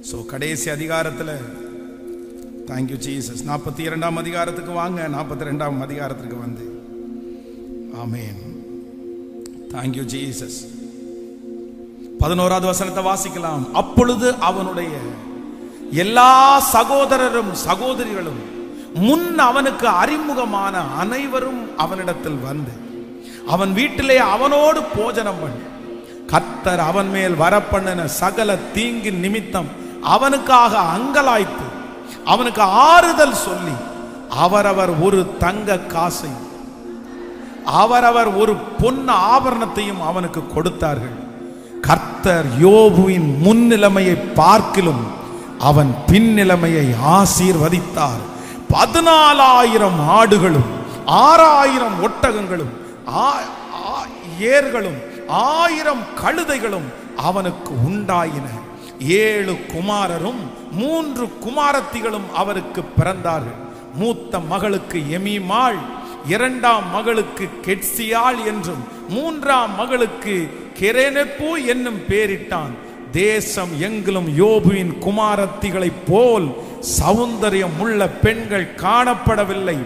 ஸோ கடைசி அதிகாரத்தில், தேங்க்யூ ஜீசஸ், 42ஆம் அதிகாரத்துக்கு வாங்க. 42ஆம் அதிகாரத்துக்கு வந்து, ஆமீன், தேங்க்யூ ஜீசஸ். 11வது வசனத்தை வாசிக்கலாம். அப்பொழுது அவனுடைய எல்லா சகோதரரும் சகோதரிகளும் முன் அவனுக்கு அறிமுகமான அனைவரும் அவனிடத்தில் வந்து அவன் வீட்டிலே அவனோடு போஜனம் பண்ணி, கர்த்தர் அவன் மேல் வரப்பண்ணின சகல தீங்கின் நிமித்தம் அவனுக்காக அங்கலாய்த்து அவனுக்கு ஆறுதல் சொல்லி, அவரவர் ஒரு தங்க காசை அவரவர் ஒரு பொன் ஆபரணத்தையும் அவனுக்கு கொடுத்தார்கள். கர்த்தர் யோபுவின் முன்னிலைமையை பார்க்கிலும் அவன் பின்னிலைமையை ஆசீர்வதித்தார். 14,000 ஆடுகளும் 6,000 ஒட்டகங்களும் ஏர்களும் 1000 கழுதைகளும் அவனுக்கு உண்டாயின. 7 குமாரரும் 3 குமாரத்திகளும் அவருக்கு பிறந்தார்கள். மூத்த மகளுக்கு எமீமாள், 2ஆம் மகளுக்கு கெட்சியாள் என்றும் 3ஆம் மகளுக்கு கெரேனெப்பு என்னும் பேரிட்டான். தேசம் எங்கிலும் யோபுவின் குமாரத்திகளைப் போல் சௌந்தரியம் உள்ள பெண்கள் காணப்படவில்லை.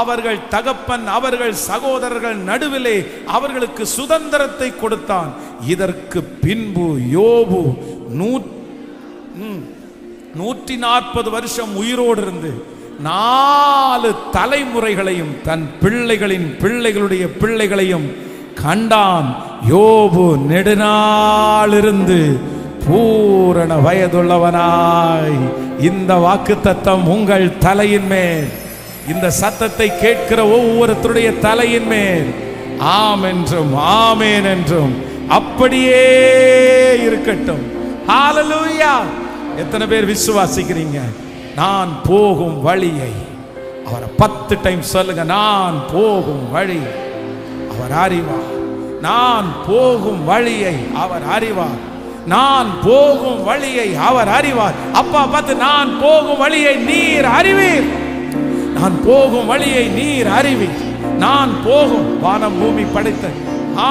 அவர்கள் தகப்பன் அவர்கள் சகோதரர்கள் நடுவிலே அவர்களுக்கு சுதந்திரத்தை கொடுத்தான். இதற்கு பின்பு யோபு 140 வருஷம் உயிரோடு இருந்து 4 தலைமுறைகளையும் தன் பிள்ளைகளின் பிள்ளைகளுடைய பிள்ளைகளையும் கண்டான். யோபு நெடுநாளிருந்து பூரண வயதுள்ளவனாய். இந்த வாக்குத்தத்தம் உங்கள் தலையின் மேல், இந்த சத்தத்தை கேட்கிற ஒவ்வொருத்தருடைய தலையின் மேல் ஆம் என்றும் ஆமேன் என்றும் அப்படியே இருக்கட்டும். ஹல்லேலூயா. எத்தனை பேர் விசுவாசிக்கிறீங்க? நான் போகும் வழியை அவரை 10 டைம் சொல்லுங்க. நான் போகும் வழி அவர் அறிவார். நான் போகும் வழியை அவர் அறிவார். நான் போகும் வழியை அவர் அறிவார். அப்பா பார்த்து, நான் போகும் வழியை நீர் அறிவீர். நான் போகும் வழியை நீர் அறிவீர். நான் போகும், வானம் பூமி படைத்த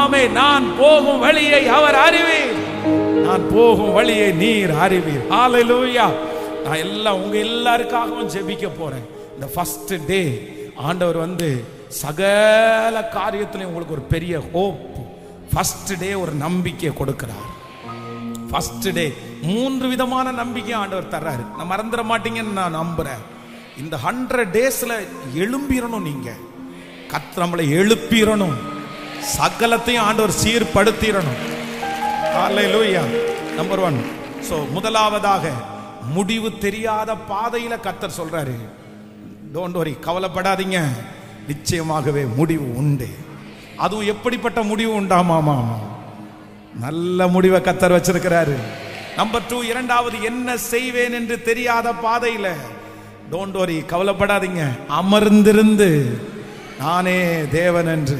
ஆமே, நான் போகும் வழியை அவர் அறிவீர். நான் போகும் வழியை நீர் அறிவீர். ஹல்லேலூயா. நான் எல்லாம் உங்க எல்லாருக்காகவும் ஜெபிக்க போறேன். இந்த ஃபர்ஸ்ட் டே ஆண்டவர் வந்து சகல காரியத்திலையும் உங்களுக்கு ஒரு பெரிய ஹோப், ஃபர்ஸ்ட் டே ஒரு நம்பிக்கை கொடுக்கிறார். ஃபர்ஸ்ட் டே 3 விதமான நம்பிக்கை ஆண்டவர் தர்றாரு. நான் மறந்துட மாட்டீங்கன்னு நான் நம்புறேன். இந்த 100 டேஸ்ல எழும்பிடணும். நீங்க கர்த்தர் நம்மளை எழுப்பிடணும், சகலத்தையும் ஆண்டவர் சீர்படுத்திடணும். ஹல்லேலூயா. நம்பர் 1. சோ முதலாவதாக முடிவு தெரியாத பாதையில கர்த்தர் சொல்றாரு, டோன்ட் வரி, கவலைப்படாதீங்க, நிச்சயமாகவே முடிவு உண்டு. அதுவும் எப்படிப்பட்ட முடிவு உண்டாமாமா? நல்ல முடிவை கர்த்தர் வச்சிருக்கிறாரு. நம்பர் 2, இரண்டாவது, என்ன செய்வேன் என்று தெரியாத பாதையில டோன்ட் வரி, கவலைப்படாதீங்க, அமர்ந்திருந்து நானே தேவன் என்று.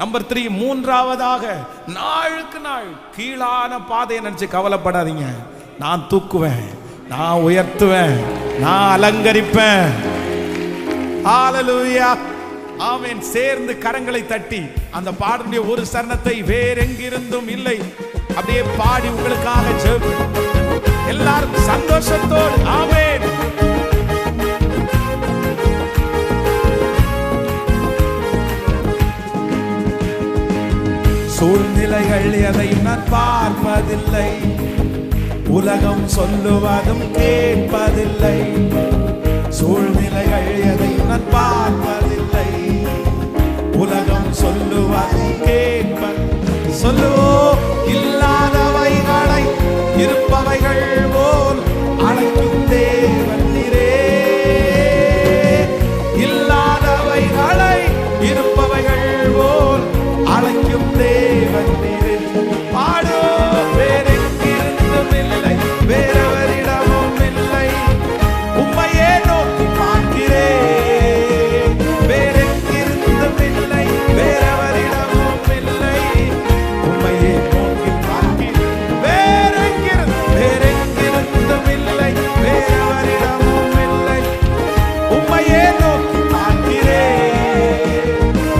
நம்பர் 3, மூன்றாவதாக, நாளுக்கு நாள் கீழான பாதையை நினைச்சு கவலைப்படாதீங்க, நான் தூக்குவேன், நான் உயர்த்துவேன், நான் அலங்கரிப்பேன். ஹல்லேலூயா. ஆமென். சேர்ந்து கரங்களை தட்டி அந்த பாடலுடைய ஒரு சரணத்தை வேறெங்கிருந்தும் இல்லை அப்படியே பாடி உங்களுக்காக ஜெபிப்போம். எல்லாரும் சந்தோஷத்தோடு ஆமென். சூழ்நிலைகள் எதையும் நான் பார்ப்பதில்லை, உலகம் சொல்லுவதும் கேட்பதில்லை. சூழ்நிலைகள் எதையும் நான் பார்ப்பதில்லை, உலகம் சொல்லுவதும் கேட்பதில்லை. சொல்லுவோம், இல்லாதவைகளை இருப்பவைகள் போல் அழைக்கும் தேவன் நீரே. இல்லாதவைகளை இருப்பவைகள் போல் அழைக்கும் தேவன் நீரே. பாடு, வேறெங்கிருந்தும் இல்லை, வேறவரிடமும் இல்லை, உம்மையே நோக்கி பார்க்கிறேன். வேறெங்கிருந்தும் இல்லை, வேறவரிடமும் இல்லை, உம்மையே நோக்கி பார்க்கிறேன். வேறெங்கிருந்தும் இல்லை, வேறவரிடமும் இல்லை, உம்மையே நோக்கி பார்க்கிறேன்.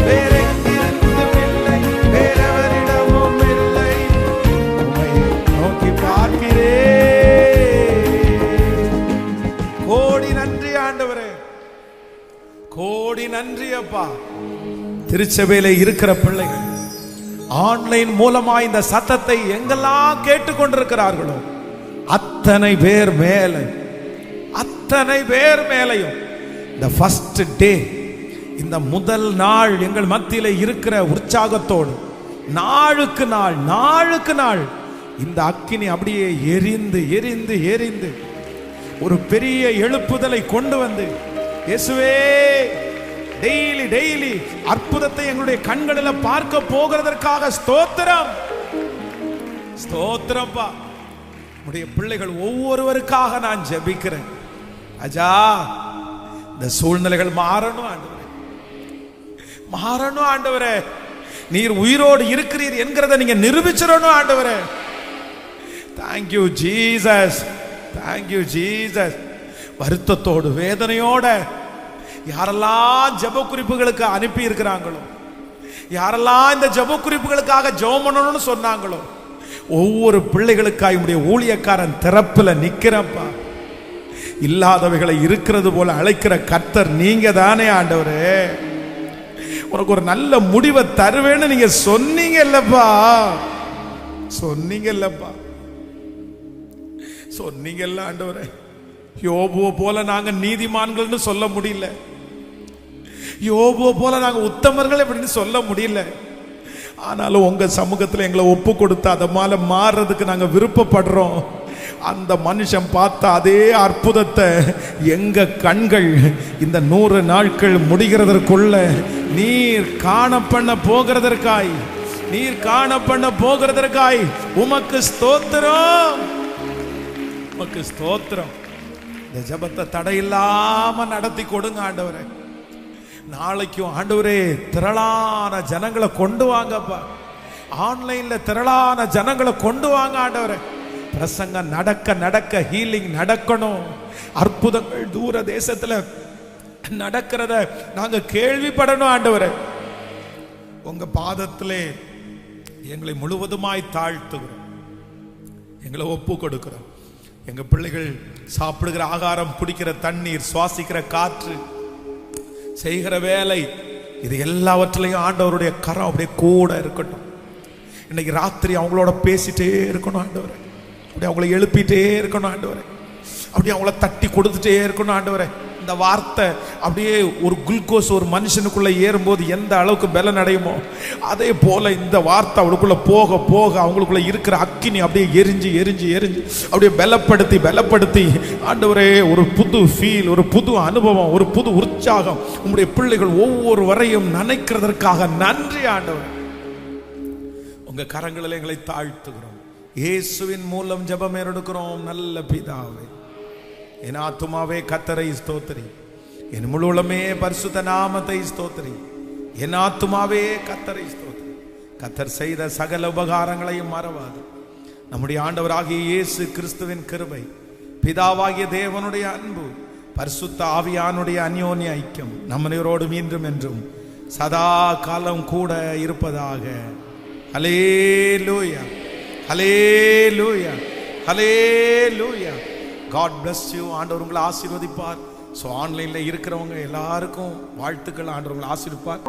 வேறெங்கிருந்தும் இல்லை, வேறவரிடமும் இல்லை, உம்மையே நோக்கி பார்க்கிறேன். கோடி நன்றி ஆண்டவரே, கோடி நன்றி அப்பா. திருச்சபையில இருக்கிற பிள்ளைகள் ஆன்லைன் மூலமா இந்த சத்தத்தை எங்கெல்லாம் கேட்டுக்கொண்டிருக்கிறார்களோ அத்தனை பேர் மேலையும் இந்த ஃபர்ஸ்ட் டே, இந்த முதல் நாள் எங்கள் மத்தியில இருக்கிற உற்சாகத்தோடு நாளுக்கு நாள் இந்த அக்கினி அப்படியே எரிந்து எரிந்து எரிந்து ஒரு பெரிய எழுப்புதலை கொண்டு வந்து, இயேசுவே, டெய்லி அற்புதத்தை எங்களுடைய கண்களில் பார்க்க போகிறதற்காக ஸ்தோத்திரம். ஸ்தோத்திரம்பா. உடைய பிள்ளைகள் ஒவ்வொருவருக்காக நான் ஜெபிக்கிறேன். அஜா, இந்த சூழ்நிலைகள் மாறணும் ஆண்டவரே, மாறணும் ஆண்டவரே. நீர் உயிரோடு இருக்கிறீர் என்கிறத நீங்க நிரூபிச்சிடணும் ஆண்டவரே. Thank you Jesus, thank you Jesus. வருத்தத்தோடு வேதனையோட யாரெல்லாம் ஜெப குறிப்புகளுக்கு அனுப்பி இருக்கிறாங்களோ, யாரெல்லாம் இந்த ஜெப குறிப்புகளுக்காக ஜெபம் பண்ணணும்னு சொன்னாங்களோ, ஒவ்வொரு பிள்ளைகளுக்காக உடைய ஊழியக்காரன் திறப்புல நிக்கிறப்பா. இல்லாதவைகளை இருக்கிறது போல அழைக்கிற கர்த்தர் நீங்க தானே ஆண்டவரே. உனக்கு ஒரு நல்ல முடிவை தருவேன்னு நீங்க சொன்னீங்கல்லப்பா, சொன்னீங்கல்ல ஆண்டவரே. யோபுவை போல நாங்க நீதிமான்கள்னு சொல்ல முடியல, யோபுவை போல நாங்க உத்தமர்கள் அப்படின்னு சொல்ல முடியல. ஆனாலும் உங்க சமூகத்தில் எங்களை ஒப்பு கொடுத்து அதனால மாறுறதுக்கு நாங்க விருப்பப்படுறோம். அந்த மனுஷன் பார்த்த அதே அற்புதத்தை எங்க கண்கள் இந்த 100 நாட்கள் முடிகிறதற்குள்ள நீர் காண பண்ண போகிறதற்காய் உமக்கு ஸ்தோத்திரம், உமக்கு ஸ்தோத்திரம். இந்த ஜெபத்தை தடையில்லாம நடத்தி கொடுங்க ஆண்டவரே. நாளைக்கும் ஆண்டவரே திரளான ஜனங்களை கொண்டு வாங்கப்பா, ஆன்லைன்ல திரளான ஜனங்களை கொண்டு வாங்க ஆண்டவரே. பிரசங்கம் நடக்க ஹீலிங் நடக்கணும், அற்புதங்கள் தூர தேசத்துல நடக்கிறத நாங்க கேள்விப்படணும் ஆண்டவரே. உங்க பாதத்திலே எங்களை முழுவதுமாய் தாழ்த்துகிறோம், எங்களை ஒப்பு கொடுக்கிறோம். எங்க பிள்ளைகள் சாப்பிடுகிற ஆகாரம், குடிக்கிற தண்ணீர், சுவாசிக்கிற காற்று, செய்கிற வேலை, இது எல்லாவற்றிலையும் ஆண்டவருடைய கரம் அப்படியே கூட இருக்கட்டும். இன்னைக்கு ராத்திரி அவங்களோட பேசிட்டே இருக்கணும் ஆண்டவரே, அப்படியே அவங்களை எழுப்பிட்டே இருக்கணும் ஆண்டவரே, அப்படியே அவங்கள தட்டி கொடுத்துட்டே இருக்கணும் ஆண்டவரே. இந்த வார்த்தை அப்படியே ஒரு குளுக்கோஸ் ஒரு மனுஷனுக்குள்ள ஏறும்போது எந்த அளவுக்கு பலன் அடையுமோ, அதே போல இந்த வார்த்தை அவளுக்குள்ள போக போக அவங்களுக்குள்ள இருக்கிற அக்கினி அப்படியே எரிஞ்சு எரிஞ்சு எரிஞ்சு அப்படியே பலப்படுத்தி ஆண்டவரே ஒரு புது ஃபீல், ஒரு புது அனுபவம், ஒரு புது உற்சாகம் உங்களுடைய பிள்ளைகள் ஒவ்வொரு வரையும் நினைக்கிறதற்காக நன்றி ஆண்டவர். உங்க கரங்களில் எங்களை தாழ்த்துகிறோம். இயேசுவின் மூலம் ஜெபம் எடுக்கிறோம் நல்ல பிதாவே. என் ஆத்துமாவே கர்த்தரை ஸ்தோத்திரி, என் முழுவதுமே பரிசுத்த நாமத்தை ஸ்தோத்திரி. என் ஆத்துமாவே கர்த்தரை ஸ்தோத்திரி. கர்த்தர் செய்த சகல உபகாரங்களையும் மறவாது. நம்முடைய ஆண்டவராகிய இயேசு கிறிஸ்துவின் கிருபை, பிதாவாகிய தேவனுடைய அன்பு, பரிசுத்த ஆவியானுடைய அந்யோன்ய ஐக்கியம் நம்மனோடு மீண்டும் என்றும் சதா காலம் கூட இருப்பதாக. ஹல்லேலூயா, ஹல்லேலூயா, ஹல்லேலூயா. God bless you. ஆண்டவர் உங்களை ஆசீர்வதிப்பார். ஸோ ஆன்லைனில் இருக்கிறவங்க எல்லாருக்கும் வாழ்த்துக்கள். ஆண்டவர் உங்களை ஆசீர்வதிப்பார்.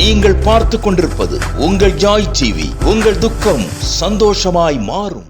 நீங்கள் பார்த்து கொண்டிருப்பது உங்கள் ஜாய் டிவி. உங்கள் துக்கம் சந்தோஷமாய் மாறும்.